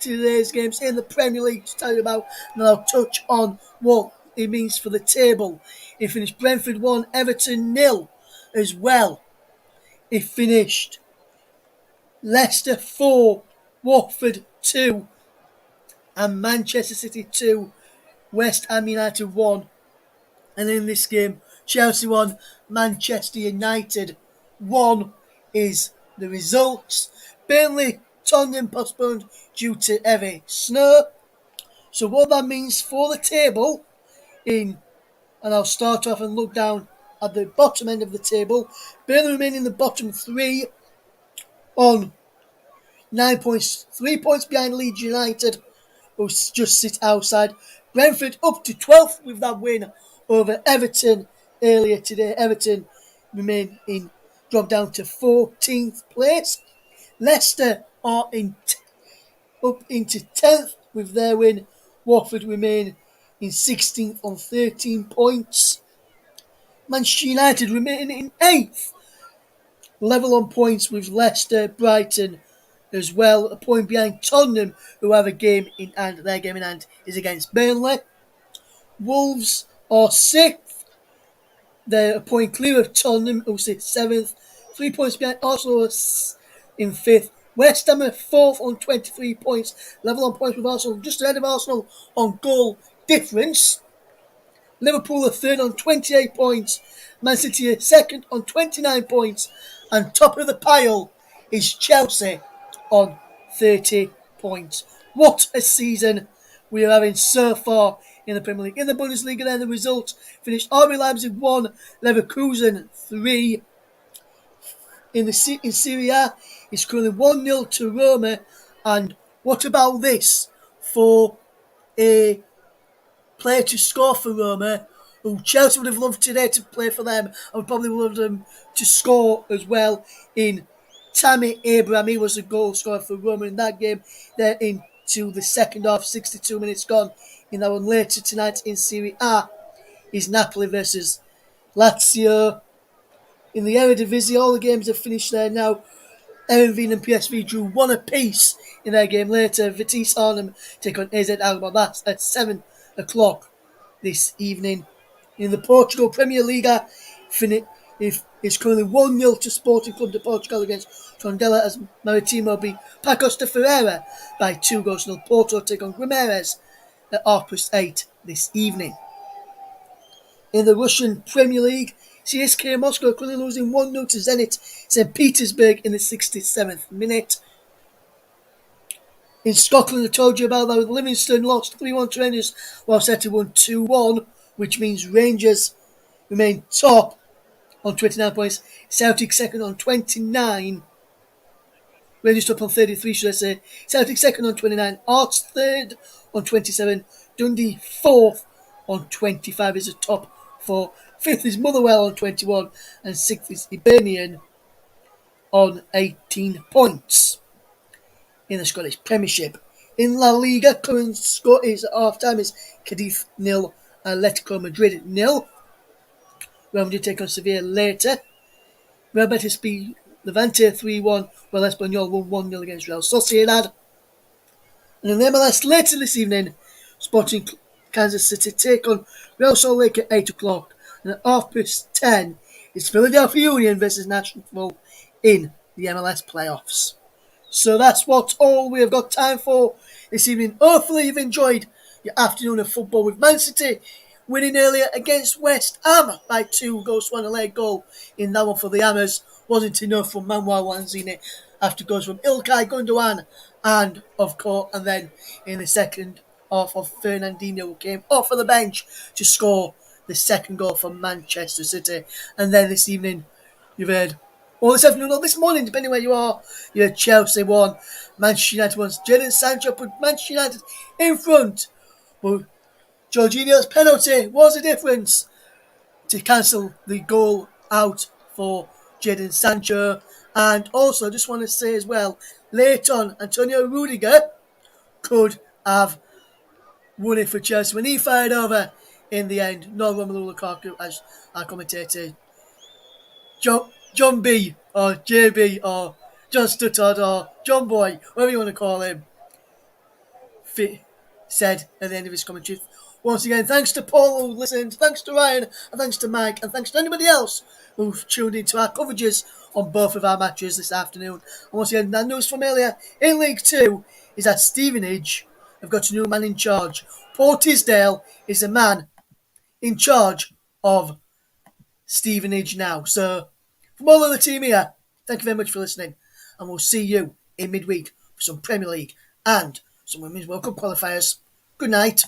S1: today's games in the Premier League to tell you about, and I'll touch on what it means for the table. It finished Brentford 1, Everton 0 as well. It finished Leicester 4, Watford 2, and Manchester City 2, West Ham United 1. And in this game, Chelsea 1, Manchester United 1 is the results. Burnley, Tottenham postponed due to heavy snow. So what that means for the table and I'll start off and look down at the bottom end of the table. Burnley remain in the bottom 3 on 9 points, 3 points behind Leeds United, who just sit outside. Brentford up to 12th with that win over Everton earlier today. Everton remain in drop down to 14th place. Leicester are up into 10th with their win. Watford remain in 16th on 13 points. Manchester United remain in 8th, level on points with Leicester, Brighton as well, a point behind Tottenham, who have a game in hand. Their game in hand is against Burnley. Wolves are 6th. They're a point clear of Tottenham, who sit 7th. 3 points behind Arsenal in 5th. West Ham are 4th on 23 points, level on points with Arsenal, just ahead of Arsenal on goal difference. Liverpool are 3rd on 28 points. Man City are 2nd on 29 points. And top of the pile is Chelsea on 30 points. What a season we are having so far in the Premier League. In the Bundesliga then the results finished RB Leipzig 1, Leverkusen 3. In Serie A, it's currently 1-0 to Roma. And what about this for a player to score for Roma, who Chelsea would have loved today to play for them. I would probably love them to score as well in Tammy Abraham. He was the goal scorer for Roma in that game. They're into the second half, 62 minutes gone. In that one later tonight in Serie A is Napoli versus Lazio. In the Eredivisie, all the games are finished there now. Erenveen and PSV drew 1 apiece in their game later. Vitesse Arnhem take on AZ Alkmaar. That's at 7 o'clock this evening. In the Portugal Premier Liga, it's currently 1-0 to Sporting Club de Portugal against Tondela as Maritimo beat Pacos de Ferreira by 2-0. Porto take on Guimarães at 8:30 this evening. In the Russian Premier League, CSKA Moscow currently losing 1-0 to Zenit St. Petersburg in the 67th minute. In Scotland, I told you about that. Livingston lost 3-1 to Rangers, while City won 2-1, which means Rangers remain top on 29 points. Celtic second on 29. Rangers top on 33, should I say. Celtic second on 29. Arts third on 27. Dundee fourth on 25 is the top four. Fifth is Motherwell on 21. And sixth is Hibernian on 18 points. In the Scottish Premiership. In La Liga, current score is at half-time is Cadiz 0, Atletico Madrid 0. Real Madrid take on Sevilla later. Real Betis beat Levante 3-1, while Espanyol won 1-0 against Real Sociedad. And in the MLS later this evening, Sporting Kansas City take on Real Salt Lake at 8 o'clock. And at 10:30 is Philadelphia Union versus Nashville in the MLS playoffs. So that's what all we have got time for this evening. Hopefully you've enjoyed your afternoon of football with Man City winning earlier against West Ham by 2-1 to a late goal in that one for the Hammers. Wasn't enough from Manuel Lanzini after goals from Ilkay Gundogan and then in the second half of Fernandinho, who came off of the bench to score the second goal for Manchester City. And then this evening you've heard this afternoon or this morning, depending where you are, you had Chelsea 1, Manchester United 1. Jadon Sancho put Manchester United in front, but Jorginho's penalty was the difference to cancel the goal out for Jadon Sancho. And also, just want to say as well, late on, Antonio Rudiger could have won it for Chelsea when he fired over in the end. No Romelu Lukaku, as our commentator John B or JB or John Stuttard or John Boy, whatever you want to call him, said at the end of his commentary. Once again, thanks to Paul who listened, thanks to Ryan, and thanks to Mike, and thanks to anybody else who've tuned into our coverages on both of our matches this afternoon. And once again, that news from earlier in League 2 is that Stevenage have got a new man in charge. Paul Tisdale is the man in charge of Stevenage now. So, from all of the team here, thank you very much for listening, and we'll see you in midweek for some Premier League and some Women's World Cup qualifiers. Good night.